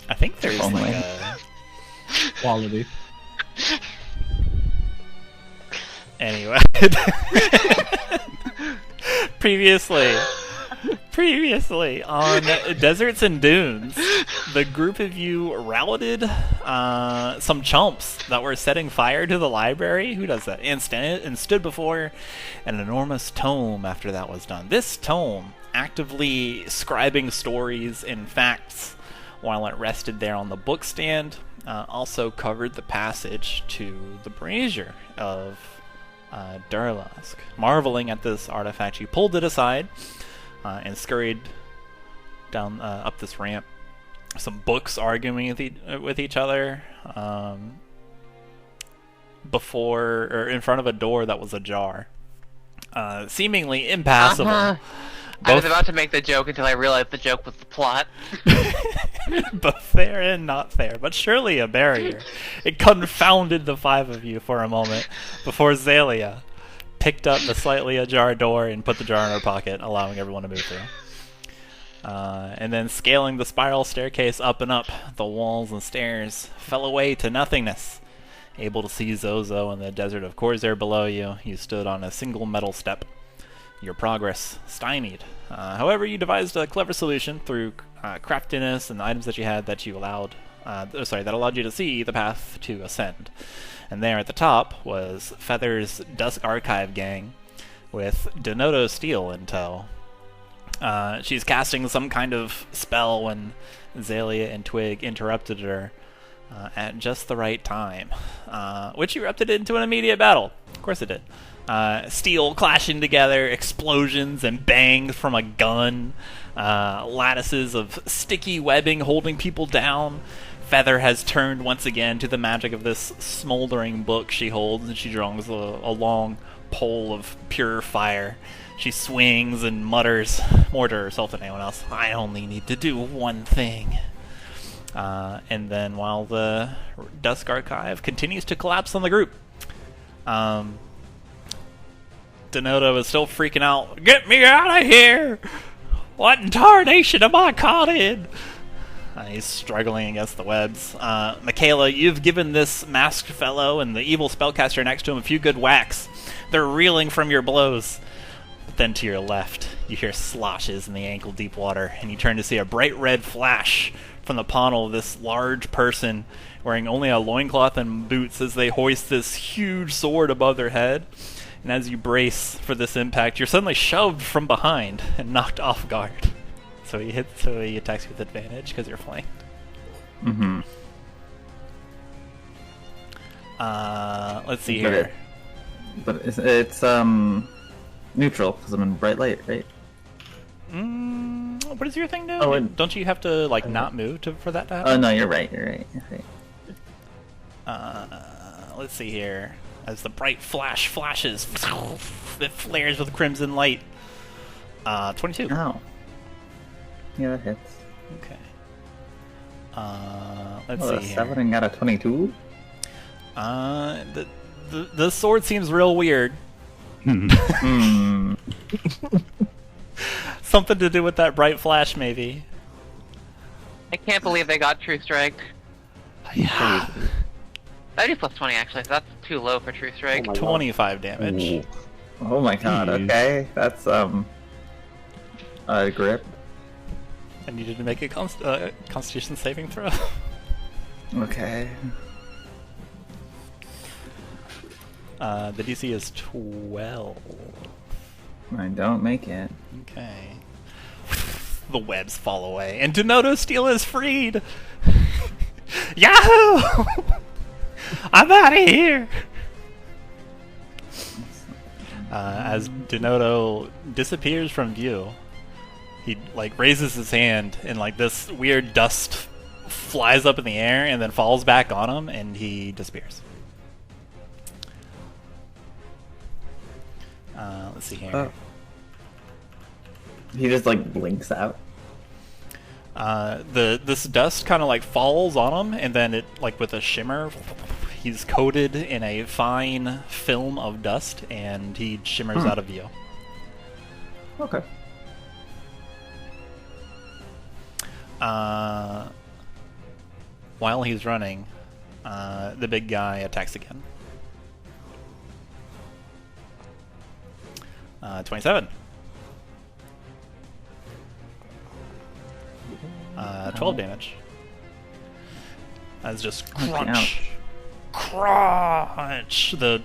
I think there's Only. like a... Quality. Anyway. Previously on Deserts and Dunes, the group of you routed some chumps that were setting fire to the library. Who does that? And stood before an enormous tome after that was done. This tome, actively scribing stories and facts while it rested there on the bookstand, also covered the passage to the brazier of Durlask. Marveling at this artifact, you pulled it aside and scurried down up this ramp. Some books arguing with each other before or in front of a door that was ajar, seemingly impassable. I was about to make the joke until I realized the joke was the plot. Both fair and not fair, but surely a barrier. It confounded the five of you for a moment before Xalia picked up the slightly ajar door and put the jar in her pocket, allowing everyone to move through. And then scaling the spiral staircase up and up, the walls and stairs fell away to nothingness. Able to see Zozo and the desert of Khorzaire below you, you stood on a single metal step. Your progress stymied. However, you devised a clever solution through craftiness and the items that you had that that allowed you to see the path to ascend. And there at the top was Feather's Dusk Archive gang with Denoto Steel in tow. She's casting some kind of spell when Xalia and Twig interrupted her at just the right time, which erupted into an immediate battle. Of course it did. Steel clashing together, explosions and bangs from a gun, lattices of sticky webbing holding people down. Feather has turned once again to the magic of this smoldering book she holds, and she draws a long pole of pure fire. She swings and mutters more to herself than anyone else. I only need to do one thing. And then while the Dusk Archive continues to collapse on the group, Denoto is still freaking out. Get me out of here! What in tarnation am I caught in? He's struggling against the webs. Makayla, you've given this masked fellow and the evil spellcaster next to him a few good whacks. They're reeling from your blows. But then to your left, you hear sloshes in the ankle-deep water, and you turn to see a bright red flash from the pommel of this large person wearing only a loincloth and boots as they hoist this huge sword above their head. And as you brace for this impact, you're suddenly shoved from behind and knocked off guard. So he attacks you with advantage because you're flanked. Mm-hmm. Let's see here. But it's neutral because I'm in bright light, right? What does your thing do? Oh, Don't you have to not move for that to happen? Oh no, you're right. Let's see here. As the bright flash flashes, it flares with crimson light. 22. Oh. Yeah, that hits. Okay. Let's see here. 7 and got a 22? The sword seems real weird. Something to do with that bright flash, maybe. I can't believe they got True Strike. Yeah. 30 plus 20 actually, so that's too low for True Strike. 25 damage. Oh my god, okay. That's, grip. I needed to make a Constitution saving throw. Okay. The DC is 12. I don't make it. Okay. The webs fall away, and Denoto Steel is freed! Yahoo! I'm out of here! As Denoto disappears from view, he raises his hand, and this weird dust flies up in the air and then falls back on him, and he disappears. Let's see here. Oh. He just blinks out. This dust kind of falls on him, and then it with a shimmer, he's coated in a fine film of dust, and he shimmers out of view. while he's running, the big guy attacks again. 27. 12 damage. That's just crunch. Crunch! The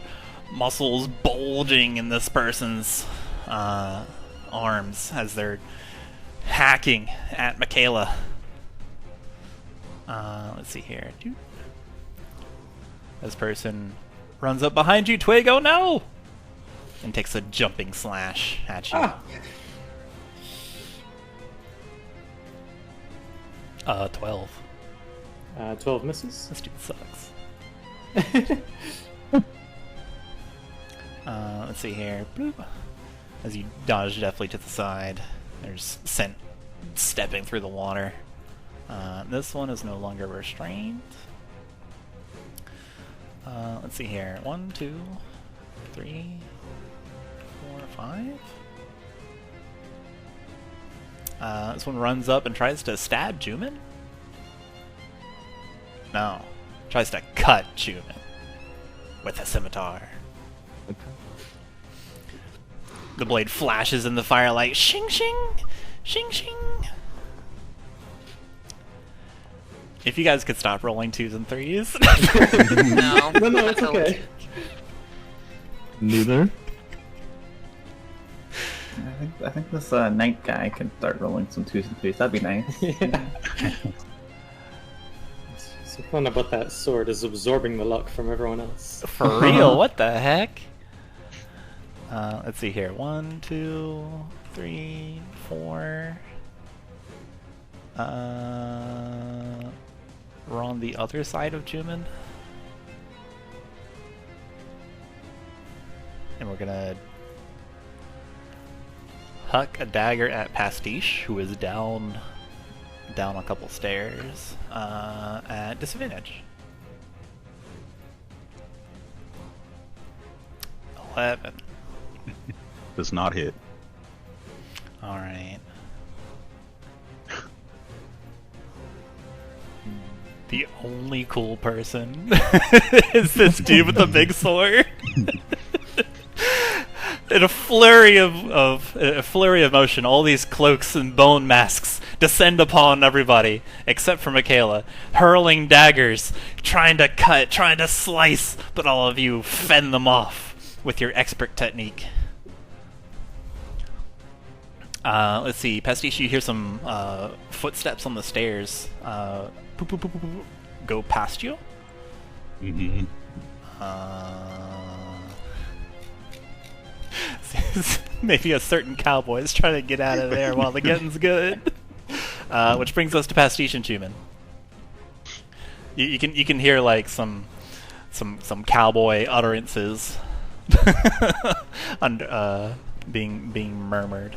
muscles bulging in this person's arms as they're hacking at Makayla. Let's see here. This person runs up behind you, Twig, oh no! And takes a jumping slash at you. 12. 12 misses. This dude sucks. Let's see here. Bloop. As you dodge deftly to the side, there's scent stepping through the water. This one is no longer restrained. Let's see here. 1, 2, 3, 4, 5. This one runs up and tries to stab Chuman. No. Tries to cut Chuman with a scimitar. Okay. The blade flashes in the firelight. Shing shing! Shing shing! If you guys could stop rolling 2s and 3s. No. No, it's okay. Neither. I think this knight guy can start rolling some 2s and 3s. That'd be nice. Yeah. So fun about that sword is absorbing the luck from everyone else. For real, what the heck? Let's see here. 1, 2, 3, 4. We're on the other side of Chuman. And we're gonna huck a dagger at Pastiche, who is down a couple stairs, at disadvantage. 11. Does not hit. Alright. The only cool person is this dude with the big sword. In a flurry of motion, all these cloaks and bone masks descend upon everybody, except for Makayla, hurling daggers, trying to cut, trying to slice, but all of you fend them off with your expert technique. Let's see, Pastiche, you hear some footsteps on the stairs. Poop, poop, poop, poop, poop, go past you. Mm-hmm. Maybe a certain cowboy is trying to get out of there while the getting's good. Which brings us to Pastiche and Chuman. You can hear like some cowboy utterances under being murmured.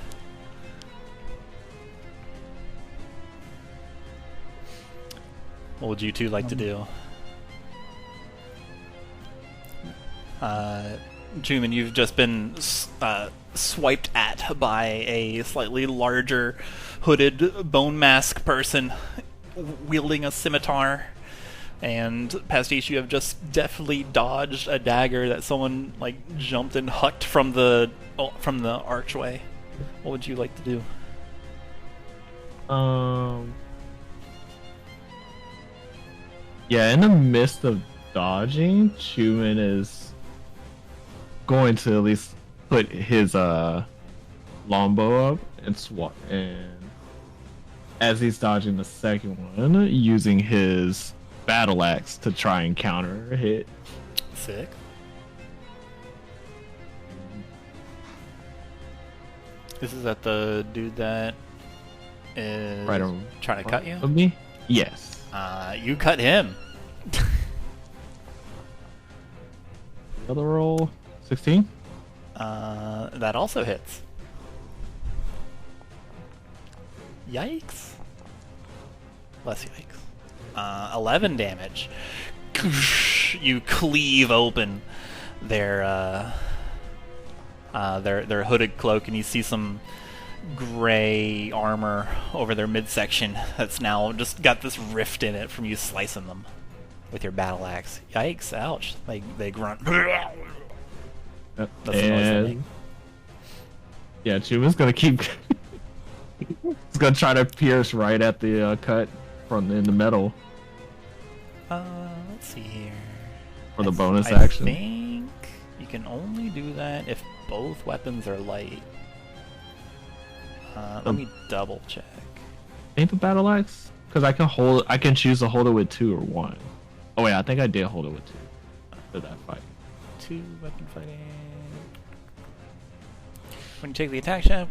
What would you two like to do? Chuman, you've just been swiped at by a slightly larger hooded bone mask person wielding a scimitar. And Pastiche, you have just deftly dodged a dagger that someone like jumped and hucked from the archway. What would you like to do? Yeah, in the midst of dodging, Chuman is going to at least put his longbow up and swat, and as he's dodging the second one, using his battle axe to try and counter a hit. Sick. This is at the dude that is Right on trying to cut you? Of me? Yes. You cut him. Another roll. 16? That also hits. Yikes. Less yikes. 11 damage. You cleave open their hooded cloak, and you see some gray armor over their midsection that's now just got this rift in it from you slicing them with your battle axe. Yikes! Ouch! They grunt. That's the noise they make. Yeah, Chuman's gonna keep. He's gonna try to pierce right at the cut from in the metal Let's see here. for the bonus I action. think you can only do that if both weapons are light. Let me double check. Ain't the battle axe? Because I can choose to hold it with 2 or 1. Oh wait, I think I did hold it with 2 for that fight. 2 weapon fighting. When you take the attack shot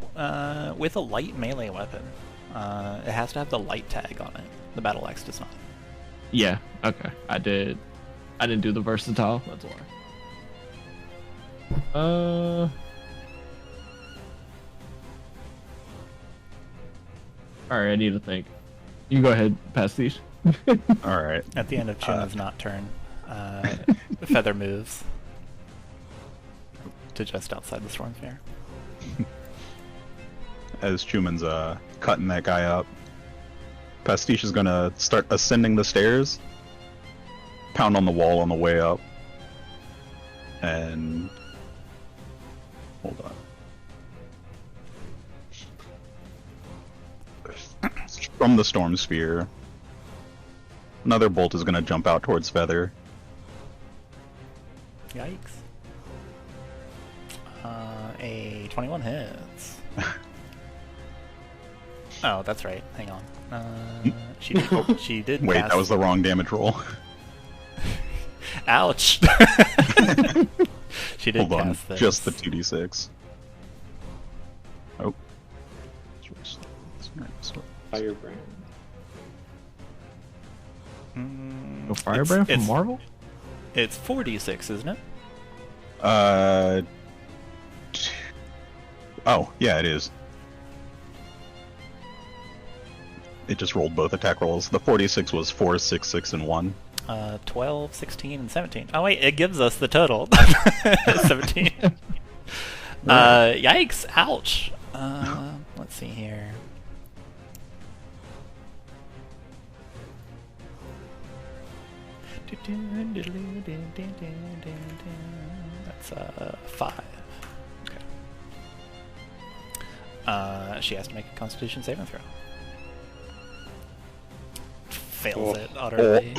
with a light melee weapon, it has to have the light tag on it. The battle axe does not. Yeah, okay. I didn't do the versatile, that's why. Alright, I need to think. You go ahead, Pastiche. All right. At the end of Chuman's not turn, Feather moves to just outside the Stormsphere. As Chuman's cutting that guy up, Pastiche is gonna start ascending the stairs, pound on the wall on the way up, and hold on. From the storm sphere, another bolt is gonna jump out towards Feather. Yikes. A 21 hits. Oh, that's right. Hang on. She did. Wait, pass. that was the wrong damage roll. Ouch. She did Hold on, cast this. just the 2d6. Oh. Firebrand. No Firebrand from it's- Marvel? It's 4d6, isn't it? Oh, yeah, it is. It just rolled both attack rolls. The 46 was 4, 6, 6, and 1. 12, 16, and 17. Oh wait, it gives us the total. 17. Yikes! Ouch. Let's see here. That's 5. Okay. She has to make a Constitution saving throw. Fails it utterly.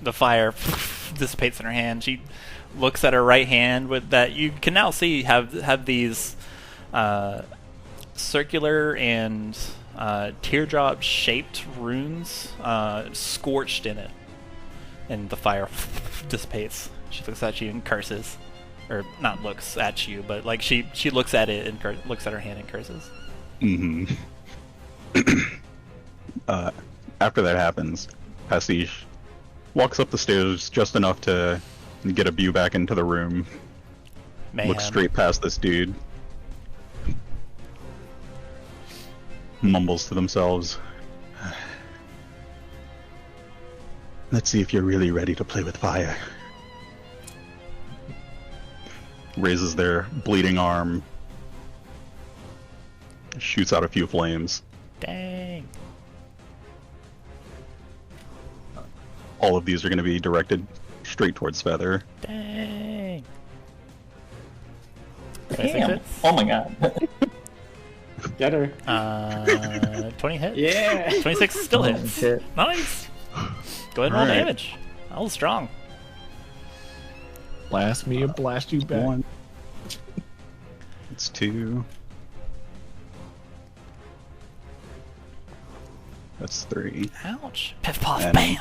The fire dissipates in her hand. She looks at her right hand with that you can now see have these circular and teardrop shaped runes scorched in it, and the fire dissipates. She looks at you and curses, or not looks at you, but like she looks at it and looks at her hand and curses. Mm-hmm. After that happens, Pastiche walks up the stairs just enough to get a view back into the room. Mayhem. Looks straight past this dude. Mumbles to themselves. Let's see if you're really ready to play with fire. Raises their bleeding arm. Shoots out a few flames. Dang. All of these are going to be directed straight towards Feather. Dang. 26 Damn. hits. Oh my god. Get her. 20 hits. Yeah. 26 still Oh, hits. shit. Nice. Go ahead and roll Alright. damage. That was strong. Blast me and blast you back. 1. It's 2. That's 3. Ouch. Piff puff And- bam.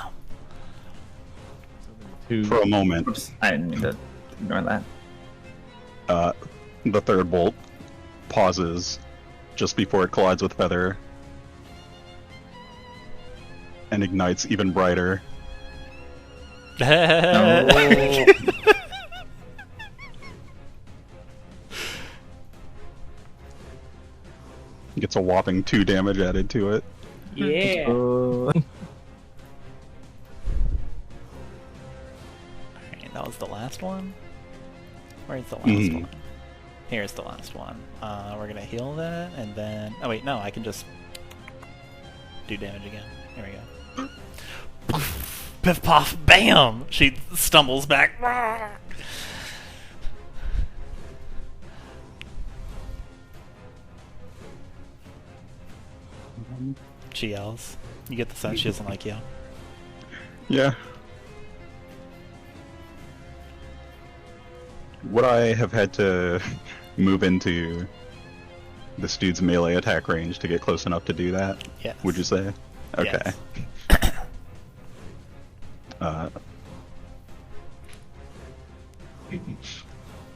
For a moment, Oops, I didn't mean to ignore that. the third bolt pauses just before it collides with Feather and ignites even brighter. Oh. Gets a whopping 2 damage added to it. Yeah. Alright, that was the last one? Where's the last Mhm. one? Here's the last one. We're gonna heal that, and then... Oh wait, no, I can just do damage again. Here we go. Piff poff, bam! She stumbles back. She yells. You get the sense she doesn't like you. Yeah. Would I have had to move into this dude's melee attack range to get close enough to do that? Yes. Would you say? Okay. Yes.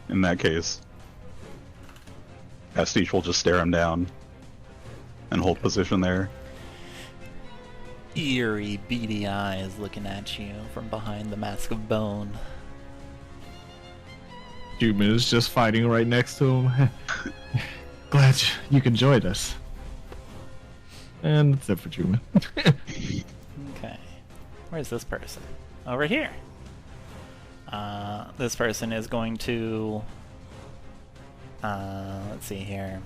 In that case, Pastiche will just stare him down and hold position there. Eerie, beady eyes looking at you from behind the mask of bone. Chuman is just fighting right next to him. Glad you can join us. And that's it for Chuman. Okay. Where's this person? Over here. This person is going to... let's see here.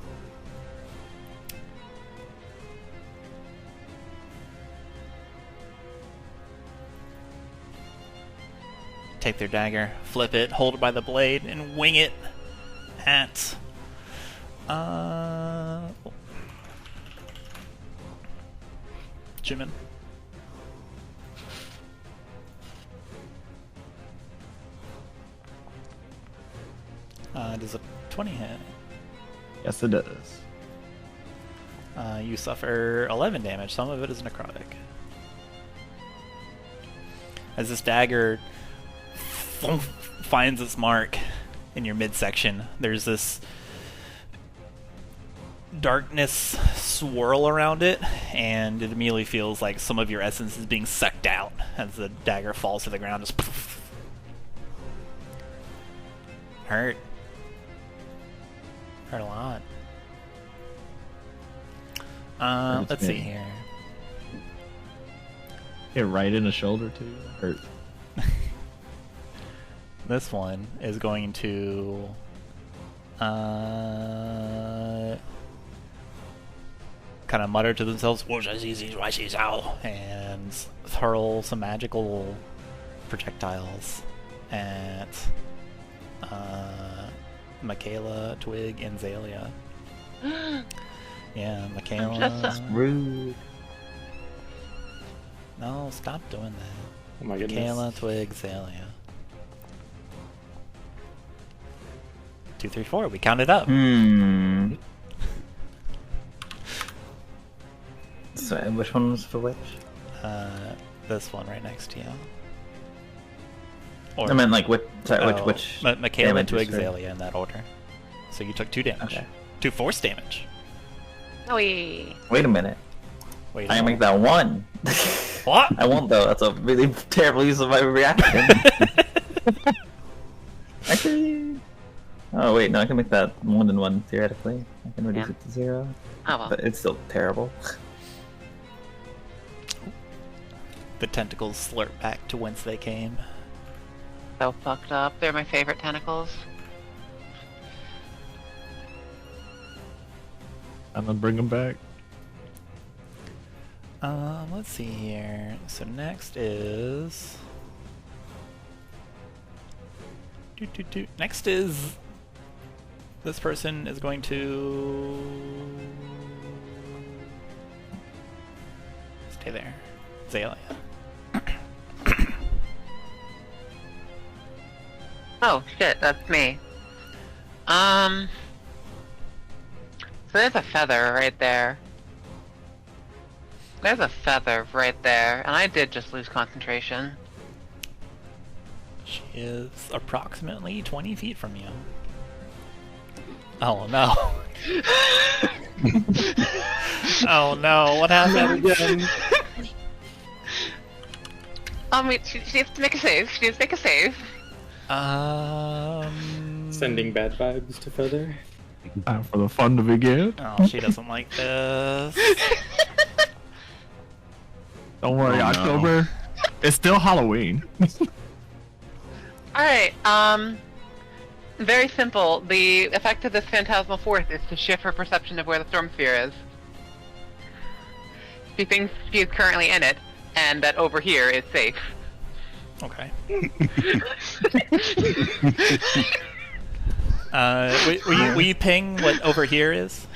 Take their dagger, flip it, hold it by the blade, and wing it at... Chuman. Does a 20 hit? Yes, it does. You suffer 11 damage. Some of it is necrotic. As this dagger finds its mark in your midsection, there's this darkness swirl around it, and it immediately feels like some of your essence is being sucked out as the dagger falls to the ground. Just hurt a lot. Let's see here. Hit right in the shoulder too. Hurt. This one is going to kind of mutter to themselves, and hurl some magical projectiles at Makayla, Twig, and Xalia. Yeah, Makayla. Rude. No, stop doing that. Oh my goodness. Makayla, Twig, Xalia. 2, 3, 4. We counted up. So, which one was for which? This one right next to you. I meant like which? Sorry, which? Makayla, damage Twig, is for- Xalia in that order. So you took 2 damage. Okay. 2 force damage. Wait. Wait a minute. Wait. I can make that 1. What? I won't though. That's a really terrible use of my reaction. Actually. Oh wait, no, I can make that 1 and 1 theoretically. I can reduce Yeah. it to 0, Oh well. but it's still terrible. The tentacles slurp back to whence they came. So fucked up. They're my favorite tentacles. I'm gonna bring him back. Let's see here. So next is... Next is... This person is going to... Stay there. Xalia. Oh shit, that's me. So there's a feather right there. There's a feather right there, and I did just lose concentration. She is approximately 20 feet from you. Oh no. Oh no, what happened? Wait, she has to make a save. She needs to make a save. Sending bad vibes to Feather. Time for the fun to begin. Oh, she doesn't like this. Don't worry, Oh, no. Very simple. The effect of this Phantasmal Force is to shift her perception of where the Storm Sphere is. She thinks she is currently in it, and that over here is safe. Okay. Will you ping what over here is?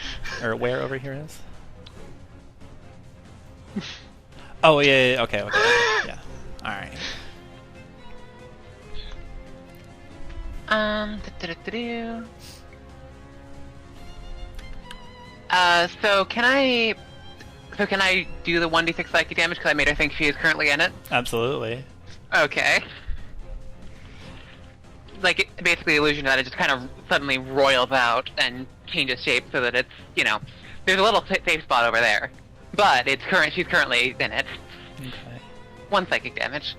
Or where over here is? Oh, yeah, okay. Yeah. Alright. So can I do the 1d6 psychic damage because I made her think she is currently in it? Absolutely. Okay. Like, basically the illusion that it just kind of suddenly roils out and changes shape so that it's, you know, there's a little safe spot over there. But she's currently in it. Okay. 1 psychic damage.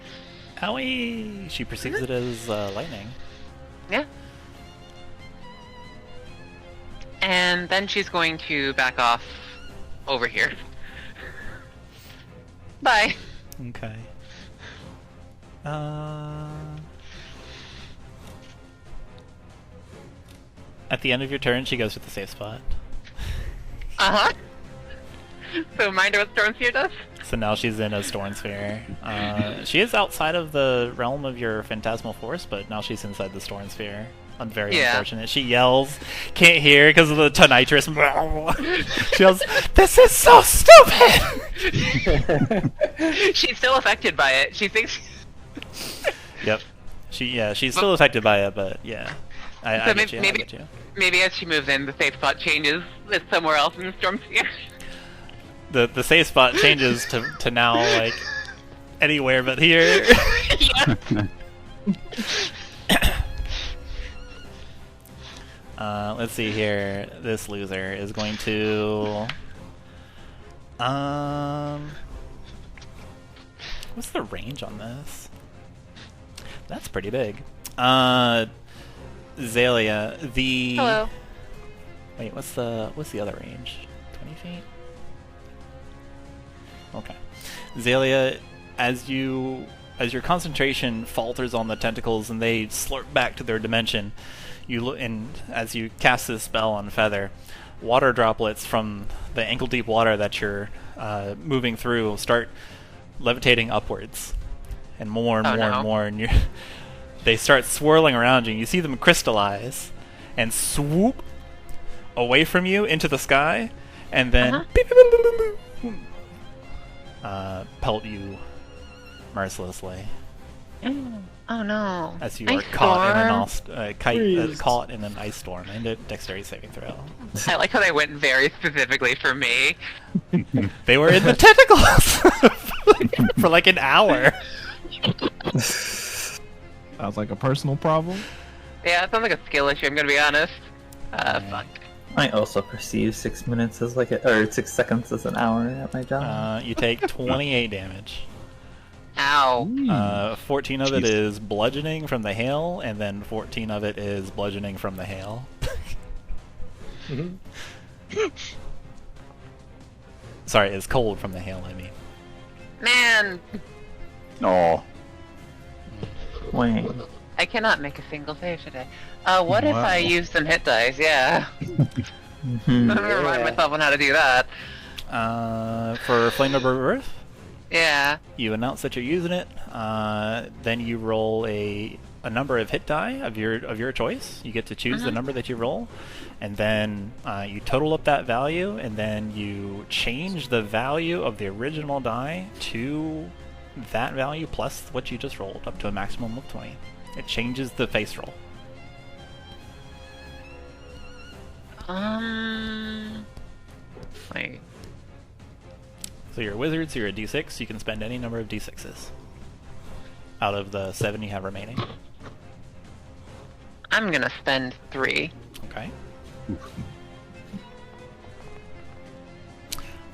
Owie! She perceives it as lightning. Yeah. And then she's going to back off over here. Bye. Okay. At the end of your turn, she goes to the safe spot. Uh-huh. So reminder what Storm Sphere does? So now she's in a Storm Sphere. She is outside of the realm of your Phantasmal Force, but now she's inside the Storm Sphere. Very unfortunate. She yells, can't hear because of the tonitrous. She yells, "This is so stupid!" She's still affected by it. She thinks... Yep. She's still affected by it, but yeah. I get you. Maybe as she moves in, the safe spot changes. It's somewhere else in the Storm Sphere. The safe spot changes to now, like, anywhere but here. Yeah. Let's see here. This loser is going to... What's the range on this? That's pretty big. Xalia, the... Hello. Wait, what's the other range? 20 feet? Okay. Xalia, as your concentration falters on the tentacles and they slurp back to their dimension, and as you cast this spell on Feather, water droplets from the ankle-deep water that you're moving through start levitating upwards, and more and more and more, and they start swirling around you. You see them crystallize and swoop away from you into the sky, and then pelt you mercilessly. Oh no! As you are caught in an ice storm and a dexterity saving throw. I like how they went very specifically for me. They were in the tentacles for like an hour. Sounds like a personal problem. Yeah, it sounds like a skill issue. I'm gonna be honest. Fuck. I also perceive 6 minutes as 6 seconds as an hour at my job. You take 28 damage. Ow. 14 of it is bludgeoning from the hail, and then 14 of it is bludgeoning from the hail. Sorry, it's cold from the hail, I mean. Man! Oh. Wait. I cannot make a single save today. What if I use some hit dice? Yeah. I'm gonna remind myself on how to do that. For Flame of Rebirth? Yeah. You announce that you're using it, then you roll a number of hit die of your choice. You get to choose the number that you roll, and then you total up that value, and then you change the value of the original die to that value plus what you just rolled, up to a maximum of 20. It changes the face roll. Wait. So you're a wizard, so you're a d6, you can spend any number of d6s out of the 7 you have remaining. I'm gonna spend 3. Okay.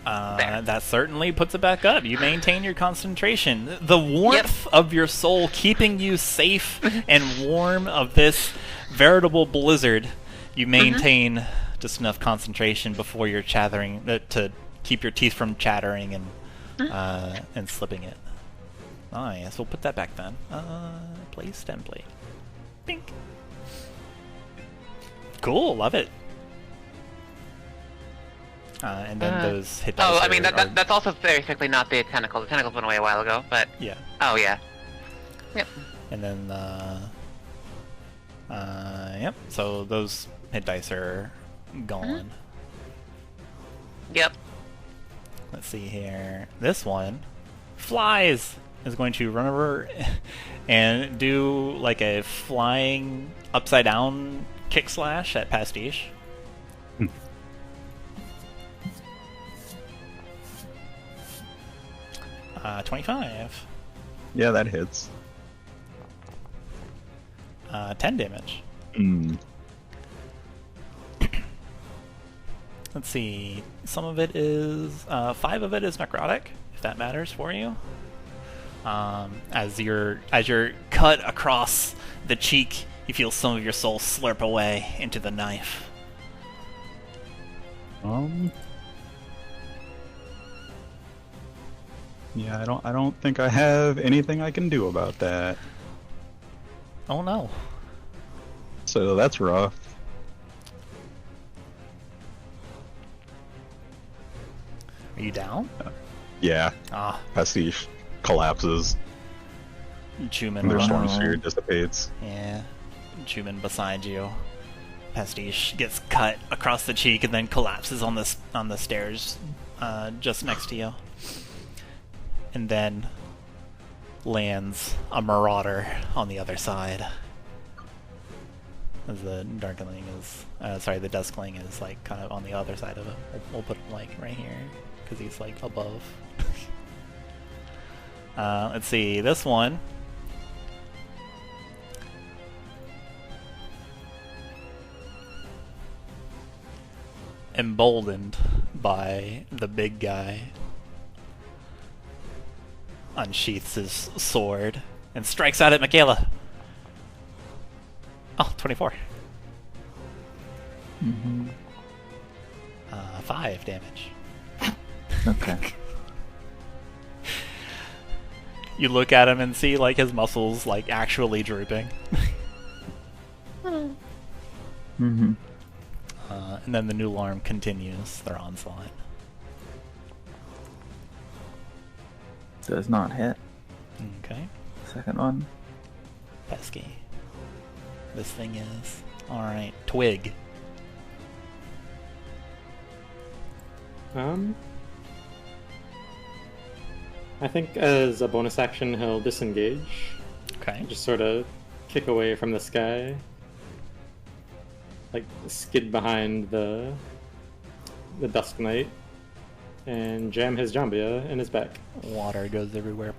That certainly puts it back up. You maintain your concentration. The warmth of your soul keeping you safe and warm of this veritable blizzard. You maintain just enough concentration before you're chattering to keep your teeth from chattering and slipping it. Oh yes, we'll put that back then. Place template. Bink. Cool, love it. And then those hit dice. Oh, I mean that's also very strictly not the tentacle. The tentacles went away a while ago, but yeah. Oh yeah. Yep. And then yep. So those hit dice are gone. Yep. Let's see here. This one flies is going to run over and do like a flying upside down kick slash at Pastiche. 25. Yeah, that hits. 10 damage. Let's see. Some of it is 5 of it is necrotic, if that matters for you. As you're cut across the cheek, you feel some of your soul slurp away into the knife. Yeah, I don't think I have anything I can do about that. Oh no. So that's rough. Are you down? Yeah. Ah, Pastiche collapses. Chuman. And their storm Wow. sphere dissipates. Yeah. Chuman beside you. Pastiche gets cut across the cheek and then collapses on the stairs just next to you. And then lands a marauder on the other side. As the Darkling is, the Duskling is like kind of on the other side of him. We'll put him like right here because he's like above. Let's see, this one. Emboldened by the big guy, unsheaths his sword and strikes out at Makayla. Oh, 24. 5 damage. Okay. You look at him and see like his muscles like actually drooping. Mm-hmm. And then the new alarm continues their onslaught. Does not hit. Okay. Second one. Pesky. This thing is. Alright, Twig. I think as a bonus action, he'll disengage. Okay. Just sort of kick away from the sky. Like skid behind the Dusk Knight. And jam his Jambia in his back. Water goes everywhere.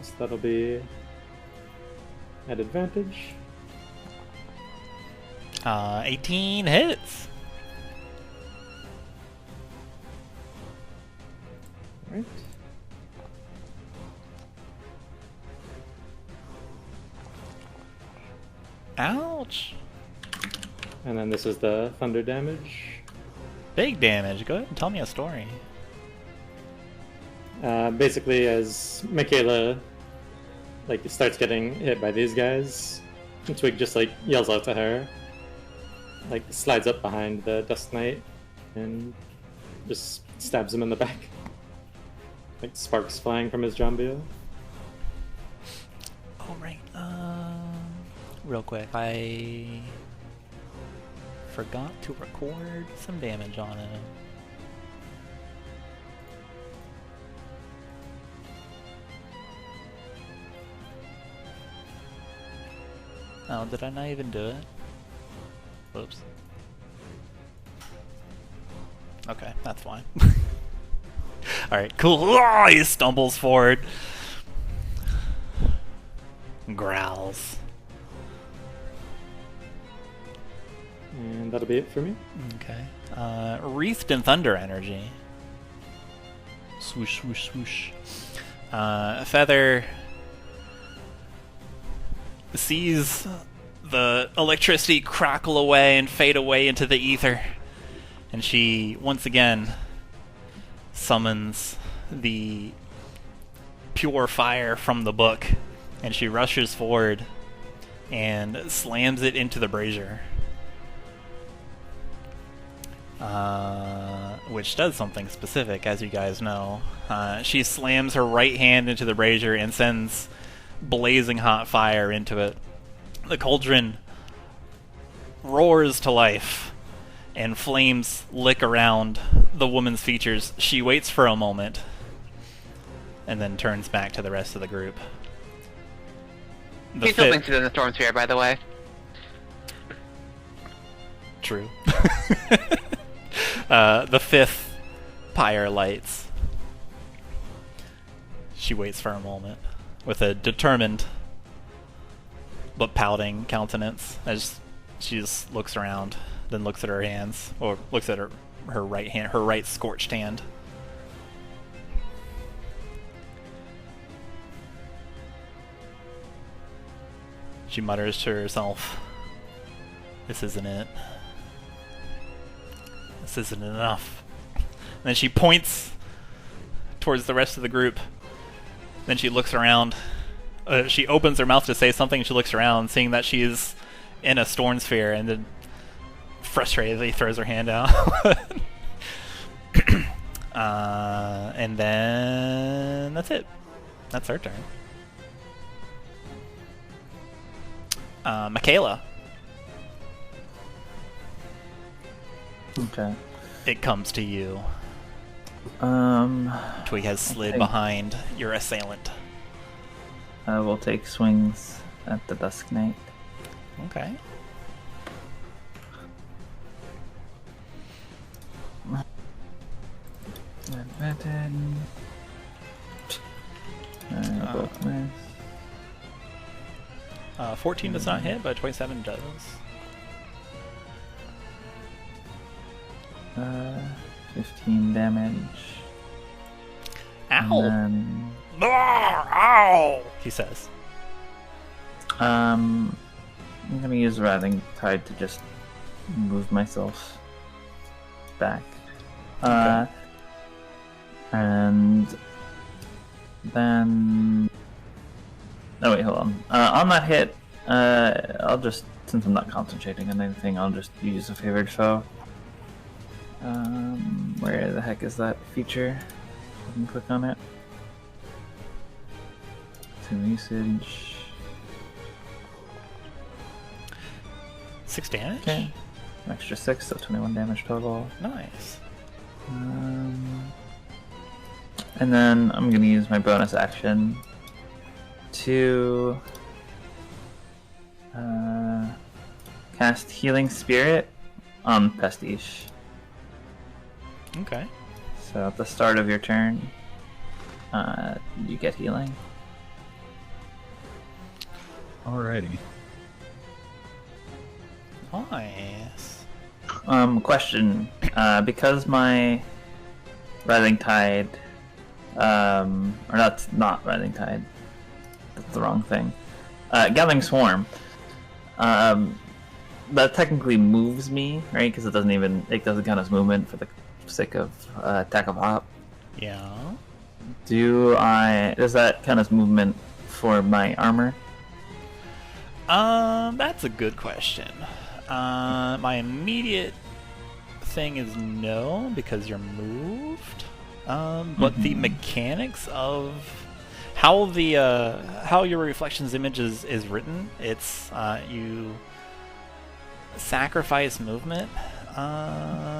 So that'll be at advantage. 18 hits. Right. Ouch. And then this is the thunder damage. Big damage. Go ahead and tell me a story. Basically, as Makayla starts getting hit by these guys, Twig just yells out to her, slides up behind the Dusk Knight, and just stabs him in the back. Sparks flying from his Jambia. Oh right. Real quick, I forgot to record some damage on him. Oh, did I not even do it? Whoops. Okay, that's fine. Alright, cool. Oh, he stumbles forward. Growls. And that'll be it for me. Okay. Wreathed in Thunder Energy. Swoosh, swoosh, swoosh. Feather sees the electricity crackle away and fade away into the ether. And she, once again, summons the pure fire from the book and she rushes forward and slams it into the brazier. Which does something specific, as you guys know. She slams her right hand into the brazier and sends blazing hot fire into it. The cauldron roars to life, and flames lick around the woman's features. She waits for a moment, and then turns back to the rest of the group. He still thinks he's in the storm sphere, by the way. True. The fifth pyre lights. She waits for a moment with a determined but pouting countenance as she just looks around, then looks at her hands, or looks at her right hand, her right scorched hand. She mutters to herself, "This isn't it. This isn't enough." And then she points towards the rest of the group. Then she looks around. She opens her mouth to say something, and she looks around, seeing that she's in a storm sphere, and then frustratedly throws her hand out. And then that's it. That's her turn. Makayla. Okay. It comes to you. Twig has slid behind your assailant. I will take swings at the Dusk Knight. Okay. Both miss. 14 does not hit, but 27 does. 15 damage. Ow! And then, Ow! He says. I'm gonna use Writhing Tide to just move myself back. Okay. And then... Oh wait, hold on. On that hit, I'll just, since I'm not concentrating on anything, I'll just use a favored foe. Where the heck is that feature? I can click on it. To usage. 6 damage? Okay. An extra 6, so 21 damage total. Nice. And then I'm gonna use my bonus action to cast Healing Spirit on Pastiche. Okay. So at the start of your turn, you get healing. Alrighty. Nice. Question. Because my Writhing Tide, or that's not Writhing Tide. That's the wrong thing. Gathering Swarm. That technically moves me, right? Because it doesn't count as movement for the sake of attack of op. Yeah. Does that count as movement for my armor? That's a good question. My immediate thing is no, because you're moved. But the mechanics of how your reflections image is written, it's you sacrifice movement.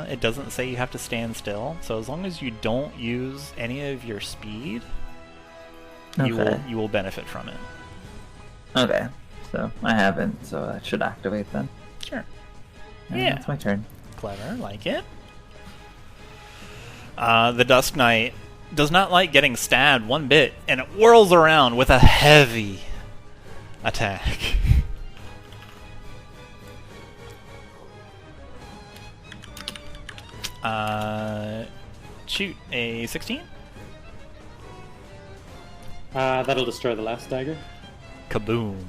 It doesn't say you have to stand still, so as long as you don't use any of your speed, you will benefit from it. Okay, so I haven't, so that should activate then. Sure. And Yeah. It's my turn. Clever, like it. The Dusk Knight does not like getting stabbed one bit, and it whirls around with a heavy attack. Shoot, a 16? That'll destroy the last dagger. Kaboom.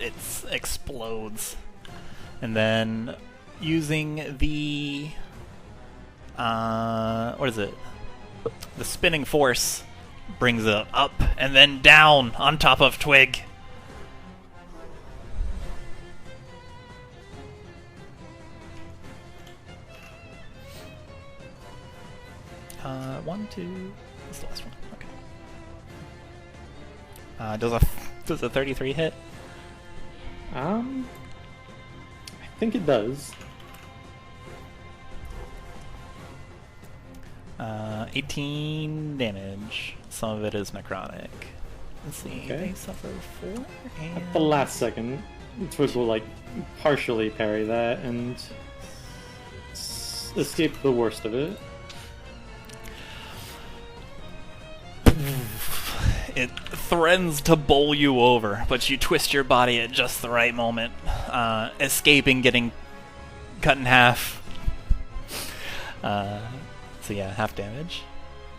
It explodes. And then using the what is it? The spinning force brings it up and then down on top of Twig. One, two. That's the last one. Okay. Does a 33 hit? I think it does. 18 damage. Some of it is necrotic. Let's see. Okay. They suffer 4. And... At the last second, Twig will like partially parry that and escape the worst of it. It threatens to bowl you over, but you twist your body at just the right moment, escaping getting cut in half. So yeah, half damage.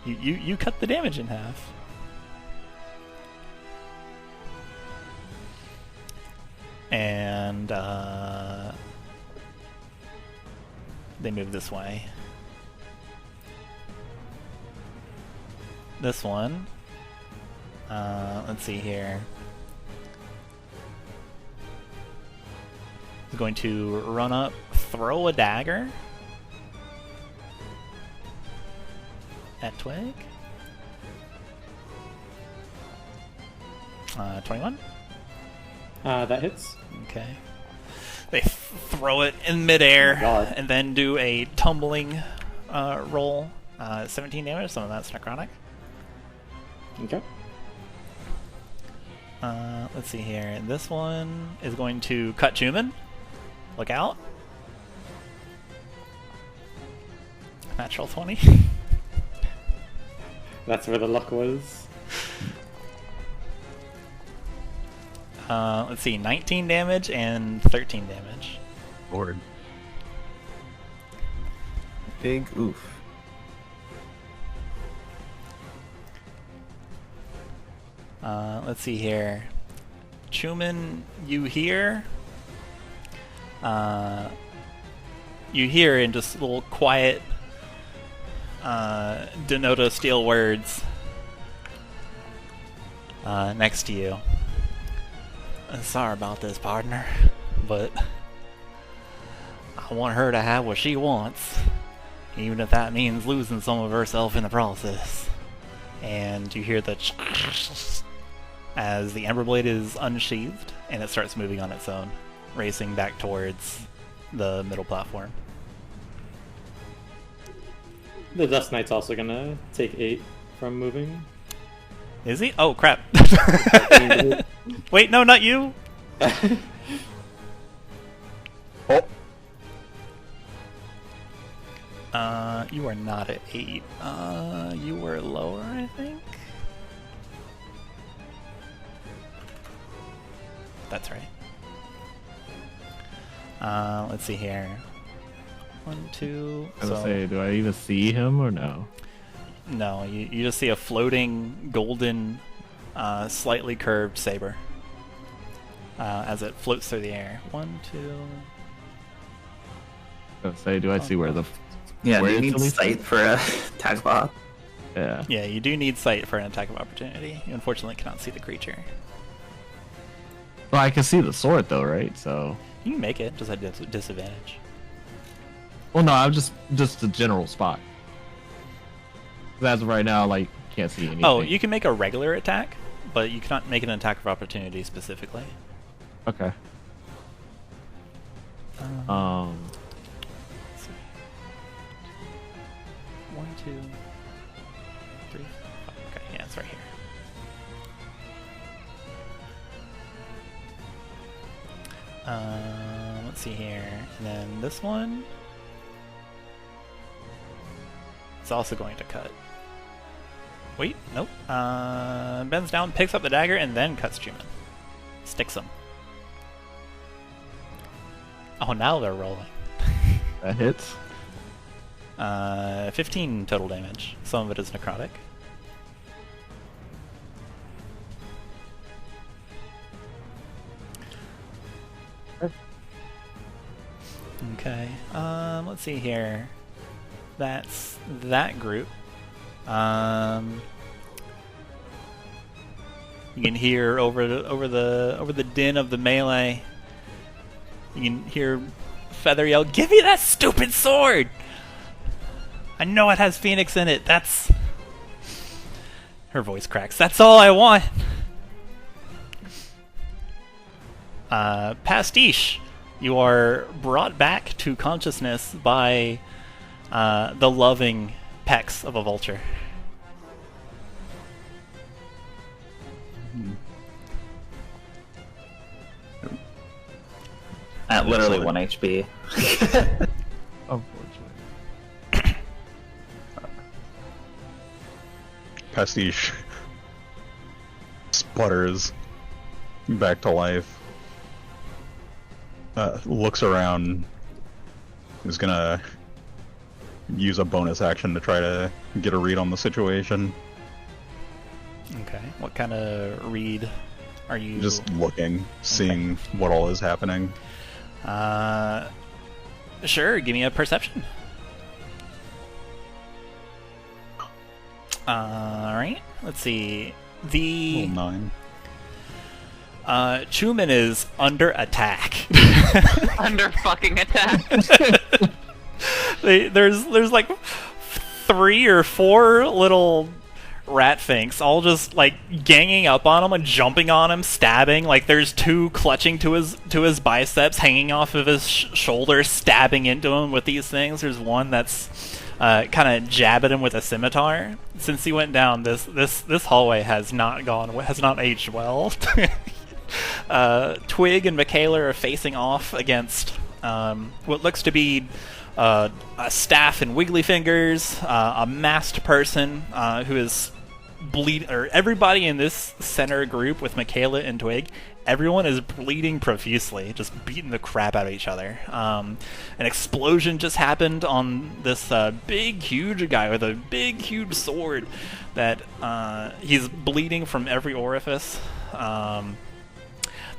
You cut the damage in half. And they move this way. This one. Let's see here. He's going to run up, throw a dagger at Twig. 21. That hits. Okay. They throw it in midair God. and then do a tumbling roll. 17 damage, some of that's necrotic. Okay. Let's see here. This one is going to cut Chuman. Look out. Natural 20. That's where the luck was. Let's see. 19 damage and 13 damage. Lord. Big oof. Let's see here. Chuman, you hear in just little quiet Denoto steel words next to you. Sorry about this, partner, but I want her to have what she wants, even if that means losing some of herself in the process. And you hear the as the Ember Blade is unsheathed, and it starts moving on its own, racing back towards the middle platform. The Dust Knight's also gonna take 8 from moving. Is he? Oh, crap. Wait, no, not you! You are not at 8. You were lower, I think? That's right. Let's see here. 1, 2... I was gonna say, do I even see him or no? No, you just see a floating golden, slightly curved saber as it floats through the air. 1, 2... I was gonna say, do I see where the... Yeah, Where you is need Thulius? sight for a tag bot. Yeah. Yeah, you do need sight for an attack of opportunity. You unfortunately cannot see the creature. Well, I can see the sword though, right? So... You can make it, just at disadvantage. Well, no, I'm just the general spot. 'Cause as of right now, like, can't see anything. Oh, you can make a regular attack, but you cannot make an attack of opportunity specifically. Okay. Let's see. 1, 2, 3, 4. Okay, yeah, it's right here. Let's see here. And then this one is also going to cut. Wait, nope. Bends down, picks up the dagger, and then cuts Chuman. Sticks him. Oh, now they're rolling. That hits. 15 total damage. Some of it is necrotic. Okay. Let's see here. That's that group. You can hear over the din of the melee. You can hear Feather yell, "Give me that stupid sword! I know it has Phoenix in it. That's..." Her voice cracks. "That's all I want." Pastiche, you are brought back to consciousness by the loving pecs of a vulture. At literally 1 HP. Unfortunately. Pastiche sputters back to life. Looks around. Is gonna use a bonus action to try to get a read on the situation. Okay. What kind of read are you... Just looking, seeing what all is happening. Sure, give me a perception. Alright, let's see. The... 9. Chuman is under attack. Under fucking attack. There's like 3 or 4 little rat finks all just like ganging up on him and jumping on him, stabbing. Like there's 2 clutching to his biceps, hanging off of his shoulder, stabbing into him with these things. There's one that's kind of jabbing him with a scimitar. Since he went down, this hallway has not aged well. Twig and Makayla are facing off against what looks to be a staff and wiggly fingers, a masked person who is everybody in this center group with Makayla and Twig, everyone is bleeding profusely, just beating the crap out of each other. An explosion just happened on this big, huge guy with a big, huge sword that he's bleeding from every orifice.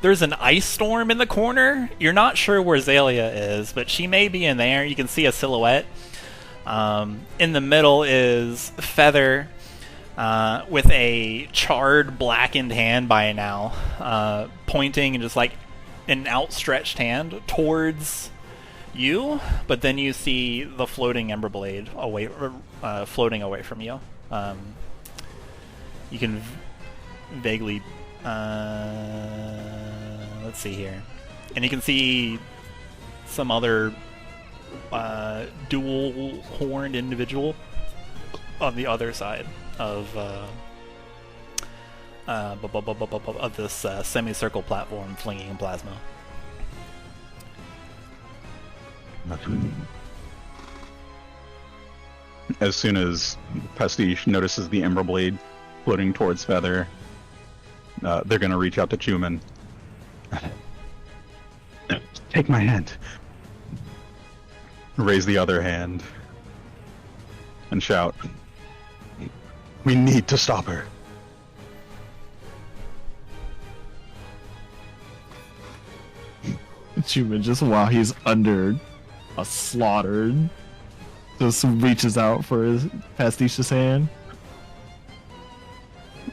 There's an ice storm in the corner. You're not sure where Xalia is, but she may be in there. You can see a silhouette. In the middle is Feather with a charred, blackened hand by now, pointing and just like an outstretched hand towards you. But then you see the floating Emberblade floating away from you. You can vaguely... let's see here. And you can see some other dual-horned individual on the other side of this semicircle platform flinging plasma. As soon as Pastiche notices the Emberblade floating towards Feather, they're gonna reach out to Chuman. Take my hand. Raise the other hand. And shout, "We need to stop her." Chuman, just while he's under a slaughtered, just reaches out for his Pastiche's hand.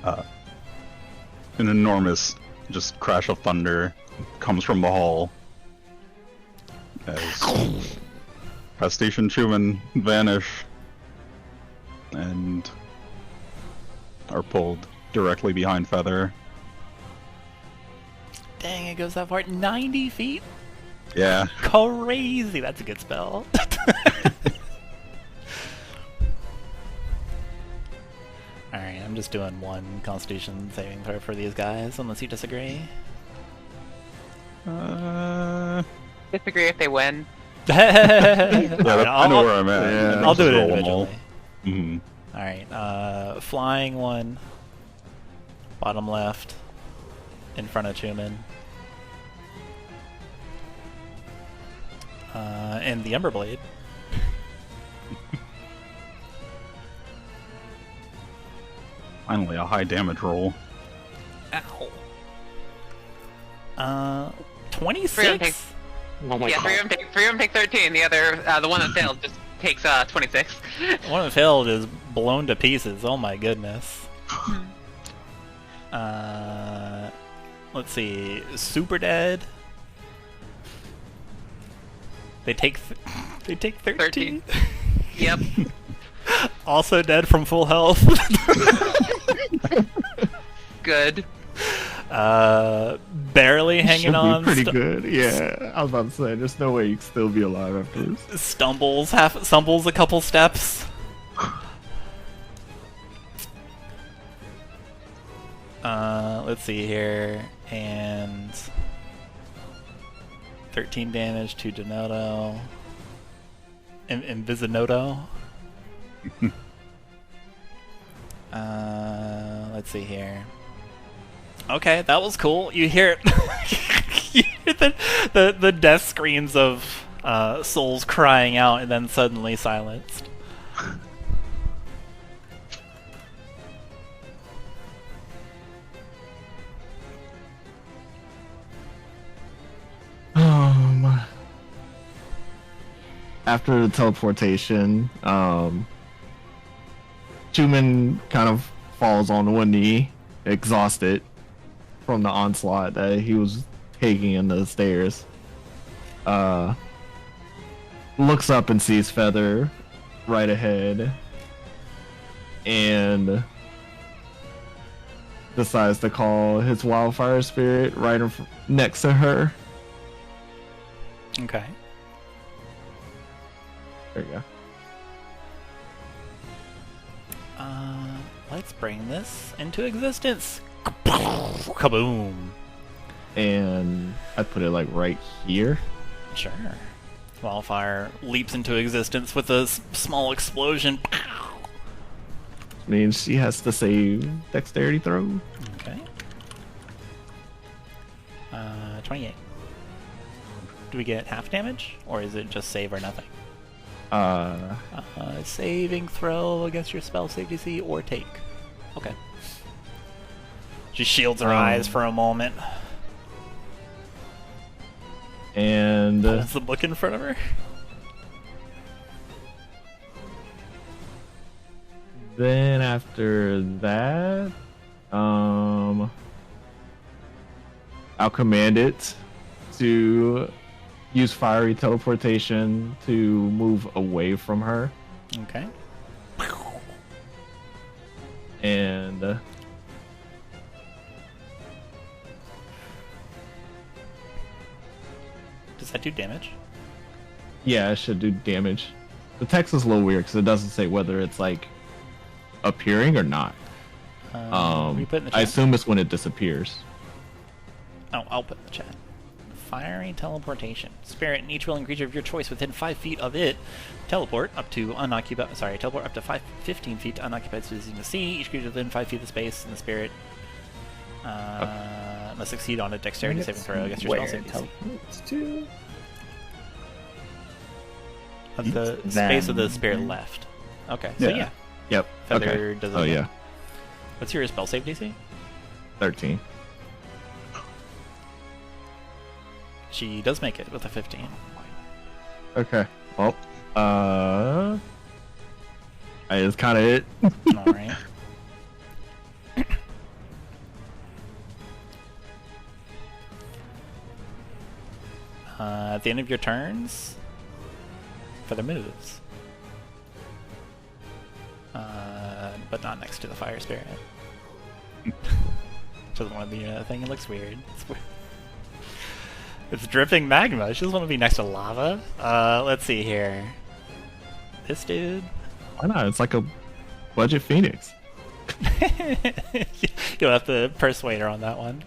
An enormous just crash of thunder comes from the hall as Pastiche and Chuman vanish and are pulled directly behind Feather. Dang, it goes that far. 90 feet? Yeah. Crazy. That's a good spell. Alright, I'm just doing 1 Constitution saving throw for these guys, unless you disagree. Disagree if they win. Yeah, I know where I'm at. Yeah. I'll do it Roll them all. individually. Mhm. Alright, flying 1, bottom left, in front of Chuman. And the Emberblade. Finally, a high damage roll. Ow. 3 of 26? them take, Oh my yeah, god. 3 of them take 13. The other, the one that failed, just takes 26. One that failed is blown to pieces. Oh my goodness. let's see, super dead. They take 13. Yep. Also dead from full health. Good. Barely hanging Should on. be pretty good. Yeah, I was about to say, there's no way you can still be alive after this. Stumbles a couple steps. Let's see here, and 13 damage to Denoto. Invisinoto. Let's see here. Okay, that was cool. You hear you hear the death screams of souls crying out, and then suddenly silenced. After the teleportation, Chuman kind of falls on one knee, exhausted from the onslaught that he was taking in the stairs. Looks up and sees Feather right ahead, and decides to call his Wildfire spirit right next to her. Okay. There you go. Let's bring this into existence. Kaboom. And I put it like right here. Sure. Wildfire leaps into existence with a small explosion. Means she has to save dexterity throw. Okay. 28. Do we get half damage, or is it just save or nothing? Saving throw against your spell save DC or take. Okay. She shields her eyes for a moment. And Pulls the book in front of her. then after that, I'll command it to use fiery teleportation to move away from her. Okay. And Does that do damage? yeah, it should do damage. The text is a little weird because it doesn't say whether it's like appearing or not. We put in the I chat. assume it's when it disappears. Oh, I'll put in the chat. Fiery teleportation. Spirit and each willing creature of your choice within 5 feet of it teleport up to unoccupied. Teleport up to 15 feet to unoccupied space in the sea. Each creature within 5 feet of the space in the spirit must succeed on a dexterity saving throw against your spell Where saving DC. teleports to? Of the space of the spirit left. Okay, so yeah. Yep. Feather Okay. does Oh it. yeah. What's your spell save DC? 13. She does make it with a 15. Okay. Well, that is kind of it. Alright. At the end of your turns, Feather moves. But not next to the fire spirit. Doesn't want to be a thing, it looks weird. It's weird. It's dripping magma. She doesn't want to be next to lava. Let's see here. This dude. Why not? It's like a budget phoenix. You'll have to persuade her on that one.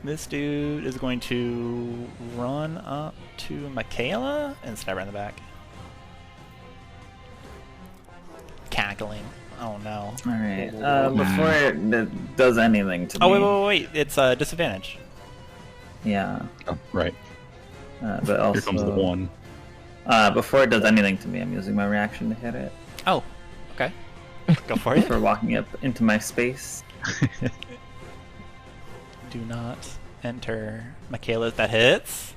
This dude is going to run up to Makayla and stab her in the back. Cackling. Oh no. Alright, before it does anything to Oh me. wait. It's disadvantage. Yeah, Oh, right. but also... Here comes the one. before it does anything to me, I'm using my reaction to hit it. Oh, okay. Go for it. For walking up into my space. Do not enter Makayla. That hits.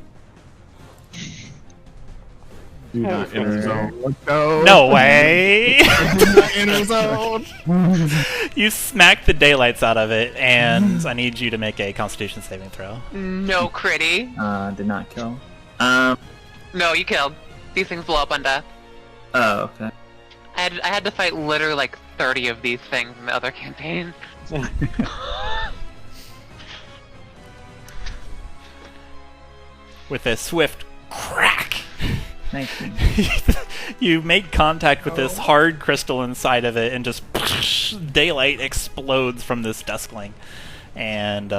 Do not enter zone. Let's go. No way! Do not enter zone. You smack the daylights out of it, and I need you to make a Constitution saving throw. No critty. Did not kill. No, you killed. These things blow up on death. Oh, okay. I had to fight literally like 30 of these things in the other campaign. With a swift crack, Thank you. you make contact with this hard crystal inside of it, and just daylight explodes from this duskling. And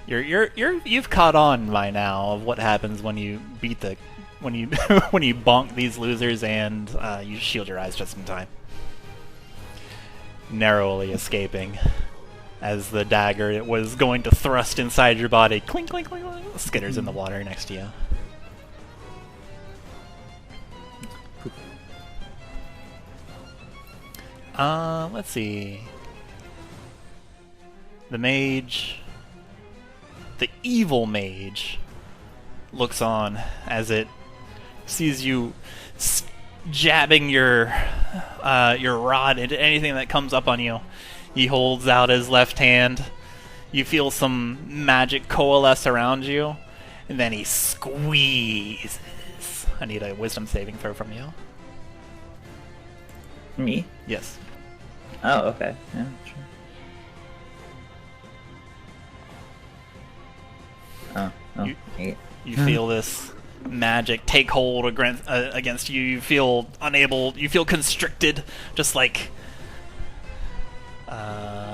you've caught on by now of what happens when you beat the when you when you bonk these losers, and you shield your eyes just in time, narrowly escaping as the dagger it was going to thrust inside your body, clink, clink, clink, clink, skitters in the water next to you. Let's see. The mage, the evil mage, looks on as it sees you jabbing your rod into anything that comes up on you. He holds out his left hand. You feel some magic coalesce around you, and then he squeezes. I need a wisdom saving throw from you. Me? Yes. Oh, okay. Yeah, sure. Oh, You- 8. You feel this magic take hold against you. You feel unable. You feel constricted, just like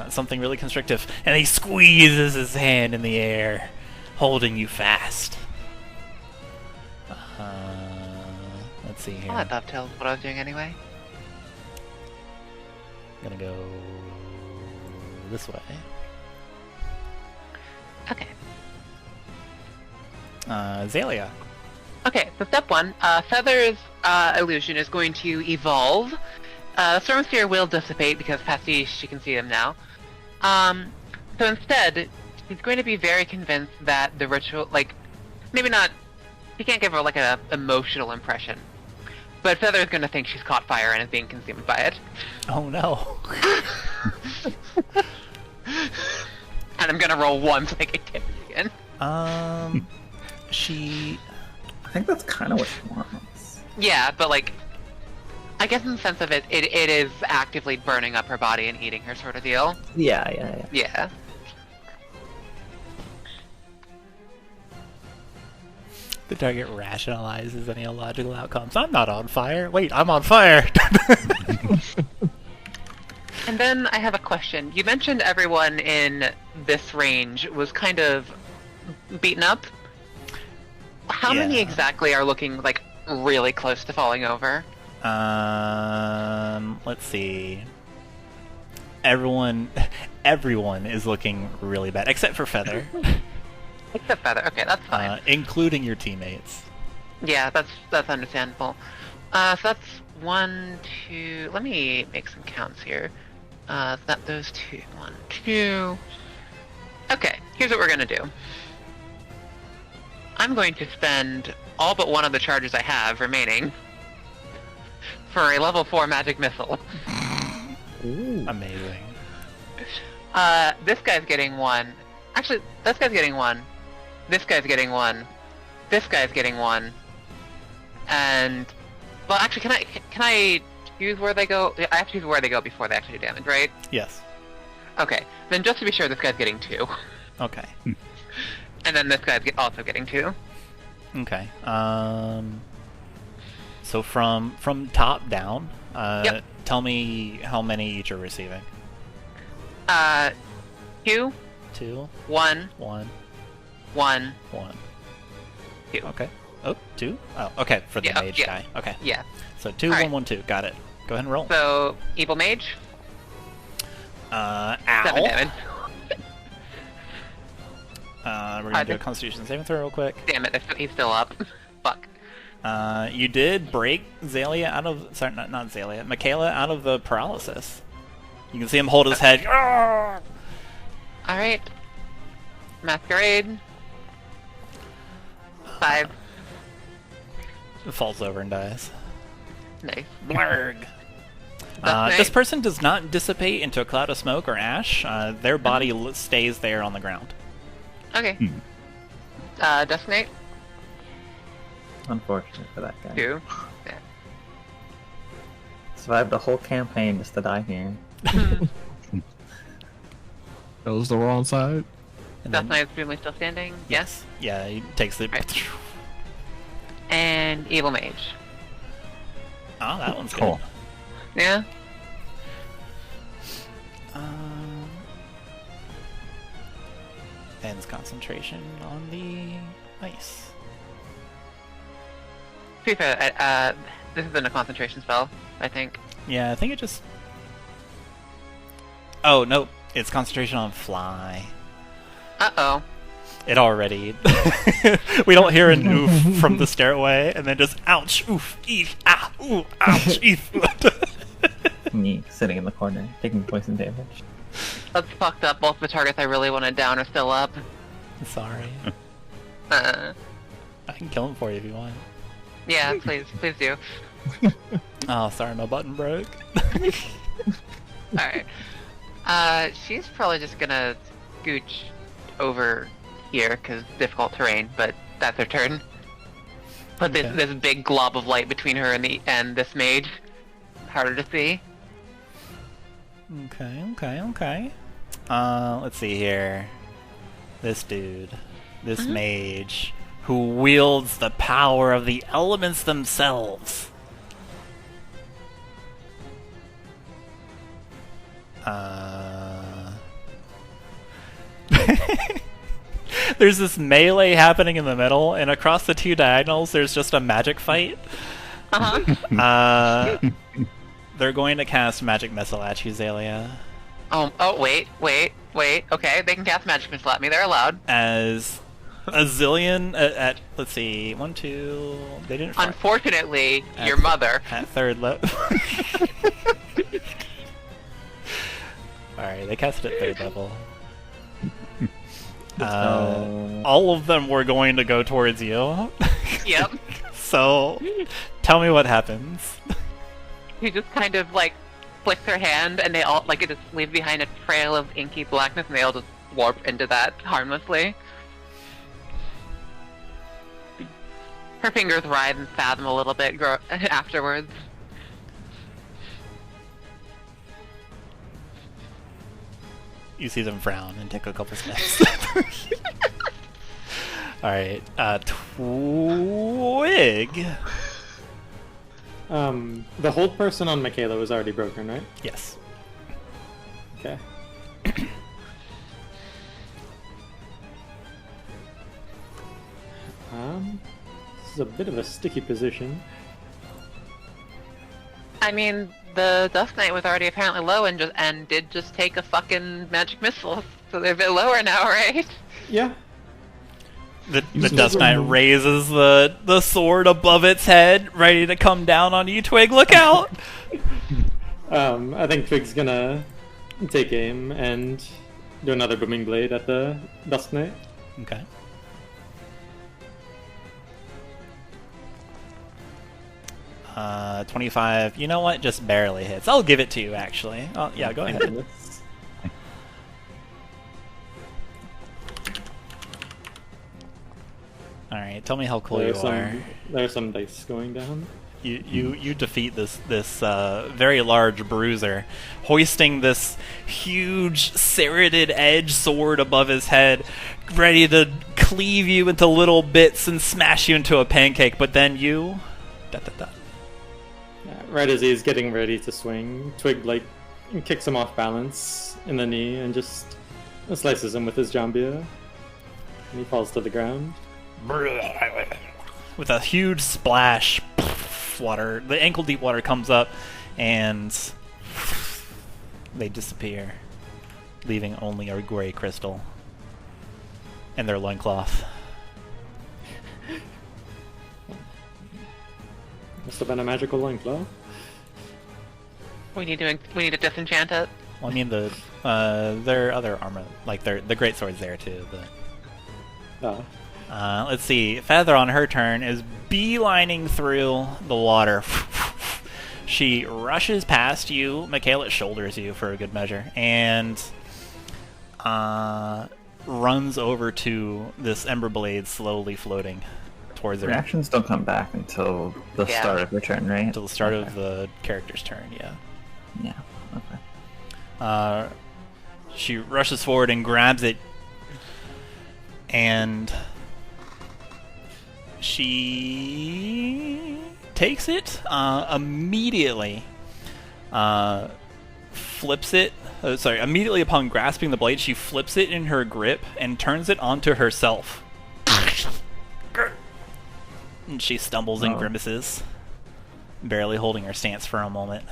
something really constrictive. And he squeezes his hand in the air, holding you fast. Let's see here. Well, that dovetails what I was doing anyway. I'm gonna go this way. Okay. Xalia. Okay, so step 1, Feather's illusion is going to evolve. Storm Sphere will dissipate because Pastiche, you can see them now. So instead, he's going to be very convinced that the ritual, like, maybe not, he can't give her like a emotional impression, but Feather is going to think she's caught fire and is being consumed by it. Oh no. And I'm going to roll 1 so I can tip it again. She. I think that's kind of what she wants. Yeah, but like, I guess in the sense of it is actively burning up her body and eating her sort of deal. Yeah. Yeah. The target rationalizes any illogical outcomes. I'm not on fire. Wait, I'm on fire. And then I have a question. You mentioned everyone in this range was kind of beaten up. How many Yeah. exactly are looking like really close to falling over? Let's see. Everyone is looking really bad, except for Feather, Except Feather. Okay, that's fine. including your teammates. Yeah, that's understandable. So that's 1, 2. Let me make some counts here. That those 2. 1, 2. Okay, here's what we're gonna do. I'm going to spend all but one of the charges I have remaining for a level 4 magic missile. Amazing. This guy's getting 1. Actually, this guy's getting 1. This guy's getting 1. This guy's getting 1. And well, actually, can I choose where they go? I have to choose where they go before they actually do damage, right? Yes. Okay. Then just to be sure, this guy's getting 2, Okay. and then this guy's also getting 2. Okay. So from top down, Yep. tell me how many each are receiving. 2, 2, 1, 1, 1, 1. 2. Okay. Oh, 2? Oh, okay, for the Yeah, mage yeah. guy. Okay. Yeah. So 2, Alright. 1, 1, 2. Got it. Go ahead and roll. So evil mage, Ow. 7 damage. We're gonna do a Constitution saving throw real quick. Damn it, he's still up. Fuck. You did break Xalia out of... Sorry, not Xalia. Makayla out of the paralysis. You can see him hold his head. Alright. Masquerade. 5. falls over and dies. Nice. Blurg. That's This nice. person does not dissipate into a cloud of smoke or ash. Their body stays there on the ground. Okay. Decimate? Unfortunate for that guy. 2. Yeah. Survived the whole campaign just to die here. Goes the wrong side. And then- Decimate is presumably still standing? Yes. Yeah, he takes it. Right. And Evil Mage. Oh, that one's Cool. good. Yeah? Ends concentration on the ice. To be fair, this isn't a concentration spell, I think. Yeah, I think it just... Oh, nope. It's concentration on fly. Uh-oh. It already... We don't hear an oof from the stairway, and then just ouch, oof, eef, ah, ooh, ouch, eef. Me sitting in the corner, taking poison damage. That's fucked up. Both the targets I really wanted down are still up. Sorry. Uh, I can kill him for you if you want. yeah, please do. Oh, sorry, my button broke. Alright. She's probably just gonna scooch over here, because difficult terrain, but that's her turn. Put Okay. this big glob of light between her and this mage. Harder to see. Okay. Let's see here. This dude. This mage. Who wields the power of the elements themselves. There's this melee happening in the middle, and across the two diagonals there's just a magic fight. They're going to cast Magic Missile at you, Xalia. Wait. Okay, they can cast Magic Missile at me. They're allowed. As a zillion at let's see, 1, 2. They didn't. Unfortunately, At your the- mother. At third level. Alright, they cast it at third level. All of them were going to go towards you. Yep. So, tell me what happens. She just kind of like flicks her hand, and they all like it just leaves behind a trail of inky blackness, and they all just warp into that harmlessly. Her fingers writhe and fathom a little bit afterwards. You see them frown and take a couple steps. Alright, Twig. The hold person on Makayla was already broken, right? Yes. Okay. This is a bit of a sticky position. I mean, the Dust Knight was already apparently low and did just take a fucking magic missile, so they're a bit lower now, right? Yeah. The Dust Knight raises the sword above its head, ready to come down on you, Twig. Look out! I think Twig's gonna take aim and do another booming blade at the Dust Knight. Okay. Uh, 25. You know what? Just barely hits. I'll give it to you, actually. Oh, yeah, go ahead. Goodness. Alright, tell me how cool you are. There are some dice going down. You defeat this very large bruiser, hoisting this huge serrated edge sword above his head, ready to cleave you into little bits and smash you into a pancake. But then you, Right as he's getting ready to swing, Twig kicks him off balance in the knee and just slices him with his jambia. And he falls to the ground. with a huge splash, water. The ankle deep water comes up, and they disappear, leaving only a gray crystal and their loincloth. Must have been a magical loincloth. We need to disenchant it. Well, I mean their other armor, like the great sword's there too. But Ah. Let's see. Feather on her turn is beelining through the water. She rushes past you. Makayla shoulders you for a good measure, and runs over to this ember blade slowly floating towards her. Reactions don't come back until the start of your turn, right? Until the start of the character's turn, yeah. Yeah, okay. She rushes forward and grabs it, and she takes it immediately. Flips it. Immediately upon grasping the blade, she flips it in her grip and turns it onto herself. And she stumbles and grimaces, barely holding her stance for a moment.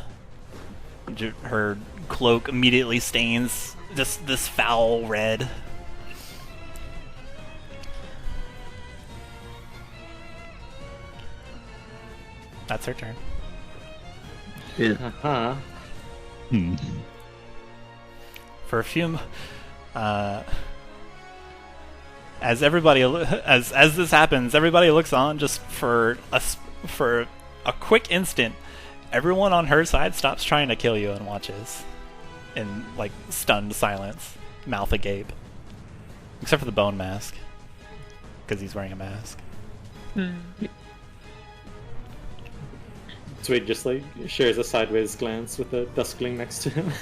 Her cloak immediately stains this foul red. That's her turn. Uh-huh. For a few, as everybody as this happens, everybody looks on just for a quick instant. Everyone on her side stops trying to kill you and watches in like stunned silence, mouth agape, except for the bone mask because he's wearing a mask. Twig just like shares a sideways glance with the duskling next to him.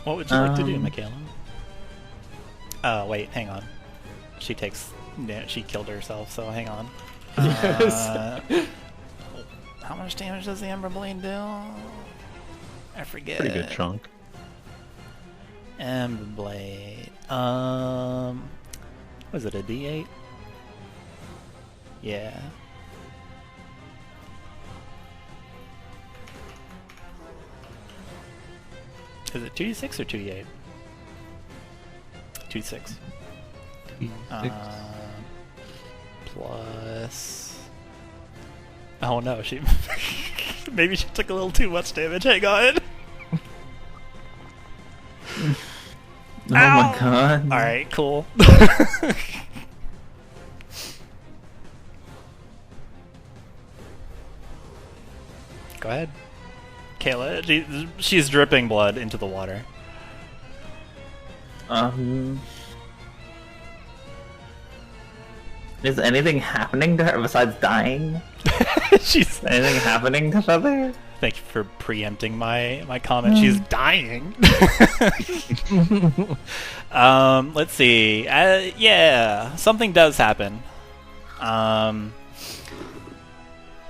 What would you like to do, Makayla? Oh, wait, hang on. She killed herself, so hang on. Yes. How much damage does the Ember Blade do? I forget. Pretty good chunk. Ember Blade. Was it a D8? Yeah. Is it 2d6 or 2d8? 2d6. Plus... Oh no, she... Maybe she took a little too much damage. Hang on. Oh my god. Alright, cool. Go ahead. Kayla, she's dripping blood into the water. Is anything happening to her besides dying? She's... Anything happening to Feather? Thank you for preempting my comment. She's dying. Let's see. Yeah, something does happen.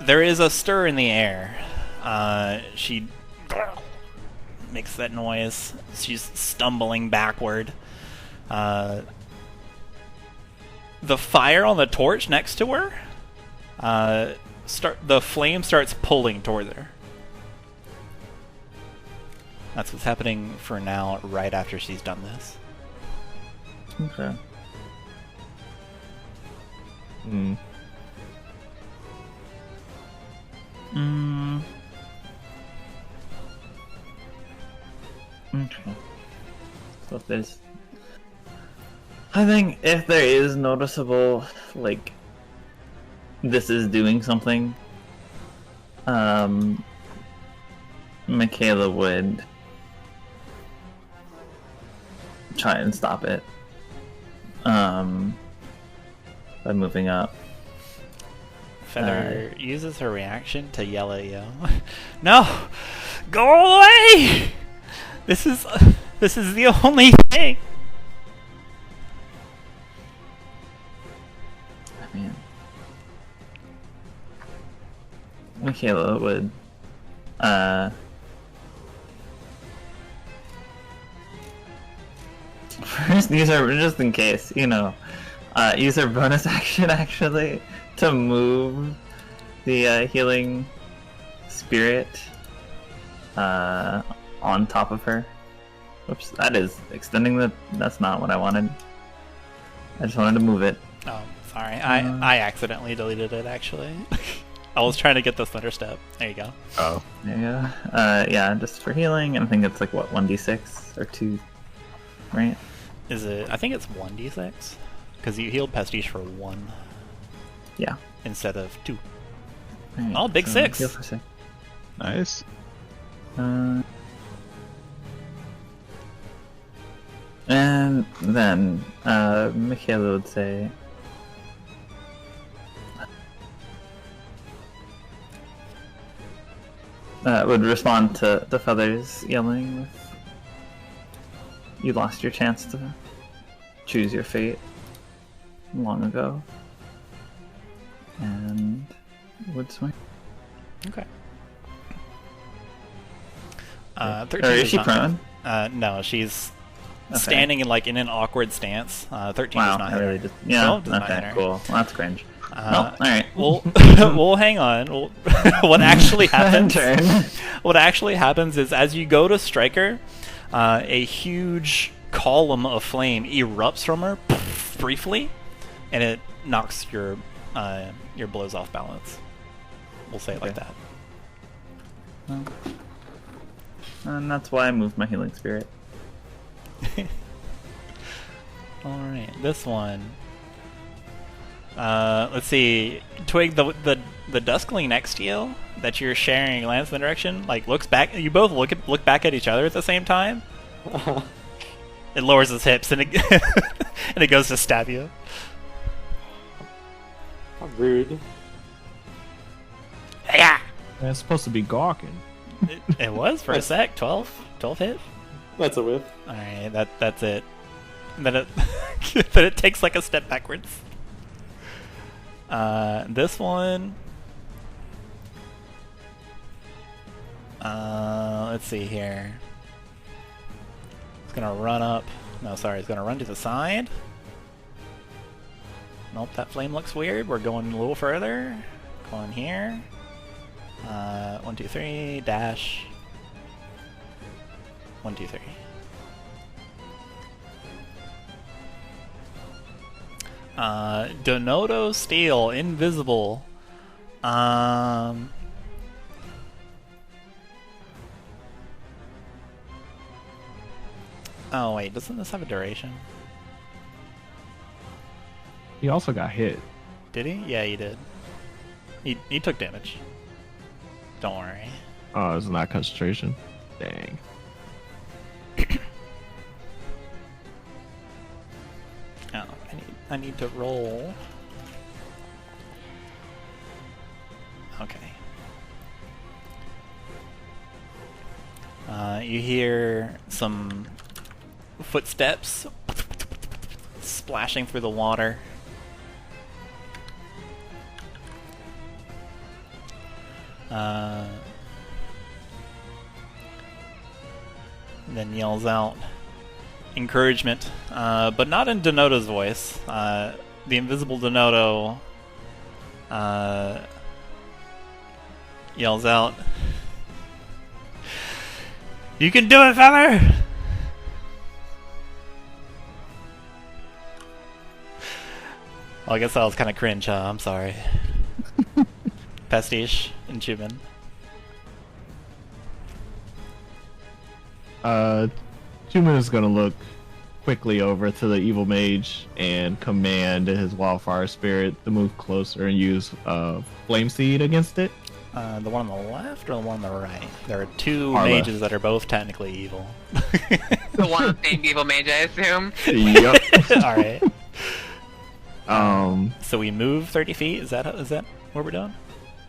There is a stir in the air. She makes that noise. She's stumbling backward. The fire on the torch next to her, the flame starts pulling toward her. That's what's happening for now, right after she's done this. Okay. Okay. So if there's... I think if there is noticeable, like, this is doing something, Makayla would try and stop it, by moving up. Feather uses her reaction to yell at you. No! Go away! This is the only thing! I mean... Makayla would, first use her, just in case, use her bonus action, actually, to move the healing spirit on top of her. Oops, that is extending the... That's not what I wanted. I just wanted to move it. Oh, sorry. I accidentally deleted it, actually. I was trying to get the thunder step. There you go. Oh. There you go. Yeah, just for healing. I think it's like what 1d6 or 2, right? Is it? I think it's 1d6 because you healed Pastiche for 1 Yeah. instead of 2. Alright, Oh, big 6. Heal for 6. Nice. And then Makayla would say, would respond to the feathers yelling with, "You lost your chance to choose your fate long ago," and would swing. Okay. Or 13 is she not- prone? No, she's Okay. standing in an awkward stance. 13 Wow, does not I hit really her. just yeah. 12 does not Okay, hit her. cool. Well, that's cringe. All right. Well, well, hang on. Well, what actually happens? Turn. What actually happens is, as you go to strike her, a huge column of flame erupts from her briefly, and it knocks your blows off balance. We'll say it like Okay. that. And that's why I moved my healing spirit. All right, this one. Let's see. Twig, the Duskling next to you that you're sharing glance in the direction, like looks back. You both look back at each other at the same time. It lowers its hips and it and it goes to stab you. How rude. Yeah. That's supposed to be gawking. It was for a sec. 12 hit. That's a whiff. All right, that's it. And then it then it takes like a step backwards. This one. Let's see here. It's gonna run up. No, sorry, it's gonna run to the side. Nope, that flame looks weird. We're going a little further. Going here. 1, 2, 3, dash. 1, 2, 3. Donodo Steel, invisible. Oh wait, doesn't this have a duration? He also got hit. Did he? Yeah, he did. He took damage. Don't worry. Oh, it's not concentration. Dang. Oh, I need to roll. Okay. You hear some footsteps splashing through the water. Then yells out encouragement, but not in Donodo's voice. The invisible Donodo yells out, "You can do it, fella!" Well, I guess that was kind of cringe, huh? I'm sorry. Pastiche and Chuman. Chuman is gonna look quickly over to the evil mage and command his wildfire spirit to move closer and use flame seed against it. The one on the left or the one on the right? There are two Our mages left. that are both technically evil. The one named Evil Mage, I assume. Yep. Alright. Um, So we move 30 feet? Is that what we're doing?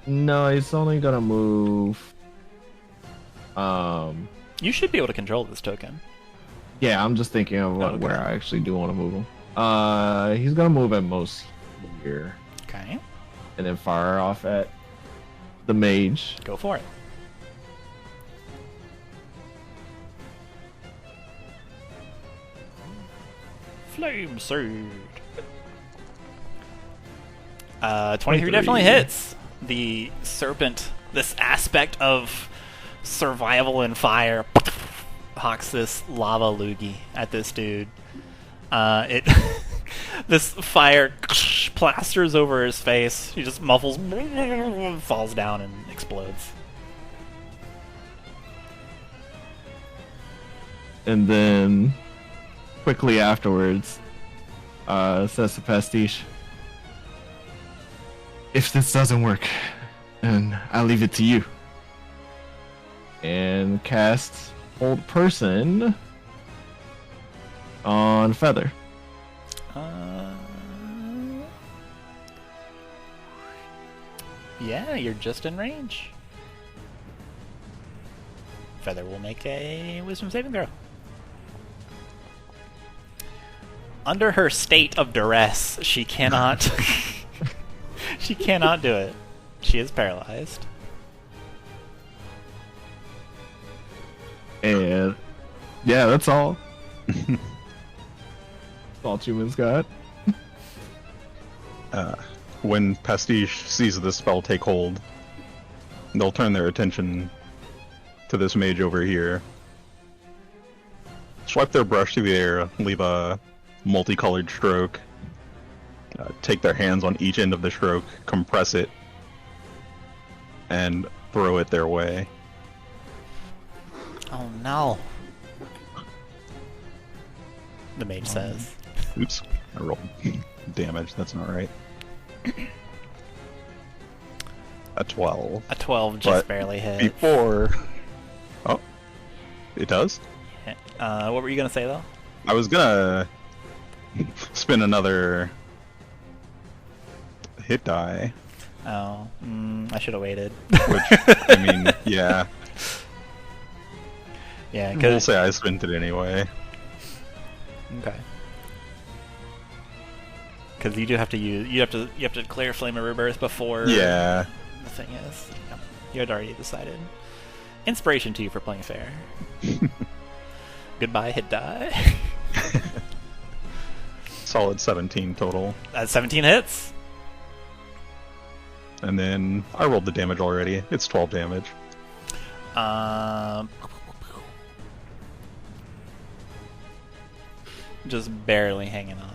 no, it's only gonna move. You should be able to control this token. Yeah, I'm just thinking of Okay. where I actually do want to move him. He's gonna move at most here, Okay. and then fire off at the mage. Go for it. Flame Surge. 23 definitely hits. The serpent, this aspect of survival in fire, hawks this lava loogie at this dude. It This fire plasters over his face. He just muffles, falls down, and explodes. And then, quickly afterwards, says to Pastiche, "If this doesn't work, then I'll leave it to you." And casts Hold Person on Feather. Yeah, you're just in range. Feather will make a wisdom saving throw. Under her state of duress, she cannot she cannot do it. She is paralyzed. And yeah, that's all. That's all Chuman's got. When Pastiche sees the spell take hold, they'll turn their attention to this mage over here. Swipe their brush through the air, leave a multicolored stroke, take their hands on each end of the stroke, compress it, and throw it their way. Oh no. The mage says. Oops, I rolled damage, that's not right. A 12. A 12 just But barely hit. Before... Oh, it does? What were you gonna say though? I was gonna spin another hit die, Oh, I should have waited. which, I mean, yeah. Yeah, We'll because say I spent it anyway. okay. Because you do have to use you have to declare Flame of Rebirth before Yeah. the thing is. Yeah, you had already decided. Inspiration to you for playing fair. Goodbye, hit die. Solid 17 total. That's 17 hits. And then I rolled the damage already. It's 12 damage. Just barely hanging on.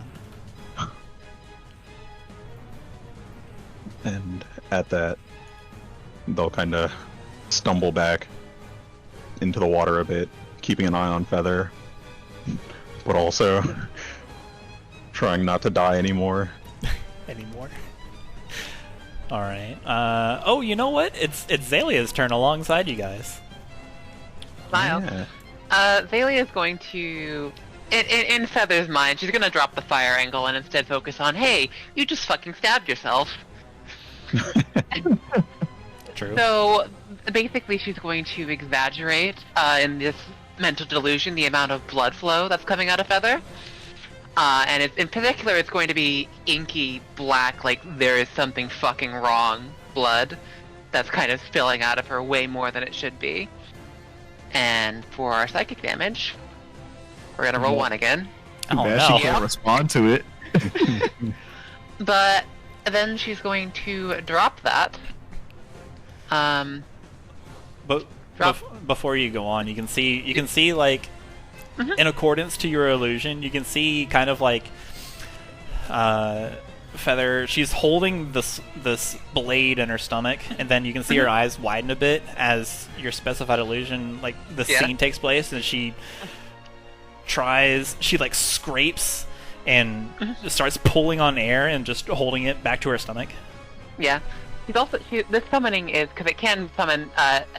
And at that, they'll kind of stumble back into the water a bit, keeping an eye on Feather, but also trying not to die anymore. Anymore. All right. Oh, you know what? It's Xalia's turn alongside you guys. Smile. Yeah. Xalia is going to, in Feather's mind, she's going to drop the fire angle and instead focus on, hey, you just fucking stabbed yourself. True. So basically, she's going to exaggerate in this mental delusion the amount of blood flow that's coming out of Feather. And in particular, it's going to be inky black, like there is something fucking wrong blood that's kind of spilling out of her way more than it should be. And for our psychic damage, we're gonna roll one again. Too Oh, bad no. she can't respond to it. But then she's going to drop that. But Drop. before you go on, you can see like in accordance to your illusion, you can see kind of like Feather. She's holding this blade in her stomach, and then you can see her eyes widen a bit as your specified illusion, like the scene takes place, and she like scrapes and just starts pulling on air and just holding it back to her stomach. Yeah. This summoning is, because it can summon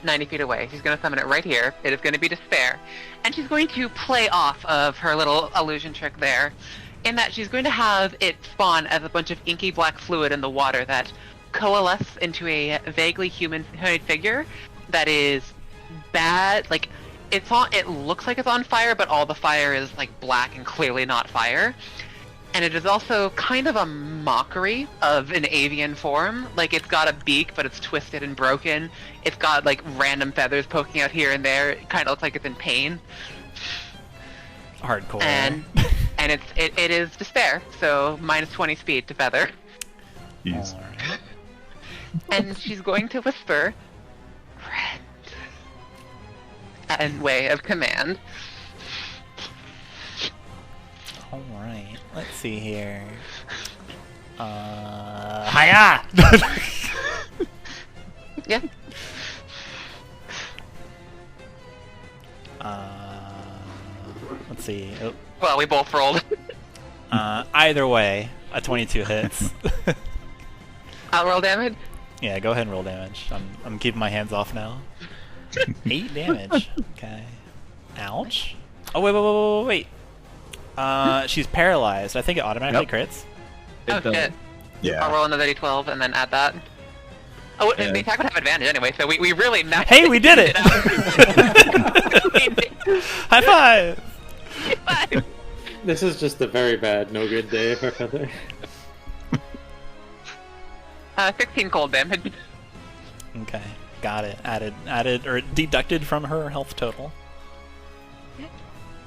90 feet away, she's going to summon it right here. It is going to be Despair. And she's going to play off of her little illusion trick there, in that she's going to have it spawn as a bunch of inky black fluid in the water that coalesce into a vaguely humanoid figure that is bad. Like, it looks like it's on fire, but all the fire is like black and clearly not fire. And it is also kind of a mockery of an avian form. Like, it's got a beak, but it's twisted and broken. It's got, like, random feathers poking out here and there. It kind of looks like it's in pain. Hardcore. And it is Despair, so minus 20 speed to Feather. Jeez. Alright. And she's going to whisper, "Friend," in way of command. Alright, let's see here. Hiya! Yeah. Let's see. Oh. Well, we both rolled. Either way, a 22 hits. I'll roll damage. Yeah, go ahead and roll damage. I'm keeping my hands off now. 8 damage. Okay. Ouch. Oh, wait. She's paralyzed. I think it automatically crits. Oh shit. Yeah. I'll roll another d12 and then add that. Oh, and the attack would have advantage anyway, so we really maxed Hey, we did it! High five! Five. This is just a very bad, no good day for Feather. 16 cold damage. Okay, got it. Added, or deducted from her health total.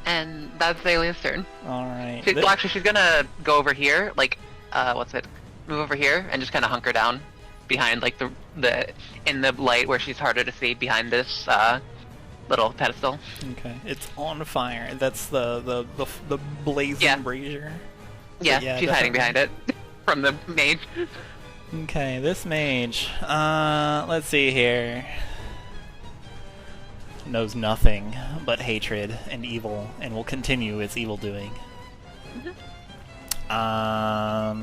And that's Zalia's turn. Alright. Well, actually, she's gonna go over here, like, move over here and just kind of hunker down behind, like, in the light where she's harder to see behind this, little pedestal. Okay, it's on fire. That's the blazing brazier. Yeah, she's hiding behind it from the mage. Okay, this mage. Let's see here. Knows nothing but hatred and evil, and will continue its evil doing. I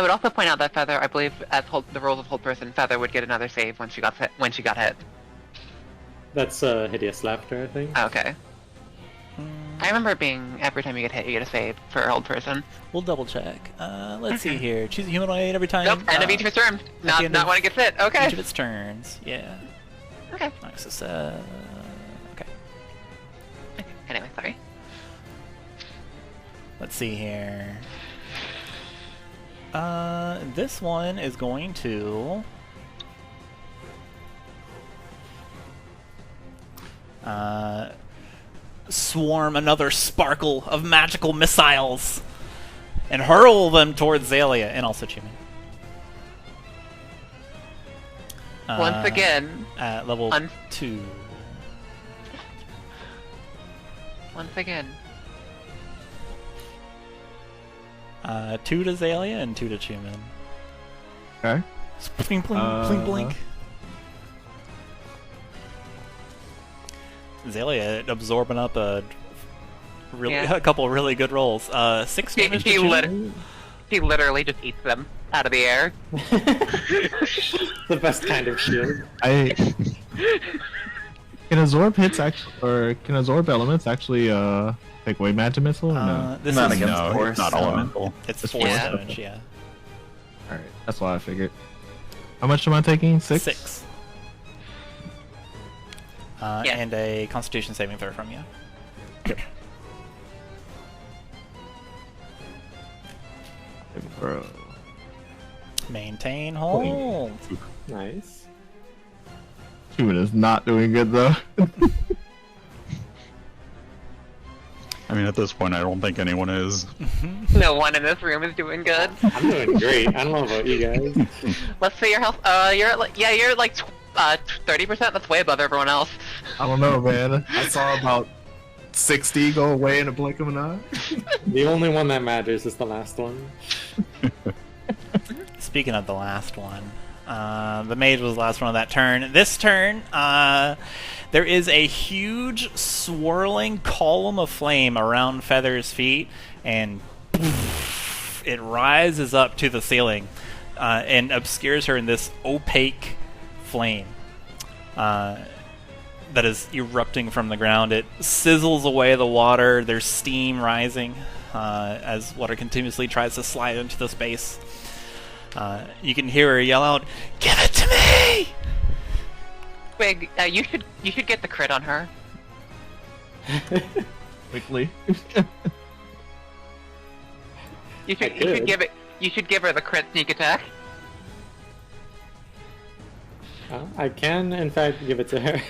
would also point out that Feather, I believe, as the rules of Hold Person, Feather would get another save when she got hit. That's Hideous Laughter, I think. Okay. I remember it being every time you get hit, you get a save for Hold Person. We'll double check. Let's see here. Choose a humanoid every time. Nope, end of each of its turn. Not when it gets hit. Okay. Each of its turns. Yeah. Okay. Nice. Okay. Anyway, sorry. Let's see here. This one is going to... swarm another sparkle of magical missiles and hurl them towards Xalia and also Chuman. Once again. At level 2. Once again. 2 to Xalia and 2 to Chuman. Okay. Blink, blink, blink. Xalia absorbing up a couple really good rolls. 6 damage to Chuman. He literally just eats them out of the air. The best kind of shield. Can absorb hits can absorb elements actually take away magic missile? Or no? This Not is against No, force. it's not elemental. It's 4 damage, yeah. Alright, that's what I figured. How much am I taking? 6? 6. And a Constitution saving throw from you. Bro. Maintain hold. Nice. Chuman is not doing good though. I mean, at this point, I don't think anyone is. No one in this room is doing good. I'm doing great. I don't know about you guys. Let's see your health. You're at like 30%. That's way above everyone else. I don't know, man. I saw about 60 go away in a blink of an eye. The only one that matters is the last one. Speaking of the last one, the mage was the last one of that turn. This turn, there is a huge swirling column of flame around Feather's feet, and it rises up to the ceiling and obscures her in this opaque flame that is erupting from the ground. It sizzles away the water. There's steam rising as water continuously tries to slide into the space. You can hear her yell out, "Give it to me!" Twig, you should get the crit on her. Quickly. You should give her the crit sneak attack. I can, in fact, give it to her.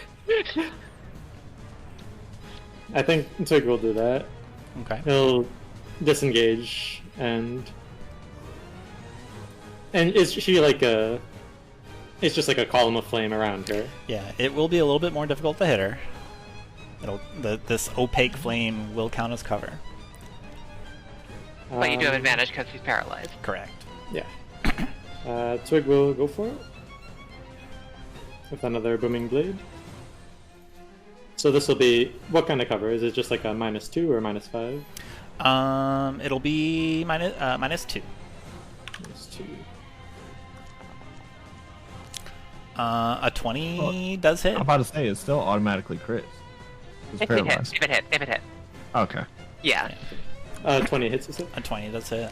I think Twig will do that. Okay. He'll disengage and is she like a? It's just like a column of flame around her. Yeah, it will be a little bit more difficult to hit her. This opaque flame will count as cover. But you do have advantage because he's paralyzed. Correct. Yeah. Twig will go for it with another booming blade. So this will be what kind of cover? Is it just like a -2 or -5? It'll be -2. -2. A 20 does hit. I'm about to say it's still automatically crits. It's If it hit. paralyzed. If it hit. Okay. Yeah. 20 hits, is it? A 20 does hit.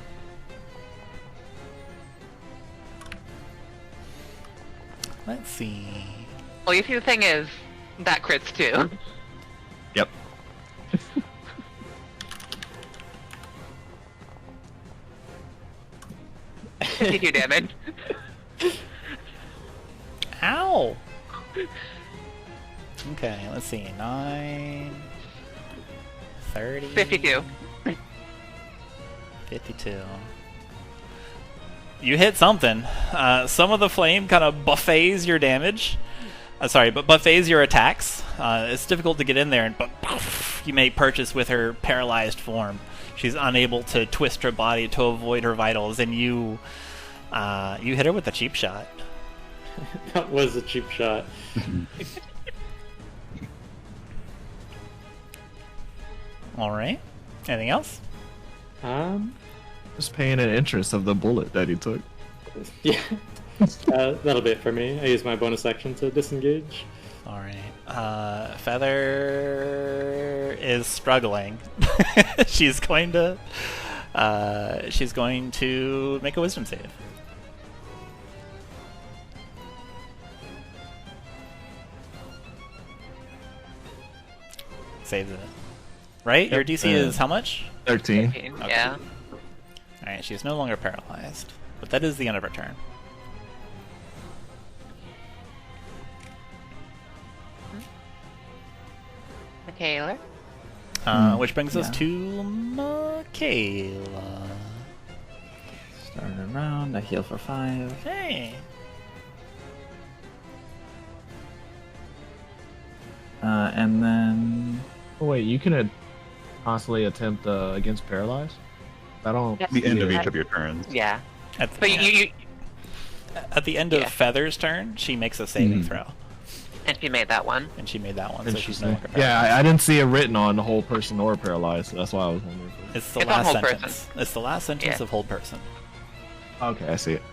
Let's see. Well, you see, the thing is, that crits too. Yep. 52 damage. Ow! Okay, let's see. 9... 30... 52. 52. You hit something. Some of the flame kind of buffets your damage. But buffets your attacks. It's difficult to get in there, but you may purchase with her paralyzed form. She's unable to twist her body to avoid her vitals, and you hit her with a cheap shot. That was a cheap shot. All right. Anything else? Just paying an interest of the bullet that he took. Yeah. That'll be it for me. I use my bonus action to disengage. All right. Feather is struggling. She's going to make a wisdom save. Saves it. Right? Your Yep. DC is how much? 13. Yeah. Alright, she's no longer paralyzed. But that is the end of her turn. Makayla. Which brings us yeah. to Makayla. Start around. I heal for 5. Hey! And then Oh wait, you can constantly attempt against paralyzed? I don't. Yeah. The end of Yeah. each of your turns. Yeah. At But you at the end of Yeah. Feather's turn, she makes a saving throw. and she made that one. And she made that one, so she's no Interesting. longer paralyzed. Yeah, I didn't see it written on the whole person or paralyzed, so that's why I was wondering. It's the It's on last hold sentence. person. It's the last sentence Yeah. of hold person. Okay, I see it.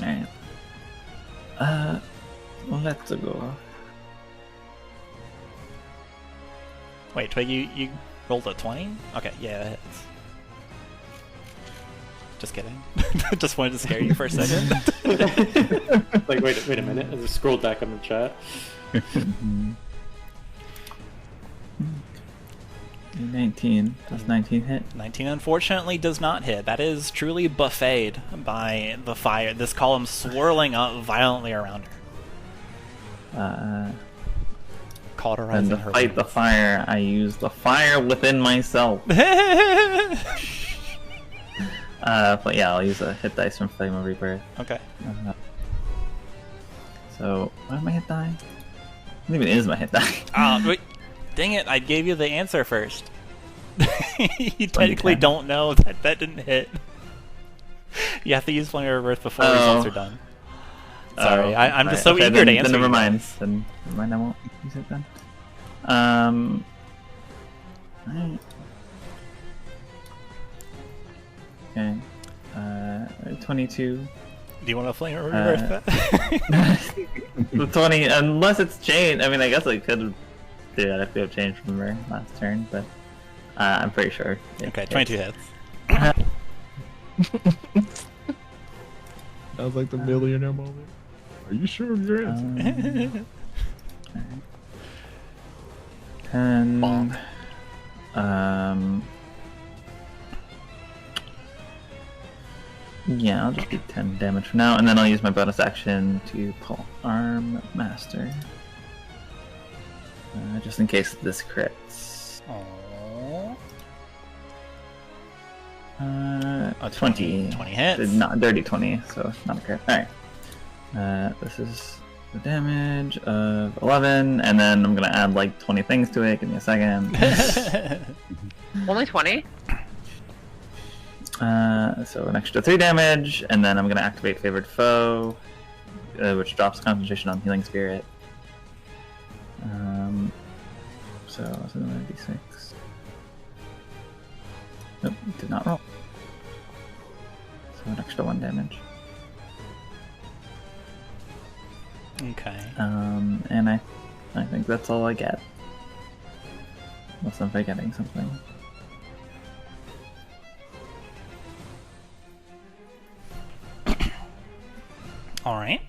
Alright. Let's go. Wait, Twig, you rolled a 20? Okay, yeah, that hits. Just kidding. Just wanted to scare you for a second. Like, wait a minute. I just scrolled back on the chat. 19. Does 19 hit? 19 unfortunately does not hit. That is truly buffeted by the fire. This column swirling up violently around her. And Cauterizing to her. fight the fire, I use the fire within myself. But yeah, I'll use a hit dice from Flame of Rebirth. Okay. So, what am I hit die? What even is my hit die? Wait, dang it, I gave you the answer first. You technically can. don't know that didn't hit. You have to use Flame of Rebirth before results are done. Sorry, I'm just so okay, eager then, to answer Then never you mind. guys. Then never mind, I won't use it then. Alright. Okay. 22. Do you want to Flame of Rebirth that? The 20, unless it's changed. I mean, I guess I could do that if we have changed from our last turn, but I'm pretty sure. Okay, 22 hits. That was like the millionaire moment. Are you sure of your answer? 10. Bonk. Yeah, I'll just do 10 damage for now, and then I'll use my bonus action to pull Arm Master. Just in case this crits. Aww. A 20. 20 hits. Not dirty 20, so not a crit. Alright. This is The damage of 11, and then I'm gonna add like 20 things to it. Give me a second. Only 20? So an extra 3 damage, and then I'm gonna activate Favored Foe, which drops concentration on Healing Spirit. So it's another d6. Nope, did not roll. So an extra 1 damage. Okay. And I think that's all I get. Unless I'm forgetting something. All right.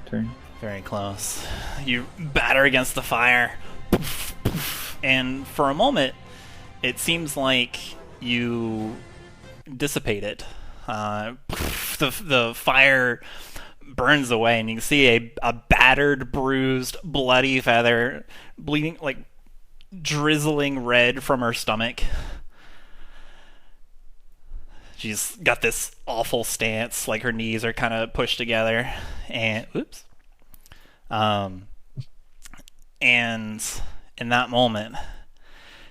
Turn. Very close. You batter against the fire, and for a moment, it seems like you dissipate it. The fire burns away, and you can see a battered, bruised, bloody Feather, bleeding, like drizzling red from her stomach. She's got this awful stance, like her knees are kind of pushed together, and oops. And in that moment,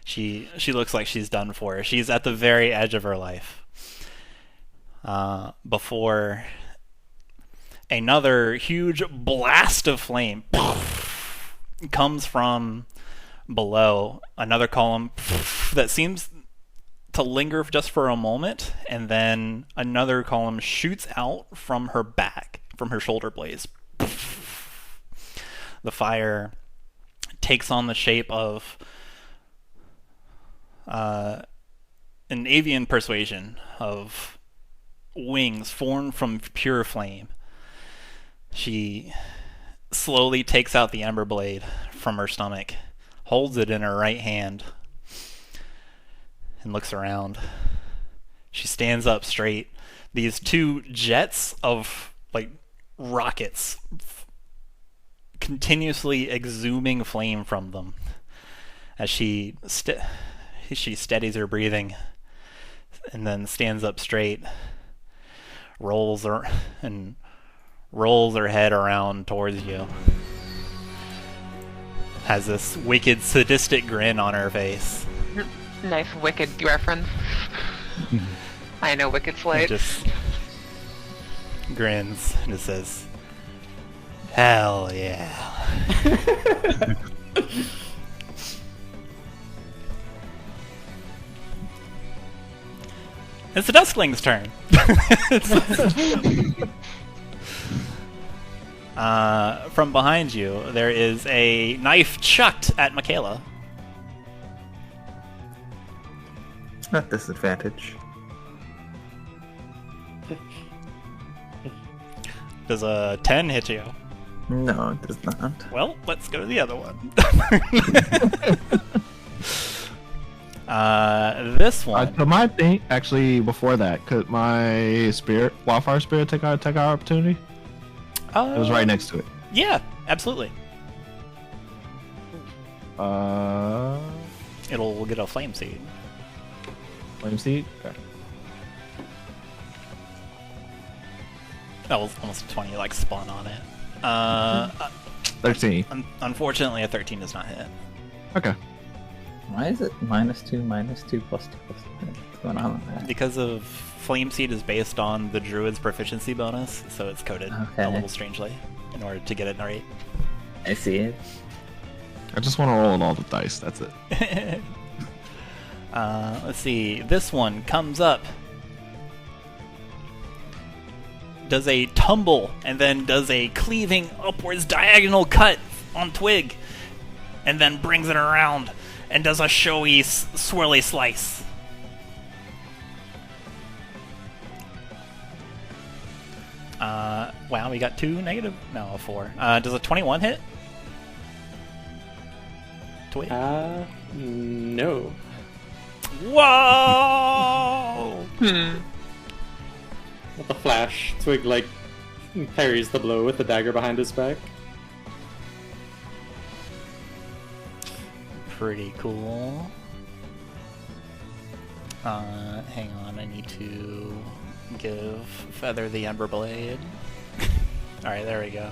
she looks like she's done for. She's at the very edge of her life. Before another huge blast of flame comes from below, another column that seems to linger just for a moment, and then another column shoots out from her back, from her shoulder blades. The fire takes on the shape of an avian persuasion of wings formed from pure flame. She slowly takes out the ember blade from her stomach, holds it in her right hand, and looks around. She stands up straight. These 2 jets of like rockets continuously exhuming flame from them as she steadies her breathing and then stands up straight, rolls her head around towards you, has this wicked sadistic grin on her face. Nice Wicked reference. I know Wicked Slate. Just grins and just says, "Hell yeah." It's the Duskling's turn. From behind you, there is a knife chucked at Makayla. At disadvantage. Does a 10 hit you? No, it does not. Well, let's go to the other one. This one. So my thing, actually, before that, could my Wildfire Spirit take our opportunity? It was right next to it. Yeah, absolutely. It'll get a flame seed. Flame seed? Okay. That was almost 20, like, spun on it. 13. Unfortunately, a 13 does not hit. Okay. Why is it -2, -2, +2, +2? What's going on with that? Because of Flame Seed is based on the Druid's proficiency bonus, so it's coded a little strangely in order to get it right. I see it. I just want to roll on all the dice, that's it. Let's see. This one comes up, does a tumble, and then does a cleaving upwards diagonal cut on Twig, and then brings it around and does a showy swirly slice. Wow, we got 2 negative? No, a 4. Does a 21 hit? Twig? No. Whoa! With a flash, Twig, like, parries the blow with the dagger behind his back. Pretty cool. Hang on, I need to give Feather the Ember Blade. Alright, there we go.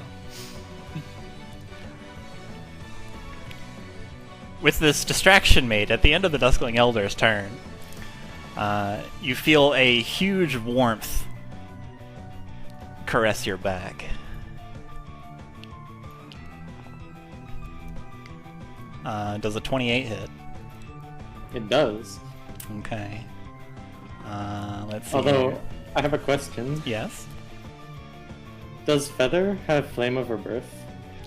With this distraction made at the end of the Duskling Elder's turn, you feel a huge warmth caress your back. Does a 28 hit? It does. Okay. Let's see. Although, here. I have a question. Yes, Does Feather have Flame of Rebirth?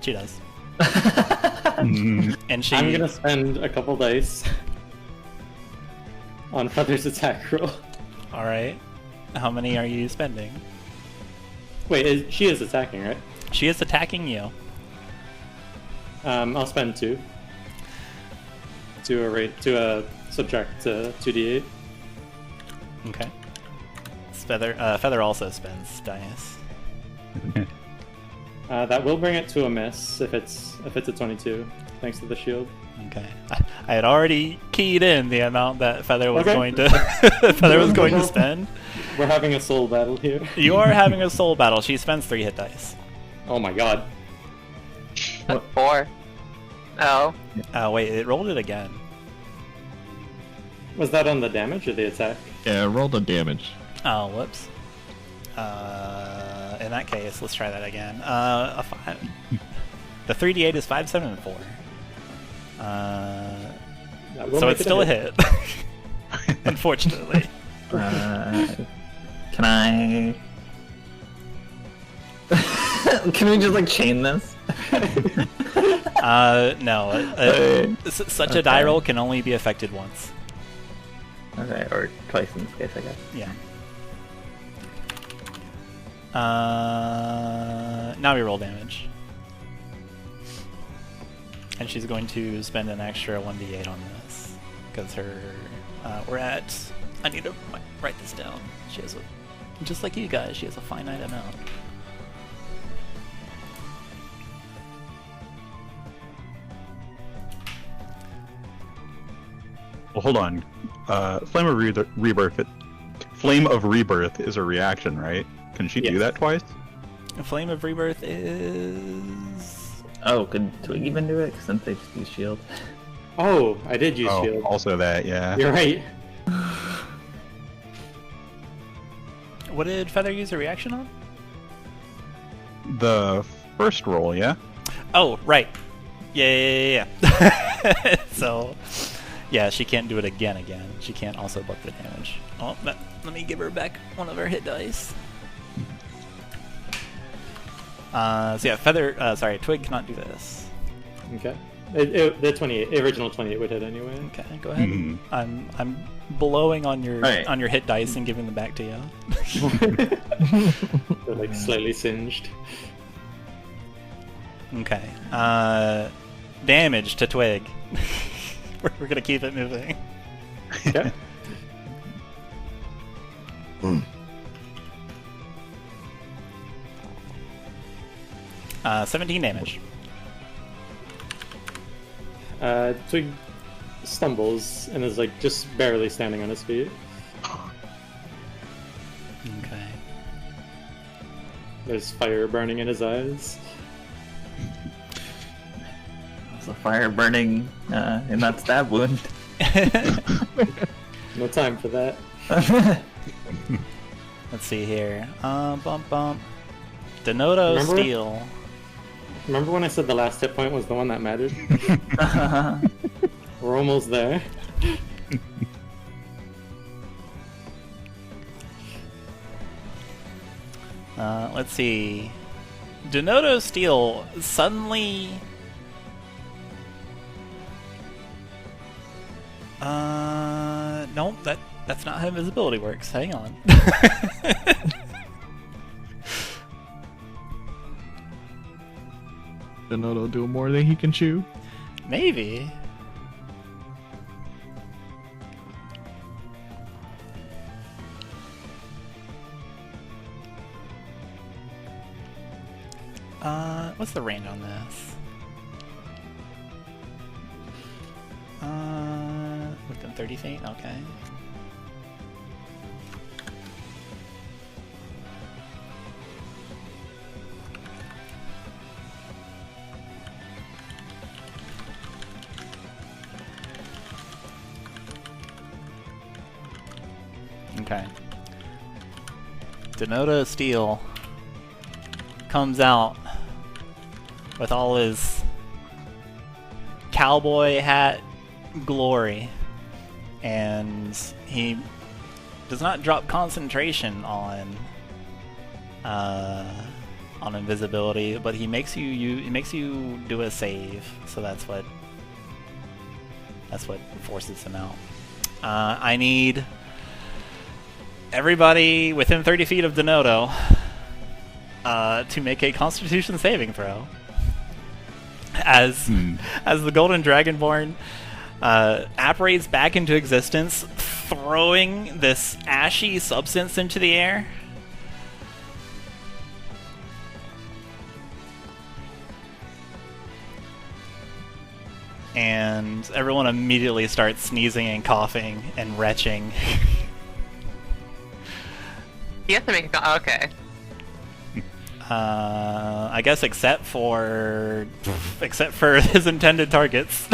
she does. Mm, And she. I'm gonna spend a couple dice on Feather's attack roll. Alright. How many are you spending? Wait, she is attacking, right? She is attacking you. I'll spend 2. To subtract 2d8. Okay. Feather also spends dice. That will bring it to a miss if it's a 22, thanks to the shield. Okay. I had already keyed in the amount that Feather was Okay. going to Feather was going to spend. We're having a soul battle here. You are having a soul battle. She spends 3 hit dice. Oh my god. That's 4. Oh. Wait, it rolled it again. Was that on the damage or the attack? Yeah, roll the damage. Oh, whoops. In that case, let's try that again. A 5. The 3d8 is 5, 7, and 4. That will So make it's it still a hit. Unfortunately. Can I? Can we just like chain this? No. Such a die roll can only be affected once. Okay, or twice in this case, I guess. Yeah. Now we roll damage. And she's going to spend an extra 1d8 on this. Because her... we're at... I need to write this down. She has a... Just like you guys, she has a finite amount. well, hold on. Flame of Rebirth is a reaction, right? Can she do Yes. that twice? A Flame of Rebirth is... Oh, could Twig even do it? Since they just use shield. Oh, I did use shield. Also that, yeah. You're right. What did Feather use a reaction on? The first roll, yeah? Oh, right. Yeah. So, yeah, she can't do it again. She can't also book the damage. Oh, let me give her back one of her hit dice. So yeah, Twig cannot do this. Okay. The original 28 would hit anyway. Okay, go ahead. Mhm. I'm blowing on your Alright. on your hit dice and giving them back to you. They're like slightly singed. Okay. Damage to Twig. We're gonna keep it moving. Okay. 17 damage. Twig stumbles and is like just barely standing on his feet. Okay. There's fire burning in his eyes. There's a fire burning in that stab wound. No time for that. Let's see here. Bump. Denoto Remember? Steel. Remember when I said the last hit point was the one that mattered? We're almost there. Let's see. Denoto Steel suddenly... Nope, that's not how invisibility works. Hang on. Denoto do more than he can chew. Maybe. What's the range on this? Within 30 feet? Okay. Okay. Denoda Steel comes out with all his cowboy hat glory, and he does not drop concentration on invisibility, but he makes you do a save, so that's what forces him out. I need everybody within 30 feet of Denodo to make a Constitution saving throw. As the Golden Dragonborn apparates back into existence, throwing this ashy substance into the air. And everyone immediately starts sneezing and coughing and retching. He has to make a okay. I guess except for his intended targets.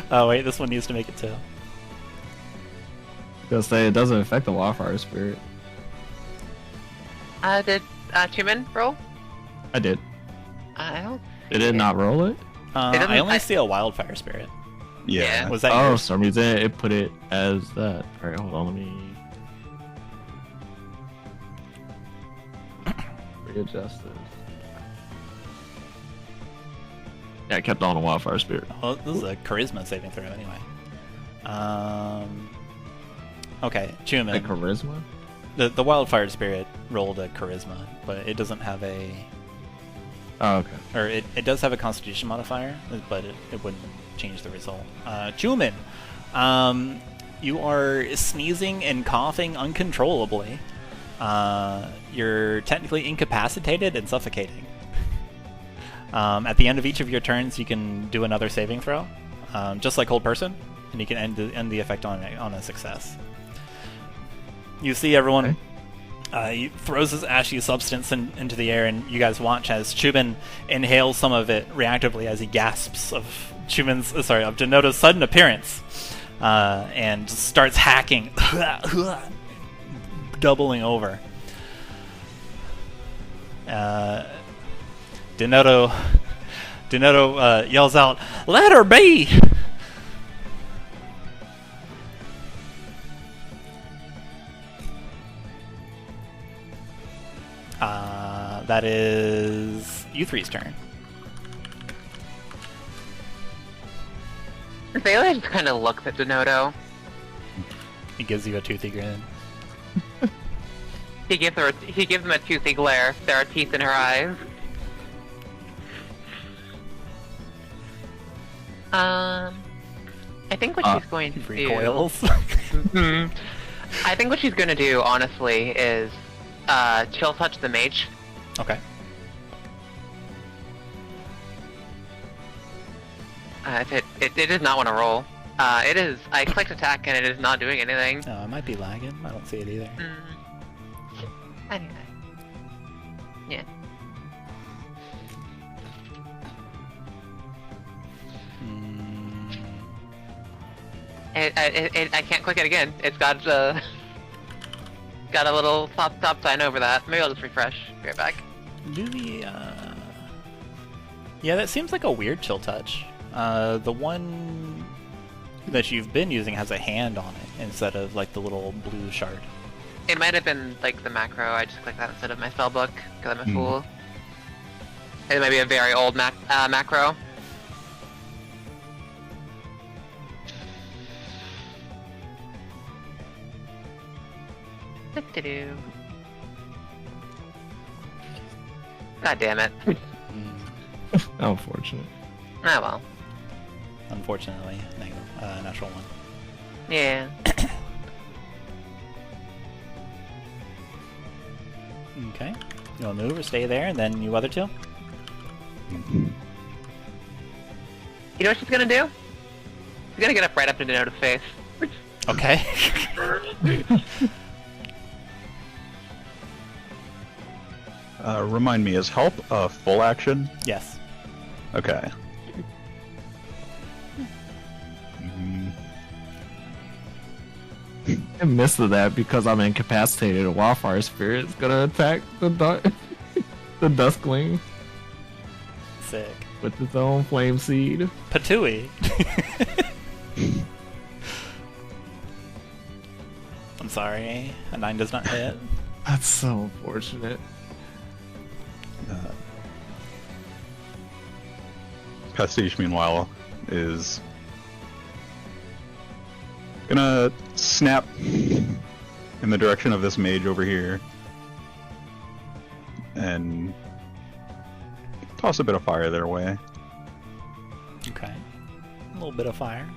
Oh wait, this one needs to make it too. Gonna say it doesn't affect the Wildfire Spirit. Did Chuman roll? I did. I don't. Did it not roll it? I only see a Wildfire Spirit. Yeah. Was that Oh, for yours? some reason it put it as that. Alright, hold on, let me readjust this. Yeah, I kept on a Wildfire Spirit. Well, this is a charisma saving throw anyway. Okay, Chuman. A charisma? The Wildfire Spirit rolled a charisma, but it doesn't have a... Oh, okay. Or it does have a Constitution modifier, but it wouldn't change the result. Chuman, you are sneezing and coughing uncontrollably. You're technically incapacitated and suffocating. At the end of each of your turns, you can do another saving throw, just like Hold Person, and you can end the effect on a success. You see everyone... Okay. He throws his ashy substance into the air, and you guys watch as Chuman inhales some of it reactively as he gasps of Denoda's sudden appearance, and starts hacking, doubling over. Denodo yells out, "Let her be!" That is U3's turn. Xalia just kind of looks at Denodo. He gives you a toothy grin. He gives him a toothy glare. There are teeth in her eyes. I think what she's going to do. Recoils. I think what she's going to do, honestly, is chill touch the mage. Okay. It does not want to roll. It is. I clicked attack and it is not doing anything. Oh, it might be lagging. I don't see it either. Anyway. Yeah. I can't click it again. It's got got a little stop sign over that. Maybe I'll just refresh. Be right back. Do the yeah, that seems like a weird chill touch. The one that you've been using has a hand on it instead of like the little blue shard. It might have been like the macro. I just clicked that instead of my spellbook because I'm a fool. It might be a very old macro. God damn it. Unfortunate. Ah well. Unfortunately, negative, natural one. Yeah. Okay. You want to move or stay there, and then you other two? You know what she's gonna do? She's gonna get up right up to Denoda's face. Okay. Remind me, is help a full action? Yes. Okay. I missed that because I'm incapacitated. A Wildfire Spirit is gonna attack the the Duskling Sick. with its own flame seed. Patui. I'm sorry. A 9 does not hit. That's so unfortunate. Pastiche, meanwhile, is gonna snap in the direction of this mage over here and toss a bit of fire their way. Okay. A little bit of fire.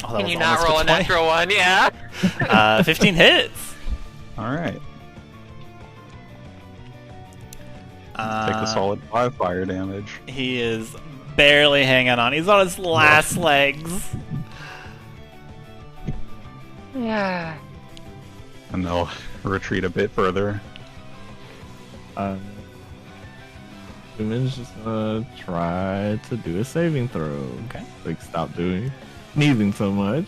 Oh, that Can was you not almost roll a 20. natural one? Yeah. 15 hits. Alright. Take a solid 5 fire damage. He is barely hanging on. He's on his last legs. Yeah. And they'll retreat a bit further. Chuman's just gonna try to do a saving throw. Okay. Like, stop sneezing so much.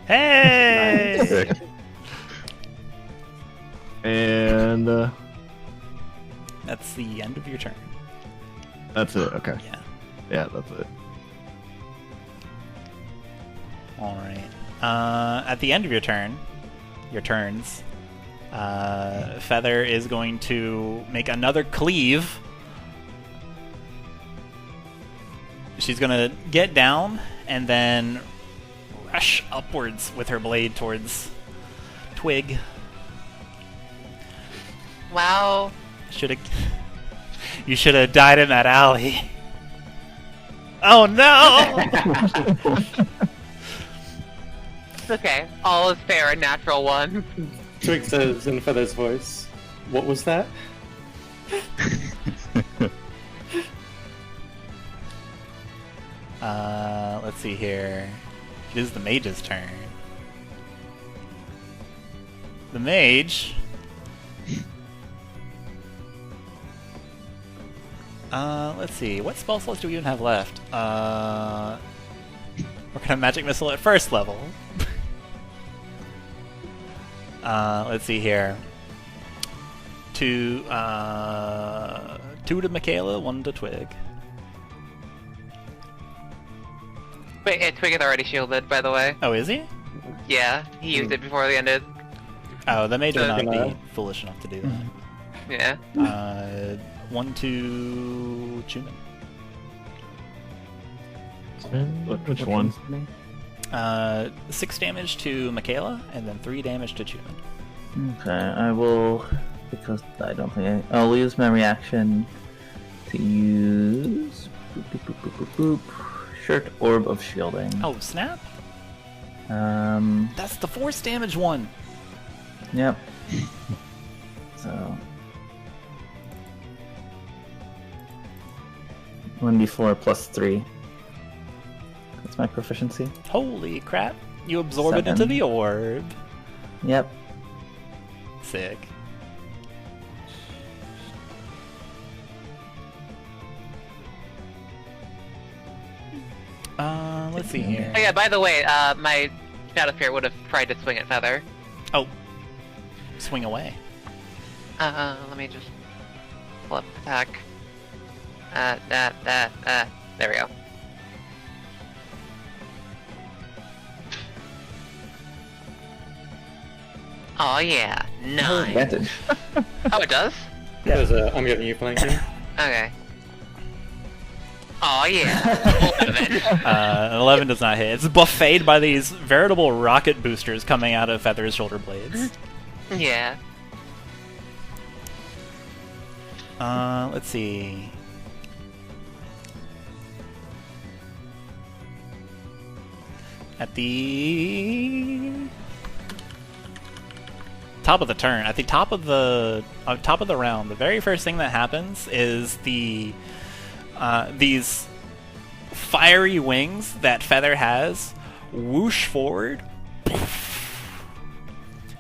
Hey! Sick. And That's the end of your turn. that's it. Okay. Yeah. Yeah, that's it. All right. At the end of your turns, Feather is going to make another cleave. She's going to get down and then rush upwards with her blade towards Twig. Wow. You should have died in that alley. Oh no! It's okay. All is fair in natural one. Twig says in Feather's voice, "What was that?" Let's see here. It is the mage's turn. The mage. Let's see. What spell slots do we even have left? We're gonna magic missile at first level. Let's see here. Two to Makayla, 1 to Twig. Wait, Twig is already shielded, by the way. Oh, is he? Yeah, he used it before the ended. Oh, the mage would not Gonna- be foolish enough to do that. Yeah. 1 to Chuman. Which one? 6 damage to Makayla, and then 3 damage to Chuman. Okay, I will, because I don't think I'll use my reaction to use boop, boop, boop, boop, boop, boop, Shirt Orb of Shielding. Oh, snap! That's the force damage one! Yep. So 1d4 plus 3. That's my proficiency. Holy crap! You absorb it into 7. the orb. Yep. Sick. Let's see here. Oh yeah, by the way, my Shadow Spirit would have tried to swing at Feather. Oh. Swing away. Let me just pull up attack. There we go. Oh yeah, 9. Advantage. Oh, it does? There's a, I'm giving you flanking. Okay. Oh yeah. 11. 11 does not hit. It's buffeted by these veritable rocket boosters coming out of Feather's shoulder blades. Yeah. Let's see. At the top of the turn, at the top of the round, the very first thing that happens is the these fiery wings that Feather has whoosh forward,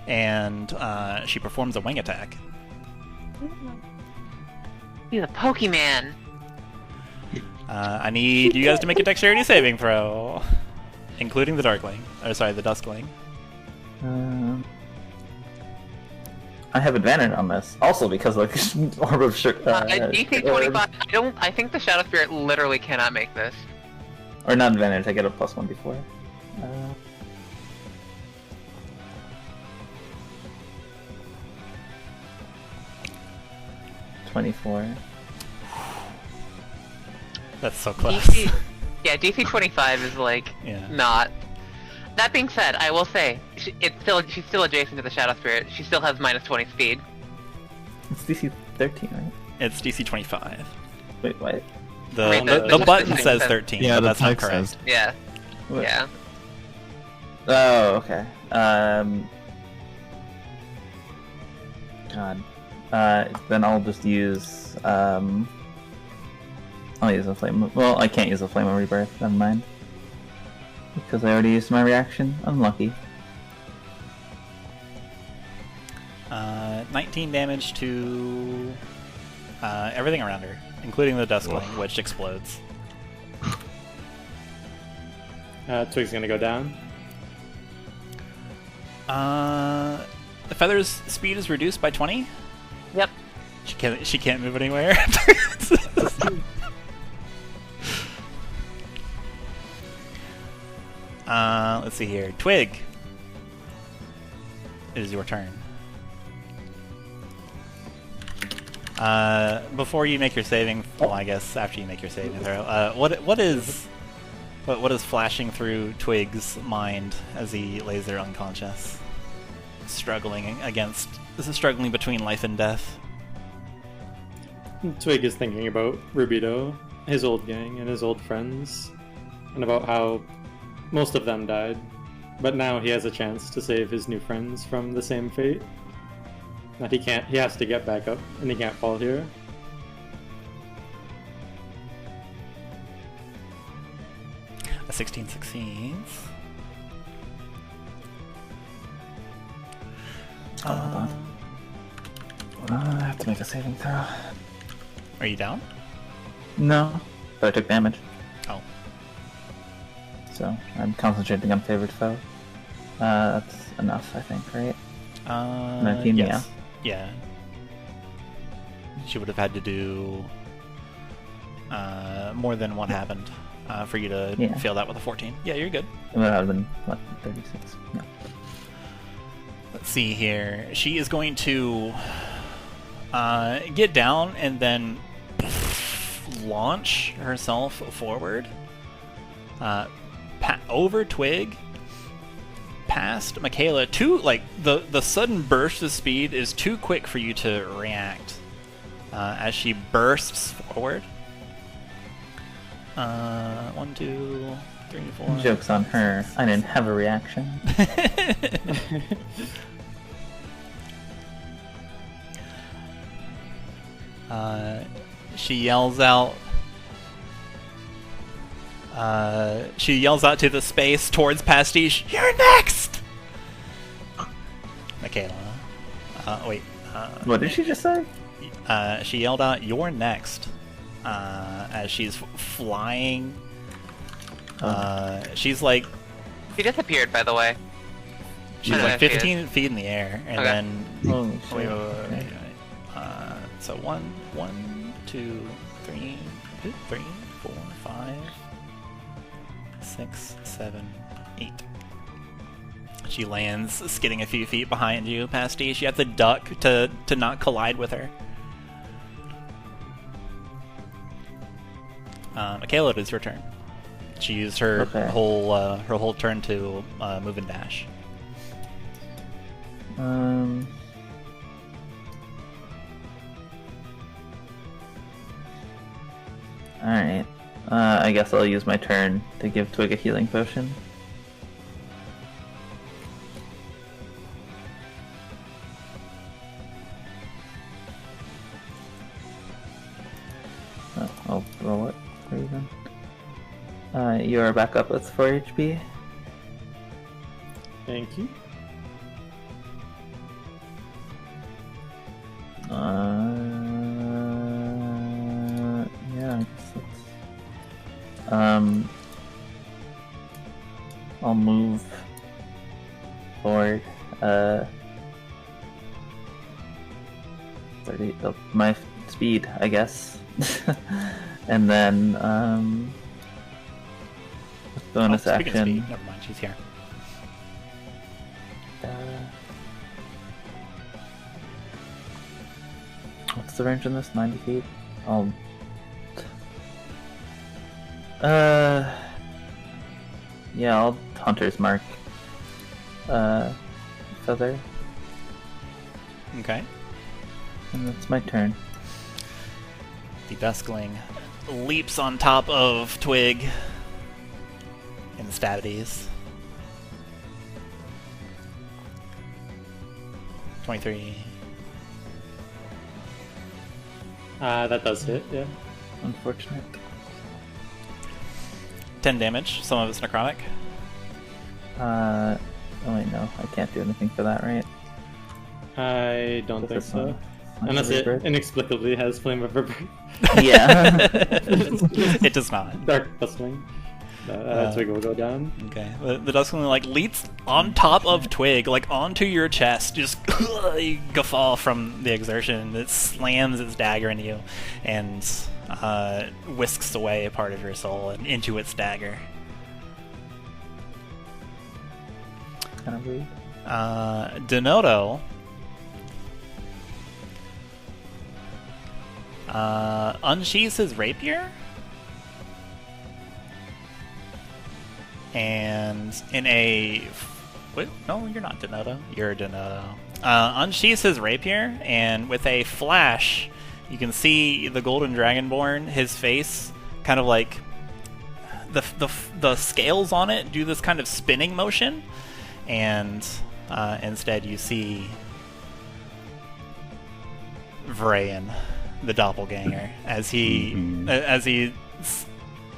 and she performs a wing attack. He's a Pokemon. I need you guys to make a dexterity saving throw, including the Darkling. Or sorry, the Duskling. I have advantage on this, also because like Orb of DC 25. I think the Shadow Spirit literally cannot make this. or not advantage. I get a +1 before. 24. That's so close. DC 25 is like Yeah. not. That being said, I will say she's still adjacent to the Shadow Spirit. She still has -20 speed. It's DC 13, right? It's DC 25. Wait, what? Wait, The the button text says says- 13, Yeah, but the that's not text correct. says. Yeah. What? Yeah. Oh, okay. God. Then I'll just use I'll use a flame. Well, I can't use a flame of rebirth. Never mind. Because I already used my reaction. Unlucky. 19 damage to everything around her, including the Duskling, which explodes. Twig's gonna go down. The Feather's speed is reduced by 20. Yep. She can't move anywhere. Let's see here. Twig, it is your turn. Before you make your saving, well, I guess after you make your saving throw, what is flashing through Twig's mind as he lays there unconscious, struggling between life and death? Twig is thinking about Rubido, his old gang, and his old friends, and about how most of them died, but now he has a chance to save his new friends from the same fate. That he has to get back up, and he can't fall here. A 16 succeeds. Hold on. I have to make a saving throw. Are you down? No, but I took damage. Oh. So I'm concentrating on favorite foe. That's enough, I think, right? 19, yes. Yeah. She would have had to do more than what happened for you to fail that with a 14. Yeah, you're good. It would have been, what, 36? No. Let's see here. She is going to get down and then launch herself forward. Over Twig, past Makayla. The sudden burst of speed is too quick for you to react. As she bursts forward. 1, 2, 3, 4. Joke's on her. I didn't have a reaction. She yells out. She yells out to the space towards Pastiche. You're next, Makayla. Wait. What did she just say? She yelled out, "You're next," as she's flying. She's like. She disappeared, by the way. She's like 15 feet in the air, and Okay. then. Oh, Wait. okay. So 1, 2, 3, 4, 5, 6, 7, 8. She lands, skidding a few feet behind you, Pastiche. You have to duck to not collide with her. Makayla, it is your turn. She used her whole turn to move and dash. Alright. I guess I'll use my turn to give Twig a healing potion. I'll roll it for you then. You are back up with 4 HP. Thank you. Yeah, I guess I'll move forward 30 of my speed, I guess. And then with bonus speaking of action. speed, never mind, she's here. What's the range on this? 90 feet? Yeah, I'll Hunter's Mark. Feather. Okay. And that's my turn. The Duskling leaps on top of Twig in the stat at ease. 23. That does hit, yeah. Unfortunate. 10 damage, some of it's necrotic. Oh wait, no, I can't do anything for that, right? I don't With think this so. one. Unless it Rebirth? inexplicably has Flame of Rebirth. Yeah. It does not. Dark Duskling. Twig will go down. Okay. The Duskling like leaps on top of Twig, like onto your chest, just you guffaw from the exertion. It slams its dagger into you, and whisks away a part of your soul and into its dagger. Kind of rude. Denoto unsheathes his rapier, and in a... Wait, no, you're not Denoto. You're Denoto. Unsheathes his rapier, and with a flash, you can see the Golden Dragonborn, his face, kind of like... The scales on it do this kind of spinning motion, and instead you see Vrayan, the doppelganger, as he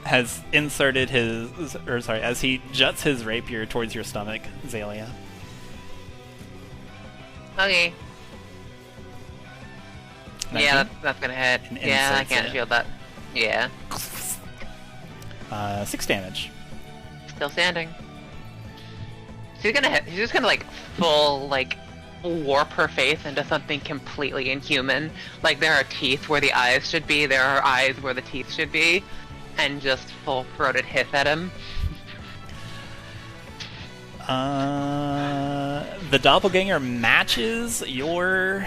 has inserted his, or sorry, as he juts his rapier towards your stomach, Xalia. Okay. 19? Yeah, that's gonna hit. And Yeah, I inserts can't it. shield that. Yeah. 6 damage. Still standing. She's gonna hit. She's just gonna like full like warp her face into something completely inhuman. Like there are teeth where the eyes should be. There are eyes where the teeth should be, and just full-throated hiss at him. The doppelganger matches your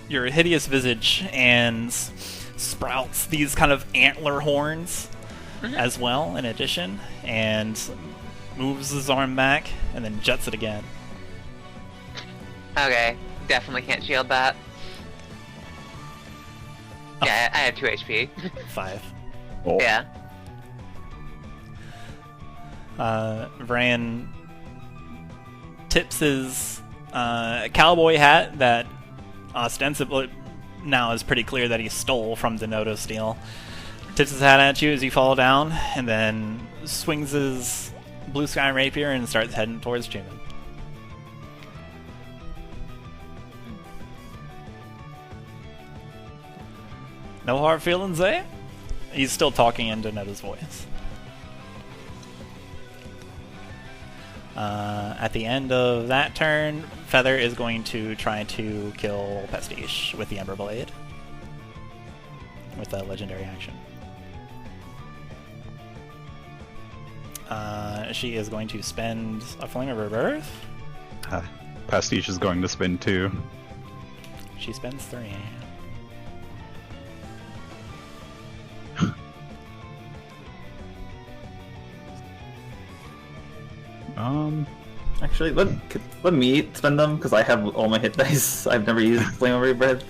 hideous visage and sprouts these kind of antler horns as well, in addition, and moves his arm back and then juts it again. Okay, definitely can't shield that. Yeah, I have 2 HP. 5. Oh. Yeah. Vran tips his cowboy hat that ostensibly now is pretty clear that he stole from Denoto Steel. Tips his hat at you as you fall down, and then swings his blue sky rapier and starts heading towards Chuman. No hard feelings, eh? He's still talking in Denoto's voice. At the end of that turn, Feather is going to try to kill Pastiche with the Ember Blade. With a legendary action. She is going to spend a Flame of Rebirth. Pastiche is going to spin 2. She spends 3. Actually, let me spend them, because I have all my hit dice. I've never used Flame of Rebirth.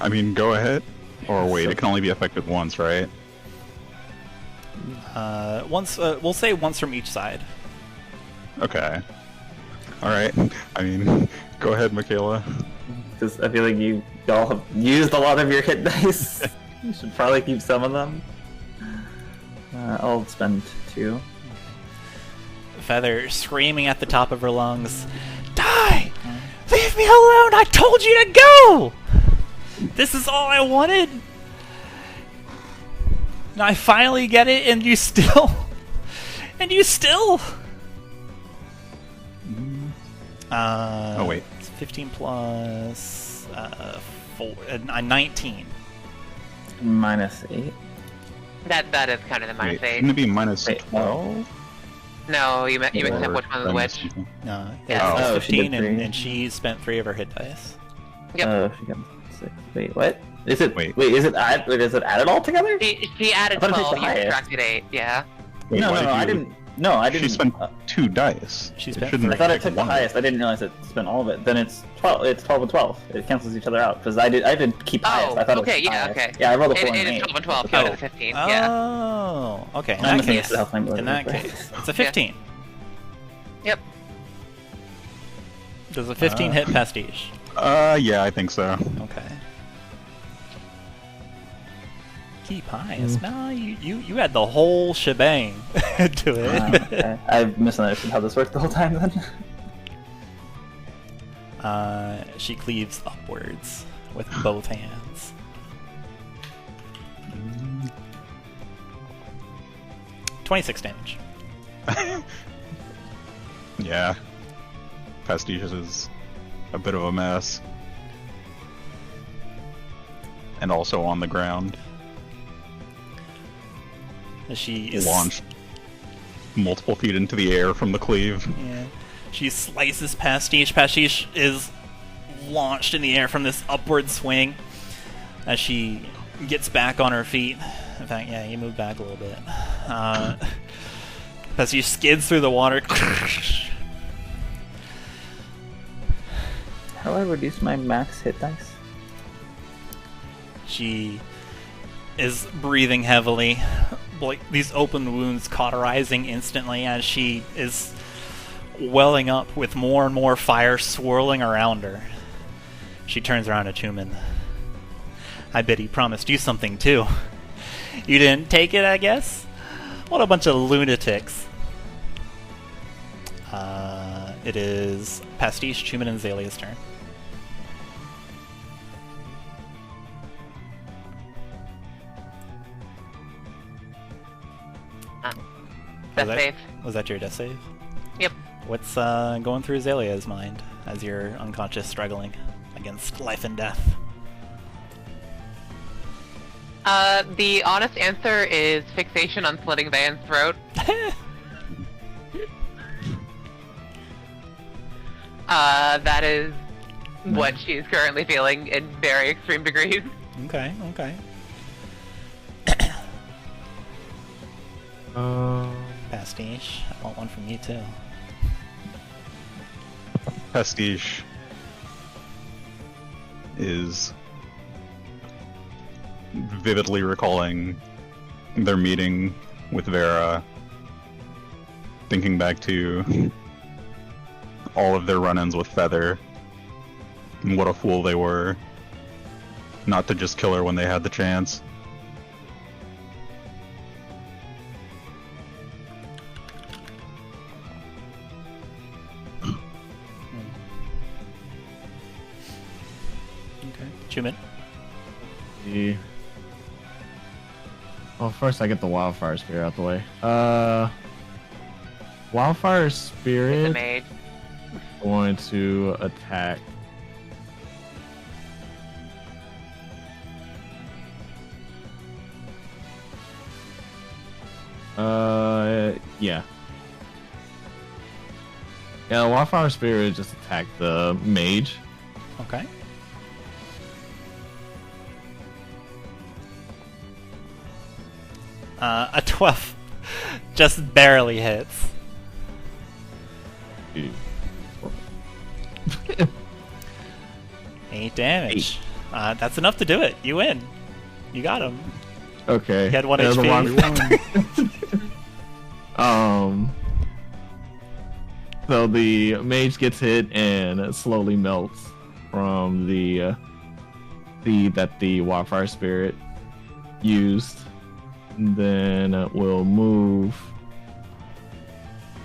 I mean, go ahead. Or wait, it can only be affected once, right? Once, we'll say once from each side. Okay. Alright. I mean, go ahead, Makayla. Because I feel like y'all have used a lot of your hit dice. You should probably keep some of them. I'll spend 2. Feather screaming at the top of her lungs, "Die! Leave me alone! I told you to go! This is all I wanted!" And I finally get it, and you still... And you still... Oh, wait. It's 15 plus... 19. -8. That is kind of the minus Wait, 8. shouldn't it be minus Wait, 12? No, you mixed up Or which one was minus which. something? No, Yeah. it's Oh, she did 15, and, 3. and she spent 3 of her hit dice. Yep. Oh, she got 6. Wait, what? Is it? Wait. Is it added all together? She added I thought it was 12, the you highest. subtracted 8, yeah. Wait, No, why did I you- didn't. No, I didn't. She spent 2 dice. She It spent shouldn't three. I thought I take took the one. highest. I didn't realize it spent all of it. Then it's 12. It's 12 and 12. It cancels each other out because I did keep highest. I thought okay, it was yeah, highest. okay. Yeah, I rolled a 4 It and is 8. 12 and 12, Oh. so it is 15, yeah. Oh, okay. In I'm that missing case, the health number. in that case, it's a 15. Yep. Does a 15 hit Pastiche? Yeah, I think so. Okay. Keep highest. No, you had the whole shebang to it. Okay. I've misunderstood how this worked the whole time then. She cleaves upwards with both hands. 26 damage. Yeah. Pastiche is a bit of a mess. And also on the ground. She is Launched multiple feet into the air from the cleave. Yeah. She slices Pastiche. Pastiche is launched in the air from this upward swing as she gets back on her feet. In fact, yeah, you move back a little bit. Pastiche skids through the water. How do I reduce my max hit dice? She is breathing heavily, like these open wounds cauterizing instantly as she is welling up with more and more fire swirling around her. She turns around to Chuman. I bet he promised you something too. You didn't take it, I guess? What a bunch of lunatics. It is Pastiche, Chuman, and Xalia's turn. Death that- save. Was that your death save? Yep. What's going through Xalia's mind as you're unconscious, struggling against life and death? The honest answer is fixation on slitting Van's throat. That is what she's currently feeling in very extreme degrees. Okay, okay. Pastiche, I want one from you too. Pastiche is vividly recalling their meeting with Vera, thinking back to all of their run-ins with Feather, and what a fool they were not to just kill her when they had the chance. Okay. Chuman? Well, first I get the Wildfire Spirit out the way. Wildfire The Spirit maid. going to attack. Yeah. Yeah, the Wildfire Spirit just attacked the mage. Okay. A 12 just barely hits. 8 damage. That's enough to do it. You win. You got him. Okay. He had 1 That was a HP. wrong- So the mage gets hit and slowly melts from the Wildfire Spirit used. And then we'll move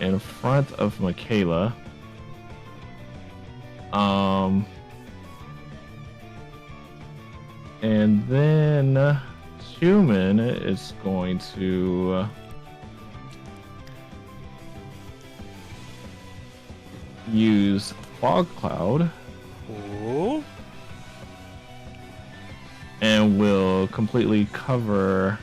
in front of Makayla. And then Chuman is going to use Fog Cloud Ooh. and will completely cover.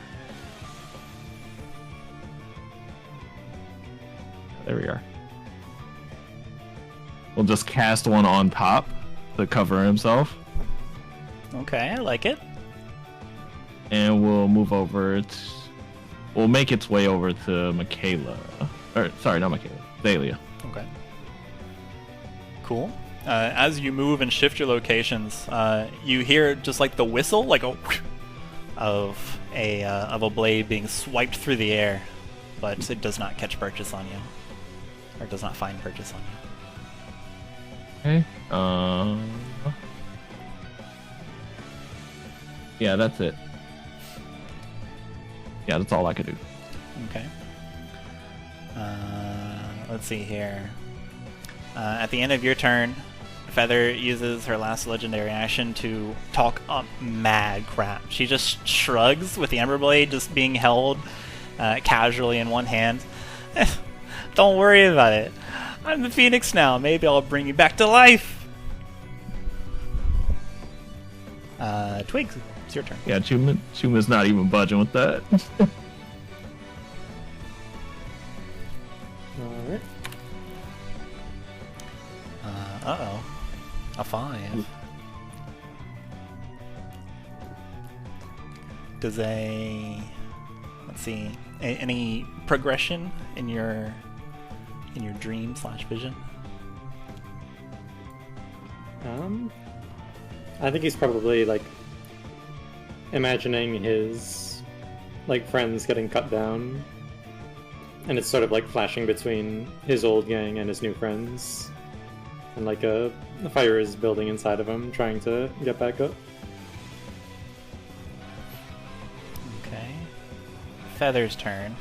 There we are. We'll just cast one on top to cover himself. Okay, I like it. And we'll move over to... We'll make its way over to Makayla. Or, sorry, not Makayla. Xalia. Okay. Cool. As you move and shift your locations, you hear just like the whistle, like a of a blade being swiped through the air, but it does not catch purchase on you, or does not find purchase on you. Okay. Yeah, that's it. Yeah, that's all I could do. Okay. Let's see here. At the end of your turn, Feather uses her last legendary action to talk up mad crap. She just shrugs with the Emberblade just being held casually in one hand. Don't worry about it. I'm the Phoenix now. Maybe I'll bring you back to life. Twig, it's your turn. Yeah, Chuma's not even budging with that. Alright. Uh-oh. A 5. Does let's see, any progression in your dream / vision? I think he's probably like imagining his like friends getting cut down, and it's sort of like flashing between his old gang and his new friends, and like the fire is building inside of him, trying to get back up. Okay. Feather's turn.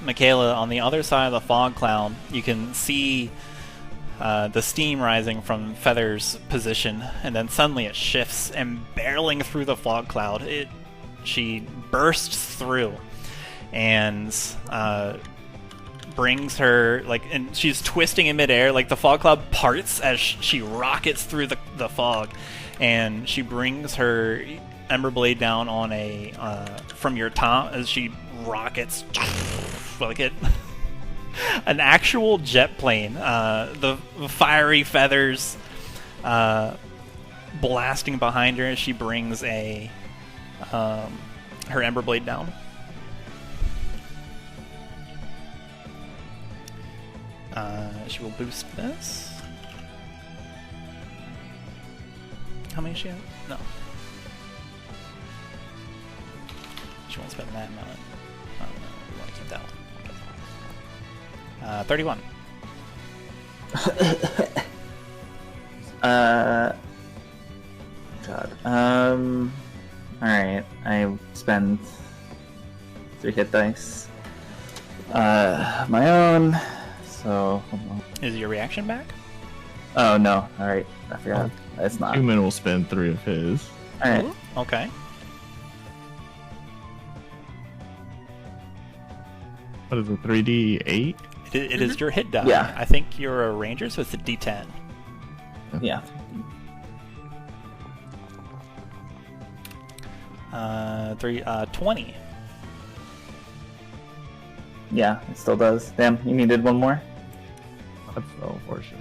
Makayla, on the other side of the fog cloud, you can see the steam rising from Feather's position, and then suddenly it shifts, and barreling through the fog cloud, she bursts through, and brings her, like, and she's twisting in midair, like the fog cloud parts as she rockets through the fog, and she brings her Emberblade down on from your top as she rockets like an actual jet plane. The fiery feathers blasting behind her as she brings her Emberblade down. She will boost this. How many does she have? No. She won't spend that amount. Oh, no, we want to keep that one. 31. God. Alright. I spend 3 hit dice. My own. So. Is your reaction back? Oh, no. Alright. I forgot. It's not. Chuman will spend 3 of his. Alright. Okay. What is it, 3d8? It is your hit die. Yeah. I think you're a ranger, so it's a d10. Yeah. 20. Yeah, it still does. Damn, you needed one more? That's so unfortunate.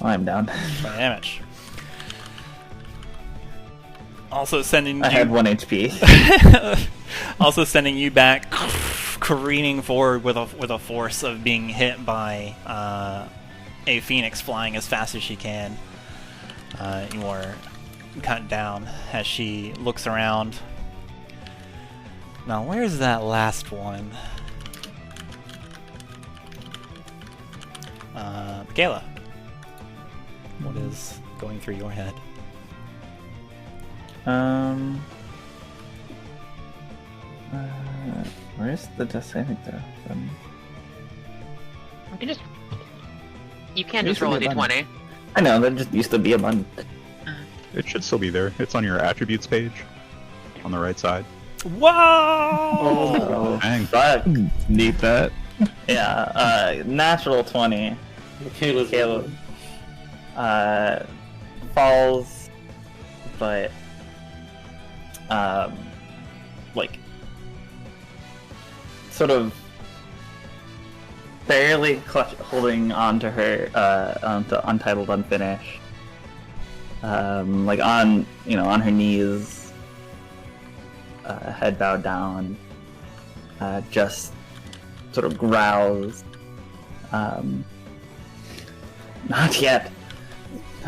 Oh, I'm down. Damage. Also sending I you... had 1 HP. Also sending you back, careening forward with a force of being hit by a phoenix flying as fast as she can. You are cut down as she looks around. Now, where's that last one? Makayla, what is going through your head? Where's the death saving throw? You can just roll a d20. I know, that just used to be a button. It should still be there. It's on your attributes page on the right side. Whoa! Oh, Dang. fuck. Need that. Yeah, natural 20. Makayla's Caleb falls, but like sort of barely holding on to her onto Untitled Unfinished, like on on her knees, head bowed down, just sort of growls. Not yet.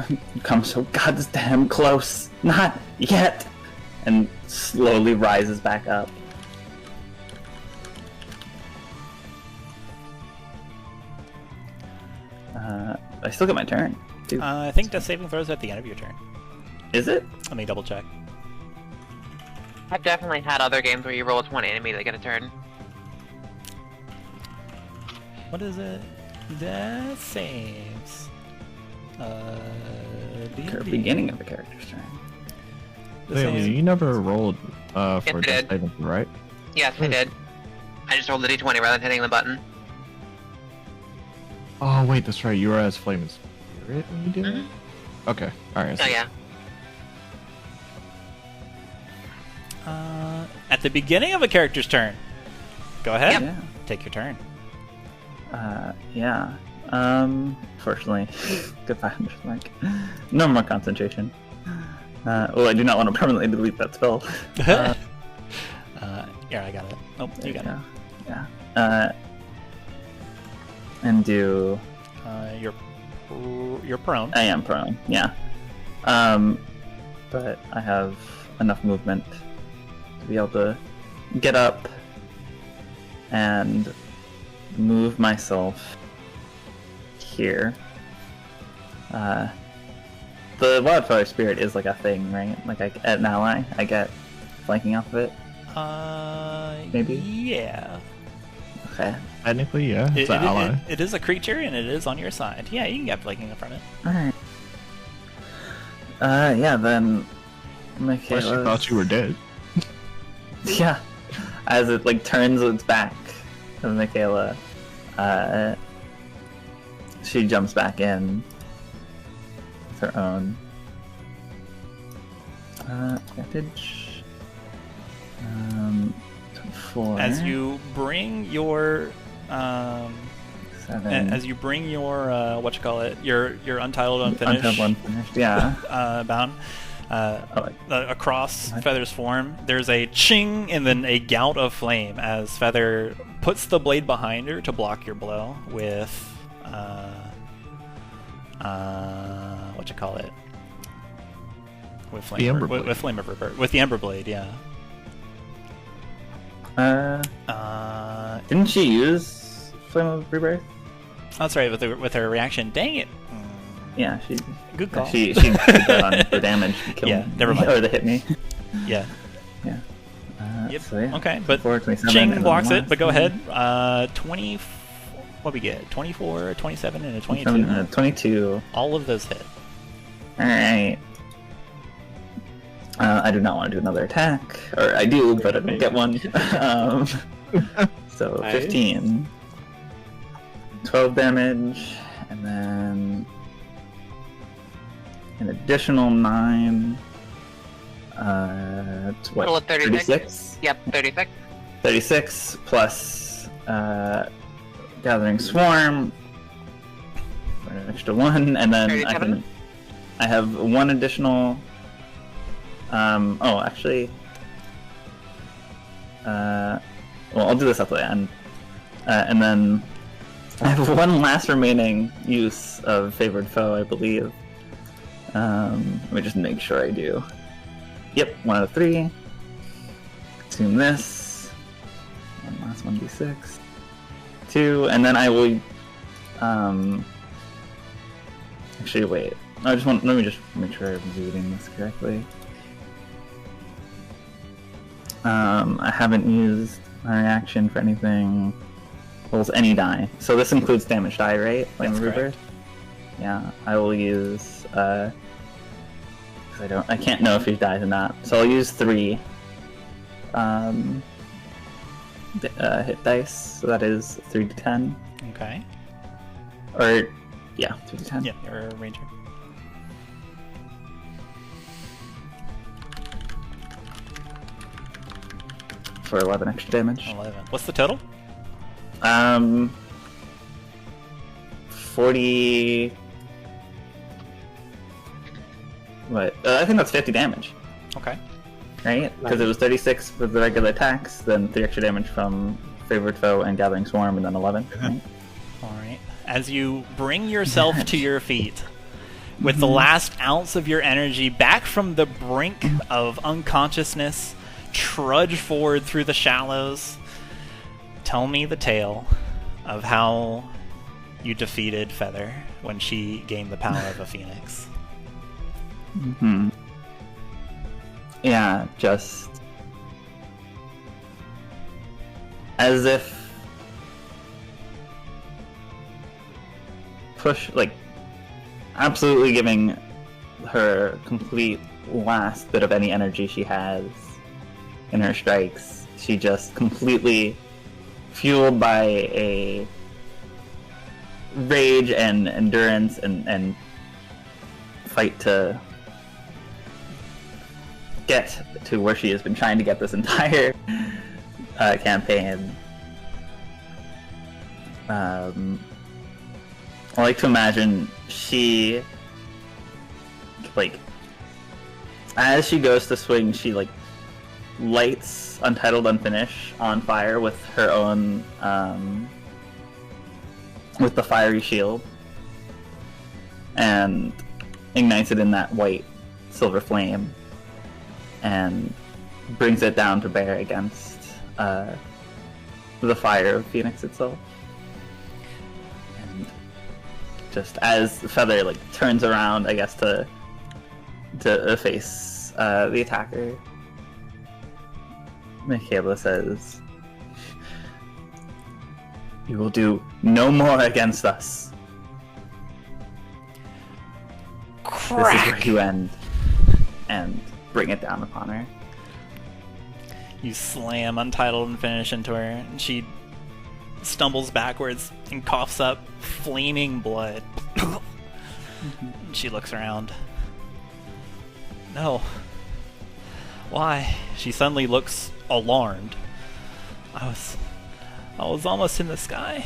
You come so goddamn close. Not yet. And slowly rises back up. I still get my turn. Too. I think death saving throws at the end of your turn. Is it? Let me double check. I've definitely had other games where you roll a 20 and immediately get a turn. What is it? Death saves. D&D. Beginning of the character's turn. The Wait, same- you never rolled for I death did. saving, right? Yes, I did. I just rolled the d20 rather than hitting the button. Oh wait, that's right. You were as Flame and Spirit when you did it. Okay, all right. Oh yeah. At the beginning of a character's turn. Go ahead. Yeah. Take your turn. Yeah. Fortunately, goodbye. I'm just like, no more concentration. Well, I do not want to permanently delete that spell. Yeah, I got it. Oh, you got it. Yeah. And do. You're prone. I am prone. Yeah. But I have enough movement to be able to get up and move myself here. The Wildfire Spirit is like a thing, right? Like an ally, I get flanking off of it. Maybe? Yeah. Okay. Technically, yeah, it's an ally. It is a creature and it is on your side. Yeah, you can get flanking from it. Alright. Yeah, then Unless you Makayla. thought you were dead. Yeah. As it like turns its back to Makayla, she jumps back in with her own advantage. 24. As you bring your 7. your untitled unfinished, Unfinished, yeah. bound across Feather's form, there's a ching and then a gout of flame as Feather puts the blade behind her to block your blow with with flame The Ember with Blade. flame of rebirth with the Ember Blade, yeah. Didn't she use Flame of Rebirth? That's right, with her reaction. Dang it. Yeah, she. Good call. She did that on the damage. To kill Yeah, me. never mind. Or to hit me. Yeah. Yeah. Yep. So yeah. Okay, but 4, 27, Ching and then blocks it, last but go one. ahead. 20. What we get? 24, 27, and a 22. 22. All of those hit. Alright. I do not want to do another attack. Or I do, but I don't get one. So Nice. 15. 12 damage. And then an additional 9. It's what? Total of 36? 36? Yep, 36. 36 plus Gathering Swarm for an extra 1, and then 37? I have 1 additional. Oh, actually, well, I'll do this at the end, and then I have 1 last remaining use of Favored Foe, I believe. Let me just make sure I do. Yep, 1 out of 3. Consume this. And last 1d6. 2, and then I will. Actually, wait. Let me just make sure I'm reading this correctly. I haven't used my reaction for anything. Rolls any die. So this includes damage die, right? Flame of That's Rebirth? Yeah, I will use because I can't know if he dies or not. So I'll use 3 hit dice. So that is 3d10. Okay. Or yeah, 3d10. Yeah, you're a ranger. For 11 extra damage. 11. What's the total? 40. What? I think that's 50 damage, Okay. right? Because it was 36 with the regular attacks, then 3 extra damage from Favored Foe and Gathering Swarm, and then 11. Right? All right. As you bring yourself to your feet, with the last ounce of your energy back from the brink of unconsciousness, trudge forward through the shallows. Tell me the tale of how you defeated Feather when she gained the power of a phoenix. Yeah, just as if absolutely giving her complete last bit of any energy she has in her strikes. She just completely fueled by a rage and endurance and fight to get to where she has been trying to get this entire campaign. I like to imagine she, as she goes to swing, she lights Untitled Unfinished on fire with her own with the fiery shield and ignites it in that white silver flame and brings it down to bear against the fire of Phoenix itself. And just as Feather turns around, I guess, to face the attacker, Makayla says, "You will do no more against us. Crack! This is where you end." And bring it down upon her. You slam Untitled and Finish into her, and she stumbles backwards and coughs up flaming blood. She looks around. No. Why? She suddenly looks alarmed. I was almost in the sky.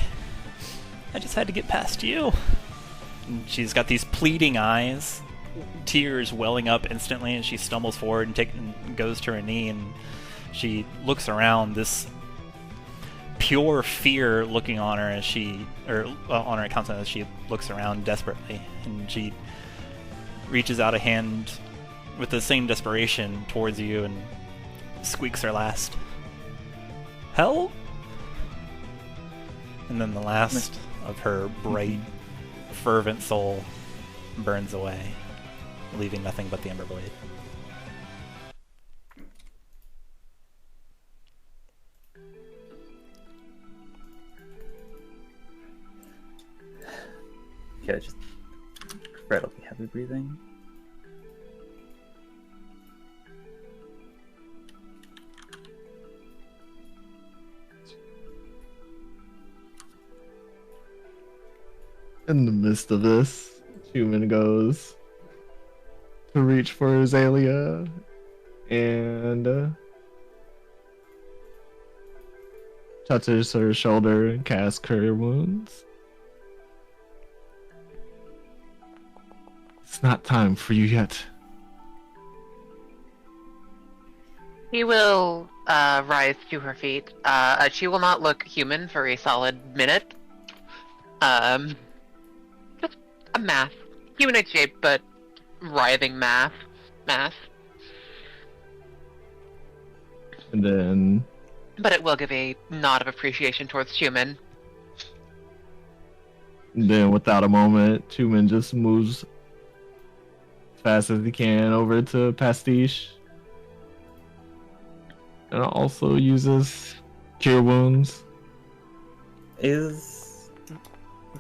I just had to get past you. And she's got these pleading eyes, tears welling up instantly, and she stumbles forward and goes to her knee, and she looks around, this pure fear looking on her on her countenance as she looks around desperately, and she reaches out a hand with the same desperation towards you and squeaks her last, "Help!" And then the last of her bright, fervent soul burns away, leaving nothing but the Ember Blade. Yeah, just incredibly heavy breathing. In the midst of this, Chuman goes to reach for Xalia and touches her shoulder and casts Cure Wounds. It's not time for you yet. He will rise to her feet. She will not look human for a solid minute. Just a mass. Humanoid shape, but writhing mass. And then... But it will give a nod of appreciation towards Chuman. Then, without a moment, Chuman just moves fast as he can over to Pastiche. And also uses Cure Wounds. Is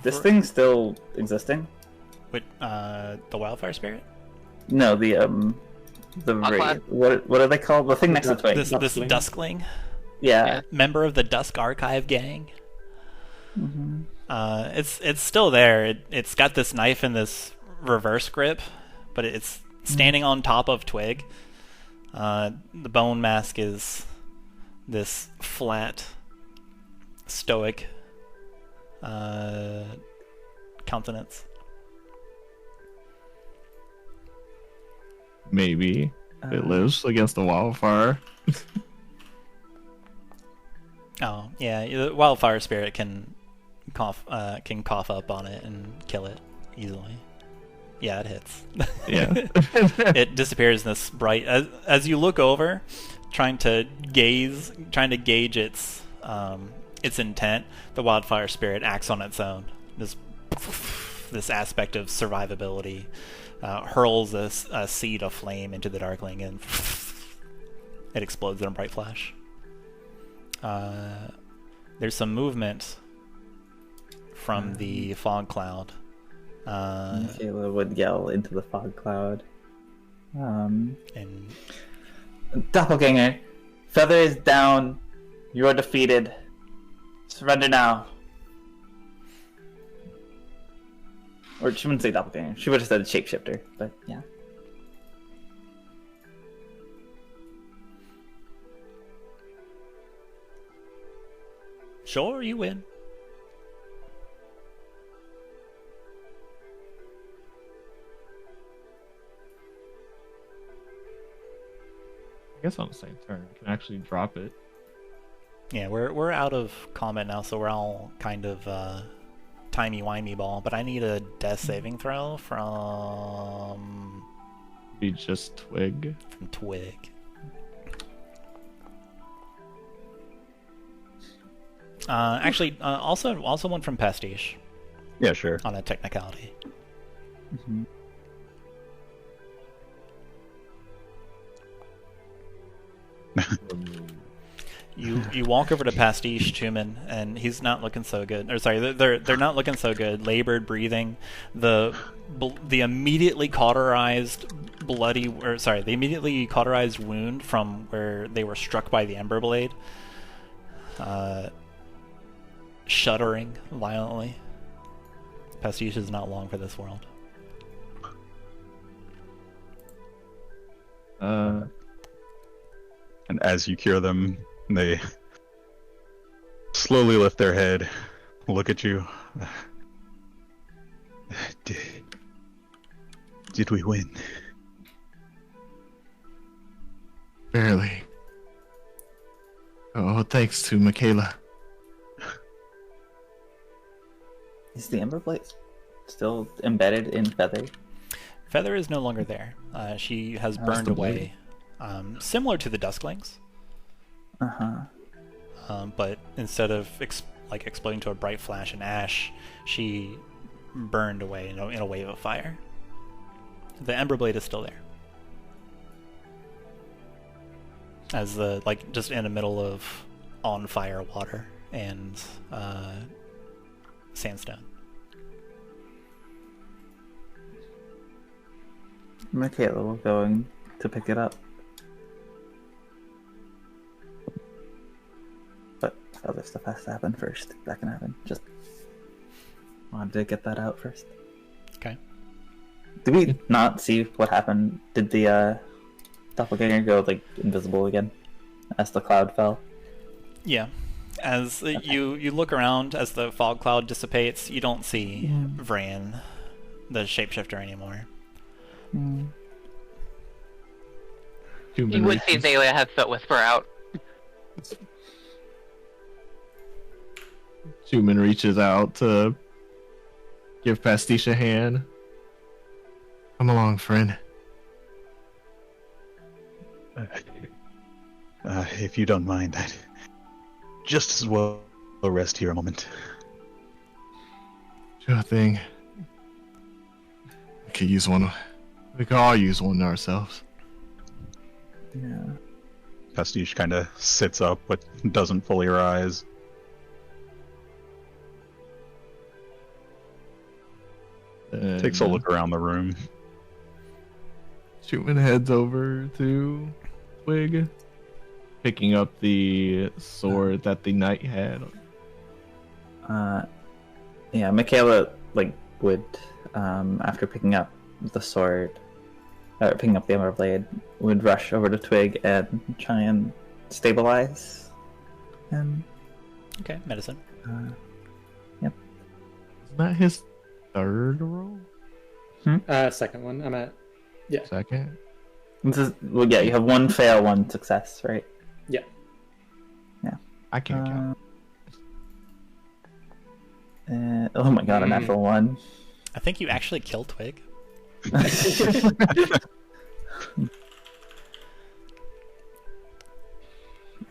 this thing still existing? With the Wildfire Spirit? No, the Aqua? what are they called? The thing next to Twig. This Duskling. Duskling, Yeah. member of the Dusk Archive gang. It's still there. It's got this knife in this reverse grip, but it's standing on top of Twig. The bone mask is this flat, stoic countenance. Maybe it lives against the wildfire. Oh yeah, the wildfire spirit can cough up on it and kill it easily. Yeah, it hits. Yeah. It disappears in this bright. As you look over, trying to gauge its intent, the wildfire spirit acts on its own. This aspect of survivability hurls a seed of flame into the darkling, and it explodes in a bright flash. There's some movement from the fog cloud. Makayla would yell into the fog cloud. And Doppelganger, Feather is down. You are defeated. Surrender now. Or she wouldn't say Doppelganger. She would have said Shapeshifter, but yeah. sure, you win. I guess on the same turn, I can actually drop it. Yeah, we're out of combat now, so we're all kind of timey-wimey ball. But I need a death saving throw from Be just Twig. Twig. Actually, also one from Pastiche Yeah, sure. on a technicality. You walk over to Pastiche, Chuman, and he's not looking so good. Or sorry, they're not looking so good. Labored breathing, the immediately cauterized the immediately cauterized wound from where they were struck by the Ember Blade, shuddering violently. Pastiche is not long for this world. And as you cure them, they slowly lift their head, look at you. Did we win? Barely. Oh, thanks to Makayla. Is the Ember Blade still embedded in Feather? Feather is no longer there. She has burned the away, similar to the Dusklings. But instead of exploding to a bright flash and ash, she burned away in a wave of fire. The Ember Blade is still there, as just in the middle of on fire water and sandstone. Makayla will go to pick it up. But other stuff has to happen first. That can happen. Just wanted to get that out first. Okay. Did we not see what happened? Did the doppelganger go invisible again as the cloud fell? Yeah. As you look around, as the fog cloud dissipates, you don't see Vran, the shapeshifter, anymore. You would see Xalia have Foot Whisper out. Chuman reaches out to give Pastiche a hand. Come along, friend. If you don't mind, I'd just as well rest here a moment. Sure thing. We could use one. We could all use one ourselves. Yeah. Pastiche kind of sits up, but doesn't fully rise. Takes a look around the room. Chuman heads over to Twig, picking up the sword that the knight had. Yeah, Makayla would after picking up the sword, or picking up the Ember Blade, would rush over to Twig and try and stabilize him. Okay, medicine. Yep. Isn't that his third roll? Second one. I'm at. Yeah. Second? Well, yeah, you have one fail, one success, right? Yeah. Yeah. I can't count. Oh my god, a natural one. I think you actually killed Twig.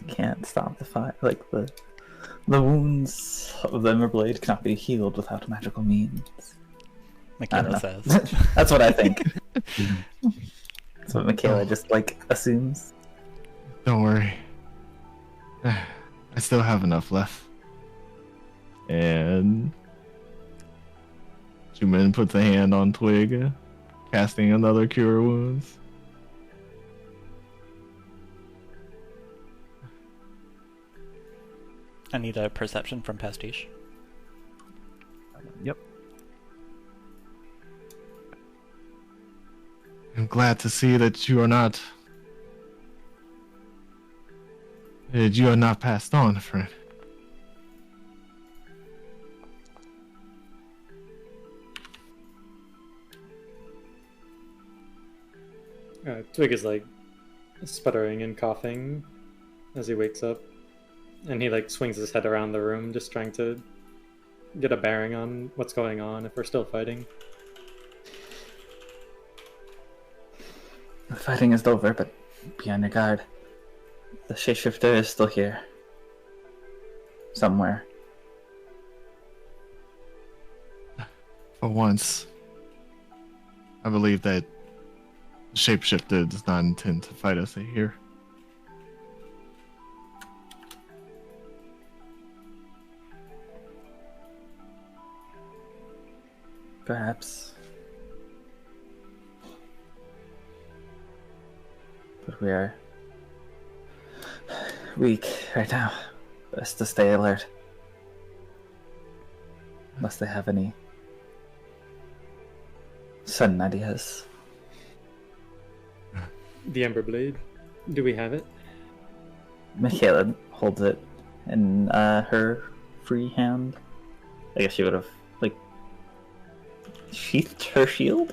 Can't stop the fire. The wounds of the Ember Blade cannot be healed without magical means. Makayla says. That's what I think. That's what Makayla just assumes. Don't worry. I still have enough left. And Chuman puts a hand on Twig, casting another Cure Wounds. I need a perception from Pastiche. Yep. I'm glad to see that you are not passed on, friend. Twig is sputtering and coughing as he wakes up, and he swings his head around the room, just trying to get a bearing on what's going on, if we're still fighting. The fighting is over, but be on your guard. The shapeshifter is still here. Somewhere. For once, I believe that the shapeshifter does not intend to fight us here. Perhaps. But we are weak right now. Best to stay alert. Unless they have any sudden ideas. The Ember Blade. Do we have it? Makayla holds it in her free hand. I guess she would have sheathed her shield,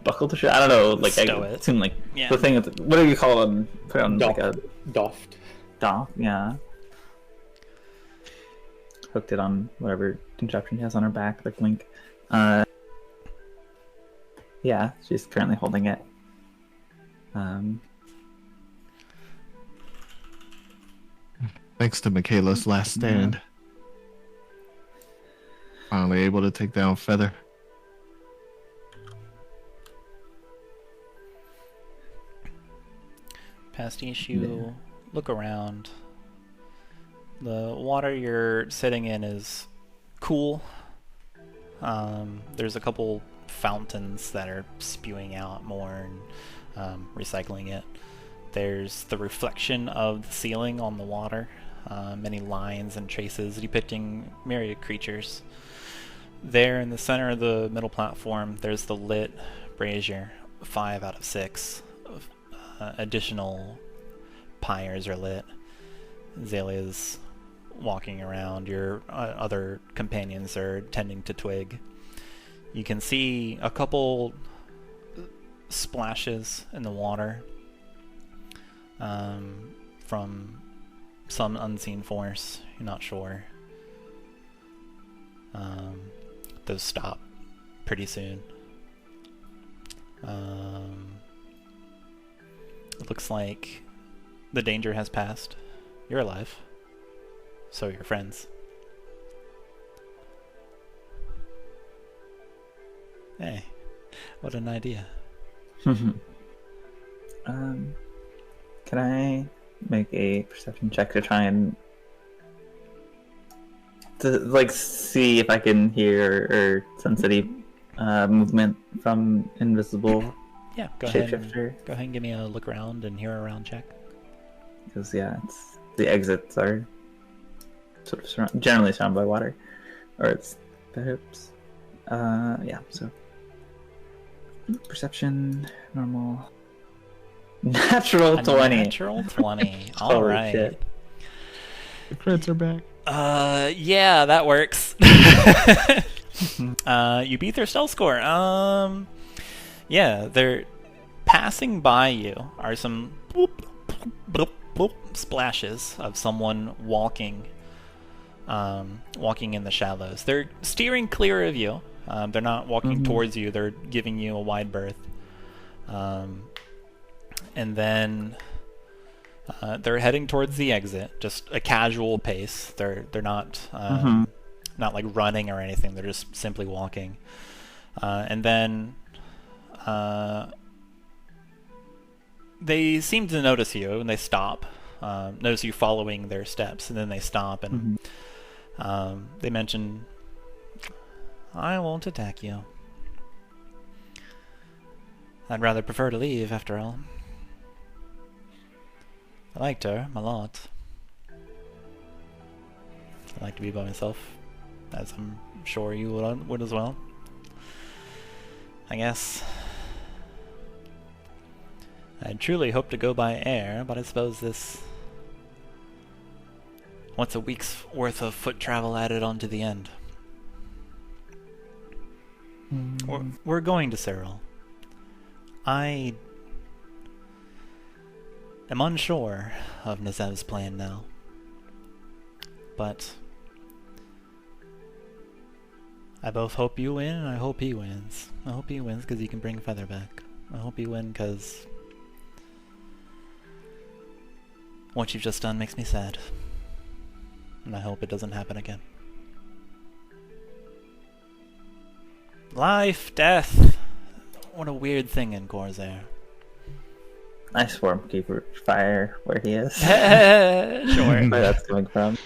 buckled her shield. I don't know. Stow I it. assume Yeah. the thing. What do you call it? Put it on Doffed. doff. Yeah. Hooked it on whatever contraption she has on her back, Link. Yeah, she's currently holding it. Thanks to Makayla's last stand. Finally able to take down Feather. Pastiche, you look around. The water you're sitting in is cool. There's a couple fountains that are spewing out more and recycling it. There's the reflection of the ceiling on the water, many lines and traces depicting myriad creatures. There in the center of the middle platform, there's the lit brazier. 5 out of 6 additional pyres are lit. Xalia's walking around. Your other companions are tending to Twig. You can see a couple splashes in the water from some unseen force. You're not sure. Those stop pretty soon. It looks like the danger has passed. You're alive. So are your friends. Hey, what an idea. Can I make a perception check to try and see if I can hear or sense any movement from invisible Yeah, go ahead. shapeshifter. Go ahead and give me a look around and hear around check. Because it's the exits are sort of generally surrounded by water, or it's perhaps. Yeah. So perception, normal, natural 20. Natural 20. All Holy right. shit. The crits are back. Yeah, that works. You beat their stealth score. Yeah, they're passing by you are some bloop, bloop, bloop, splashes of someone walking in the shallows. They're steering clear of you. They're not walking towards you. They're giving you a wide berth. And then they're heading towards the exit, just a casual pace. They're not not like running or anything. They're just simply walking. And then they seem to notice you, and they stop. Notice you following their steps, and then they stop, and they mention, "I won't attack you. I'd rather prefer to leave, after all. I liked her a lot. I like to be by myself, as I'm sure you would as well. I guess I truly hope to go by air, but I suppose this... What's a week's worth of foot travel added on to the end? We're going to Cyril. I am unsure of Nazev's plan now, but I both hope you win and I hope he wins. I hope he wins because he can bring Feather back. I hope you win because what you've just done makes me sad. And I hope it doesn't happen again. Life, death. What a weird thing in Khorzaire. Nice Swarmkeeper fire where he is. Sure. Where that's coming from.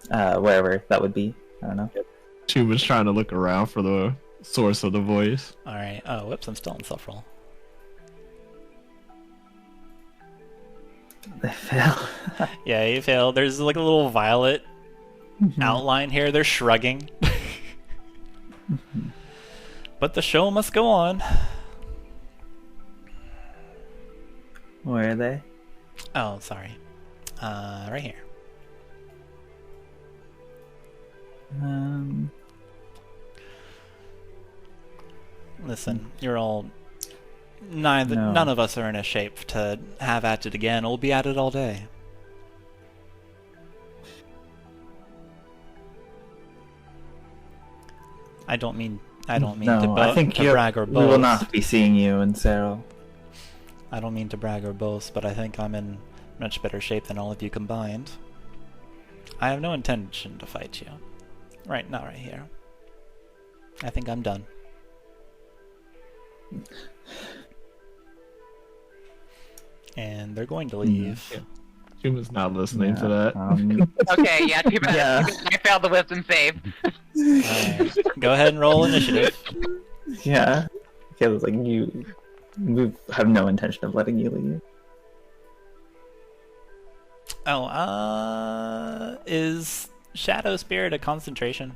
Wherever that would be. I don't know. Chuman's trying to look around for the source of the voice. Alright. Oh, whoops, I'm still in self roll. They fail. Yeah, you failed. There's like a little violet outline here. They're shrugging. But the show must go on. Where are they? Oh, sorry. Right here. Listen, you're all... None of us are in a shape to have at it again. We'll be at it all day. I don't mean to I think to brag or boast. we will not be seeing you in Cyril. I don't mean to brag or boast, but I think I'm in much better shape than all of you combined. I have no intention to fight you. Not right here. I think I'm done. And they're going to leave. Yeah. Chuman's not listening to that. Okay, yeah, too bad. Yeah. I failed the wisdom save. Alright. Go ahead and roll initiative. Yeah. Okay, it was like we have no intention of letting you leave. Oh, is Shadow Spirit a concentration?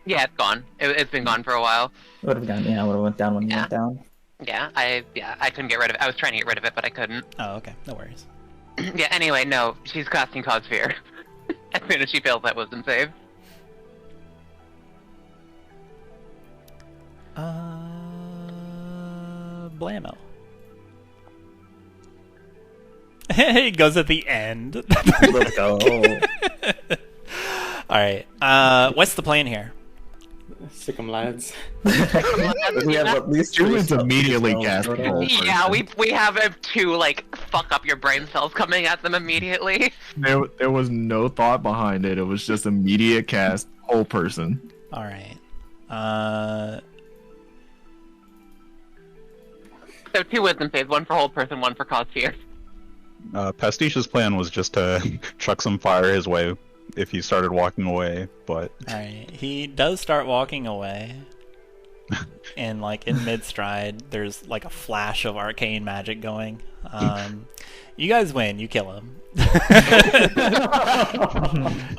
Yeah, it's gone. It's been gone for a while. It would have gone. Yeah, it would have went down when you Yeah. went down. Yeah, I couldn't get rid of it. I was trying to get rid of it, but I couldn't. Oh, okay. No worries. Yeah, anyway, no, she's casting Cause Fear. As soon as she fails that wisdom save. Blammo. He goes at the end. Let's go. Alright, what's the plan here? Sick 'em, lads. We have at least Chuman's three immediately spells cast total. roll. Yeah, we have two, like, fuck up your brain cells coming at them immediately. There was no thought behind it. It was just immediate cast, whole person. Alright. So 2 wisdom saves, 1 for hold person, 1 for Cause Fear. Pastiche's plan was just to chuck some fire his way if he started walking away, but Alright, he does start walking away. and like in mid stride, there's like a flash of arcane magic going. You guys win. You kill him.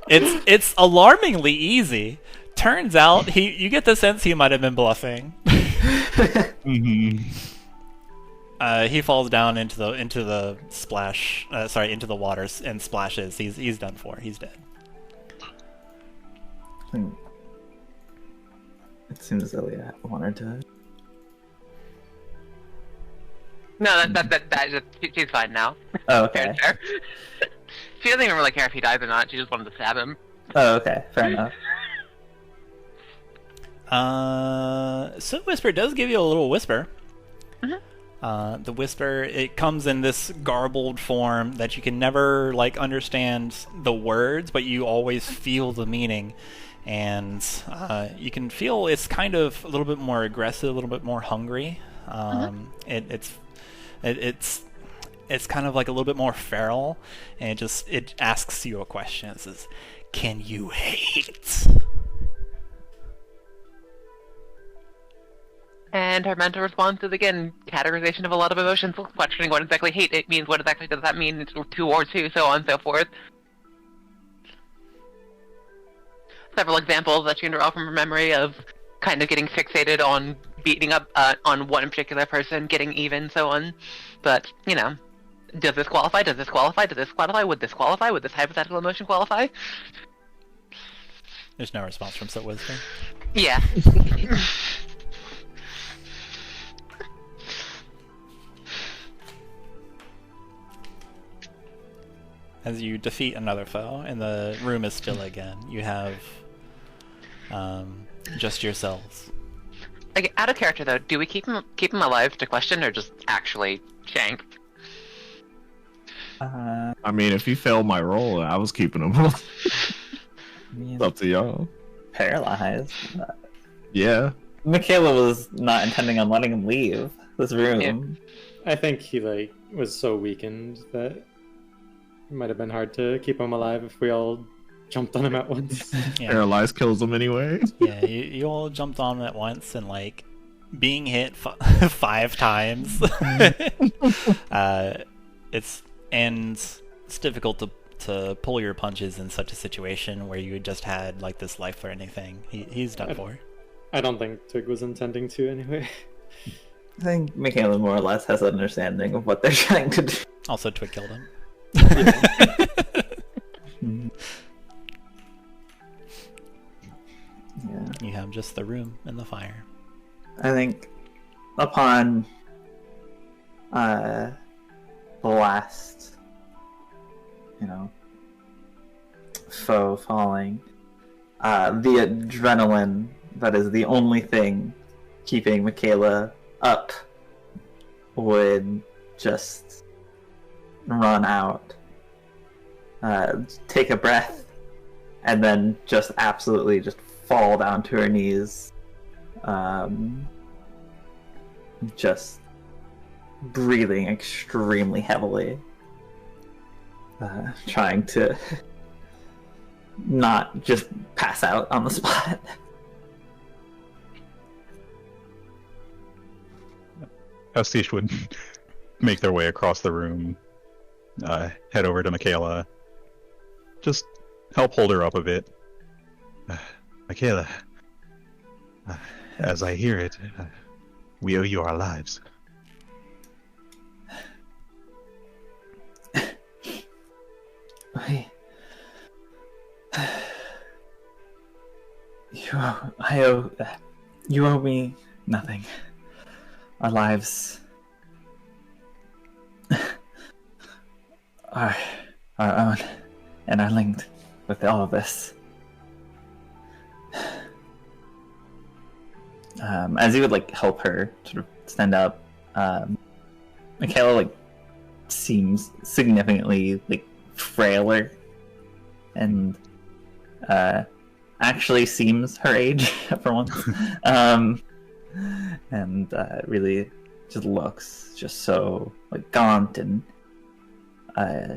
It's alarmingly easy. Turns out you get the sense he might have been bluffing. He falls down into the splash. Into the waters and splashes. He's done for. He's dead. It seems Xalia wanted to. No, she's fine now. Oh, okay. Fair. She doesn't even really care if he dies or not. She just wanted to stab him. Oh, okay. Fair enough. So Whisper does give you a little whisper. Mm-hmm. The whisper, it comes in this garbled form that you can never like understand the words, but you always feel the meaning. And you can feel it's kind of a little bit more aggressive, a little bit more hungry. It's kind of like a little bit more feral, and it asks you a question. It says, "Can you hate?" And her mental response is again categorization of a lot of emotions, questioning what exactly hate it means, what exactly does that mean towards who, so on and so forth. Several examples that you can draw from her memory of kind of getting fixated on beating up on one particular person, getting even, so on. But, you know, does this qualify? Does this qualify? Does this qualify? Would this qualify? Would this hypothetical emotion qualify? There's no response from Soot Whisper. Yeah. As you defeat another foe, and the room is still again, you have just yourselves. Like, out of character though, do we keep him alive to question, or just actually shank? I mean, if he failed my roll, I was keeping him. It's up to y'all. Paralyzed. Yeah. Makayla was not intending on letting him leave this room. Yeah. I think he like was so weakened that it might have been hard to keep him alive if we all jumped on him at once. Yeah. Paralyzed kills him anyway. Yeah, you all jumped on him at once, and like being hit 5 times. It's difficult to pull your punches in such a situation where you just had like this life-threatening thing. He's done for. I don't think Twig was intending to anyway. I think Makayla more or less has an understanding of what they're trying to do. Also, Twig killed him. Yeah. You have just the room and the fire. I think upon the last, foe falling, the adrenaline that is the only thing keeping Makayla up would just run out. Take a breath, and then just absolutely just fall down to her knees. Just breathing extremely heavily. Trying to not just pass out on the spot. Pastiche would make their way across the room, head over to Makayla, just help hold her up a bit. Makayla, as I hear it, we owe you our lives. You owe me nothing. Our lives are our own and are linked with all of this. As you would help her sort of stand up, Makayla seems significantly frailer and actually seems her age for once. And really just looks just so gaunt and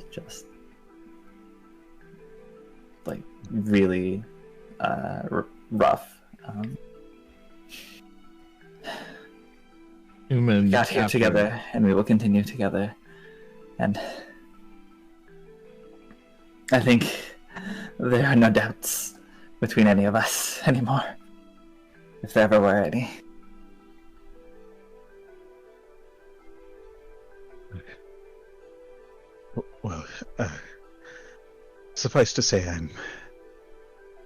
just really rough. Human got here captain. together, and we will continue together. And I think there are no doubts between any of us anymore, if there ever were any. Well, suffice to say, I'm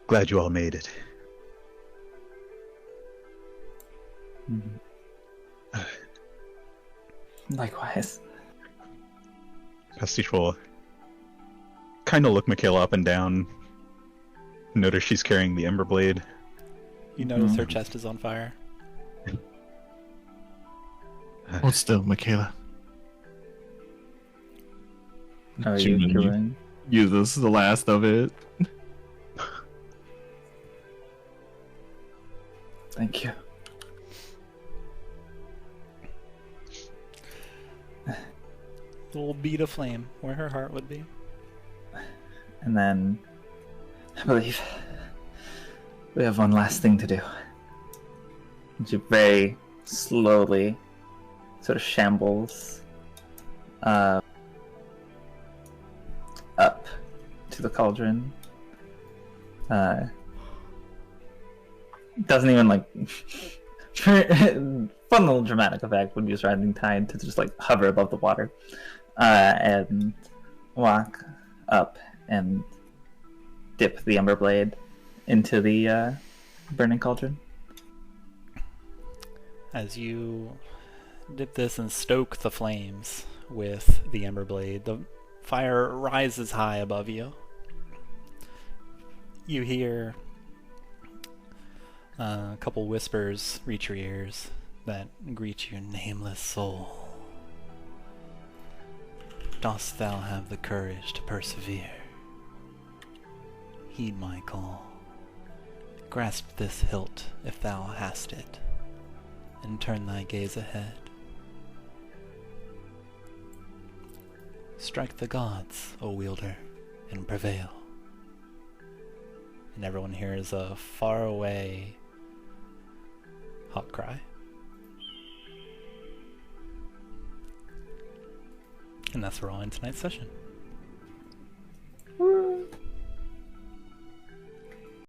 glad you all made it. Likewise. Pastiche will kind of look Makayla up and down. Notice she's carrying the Ember Blade. You notice her chest is on fire. Hold still, Makayla. Are you Chuman, doing? Use this the last of it. Thank you. Little bead of flame where her heart would be. And then I believe we have one last thing to do. She very slowly sort of shambles up to the cauldron. Doesn't even like fun little dramatic effect when you're riding tide to just like hover above the water and walk up and dip the Ember Blade into the burning cauldron. As you dip this and stoke the flames with the Ember Blade, the fire rises high above you. You hear a couple whispers reach your ears that greet you, nameless soul. Dost thou have the courage to persevere? Heed my call. Grasp this hilt if thou hast it, and turn thy gaze ahead. Strike the gods, O wielder, and prevail. And everyone hears a faraway hawk cry. And that's where we'll end tonight's session.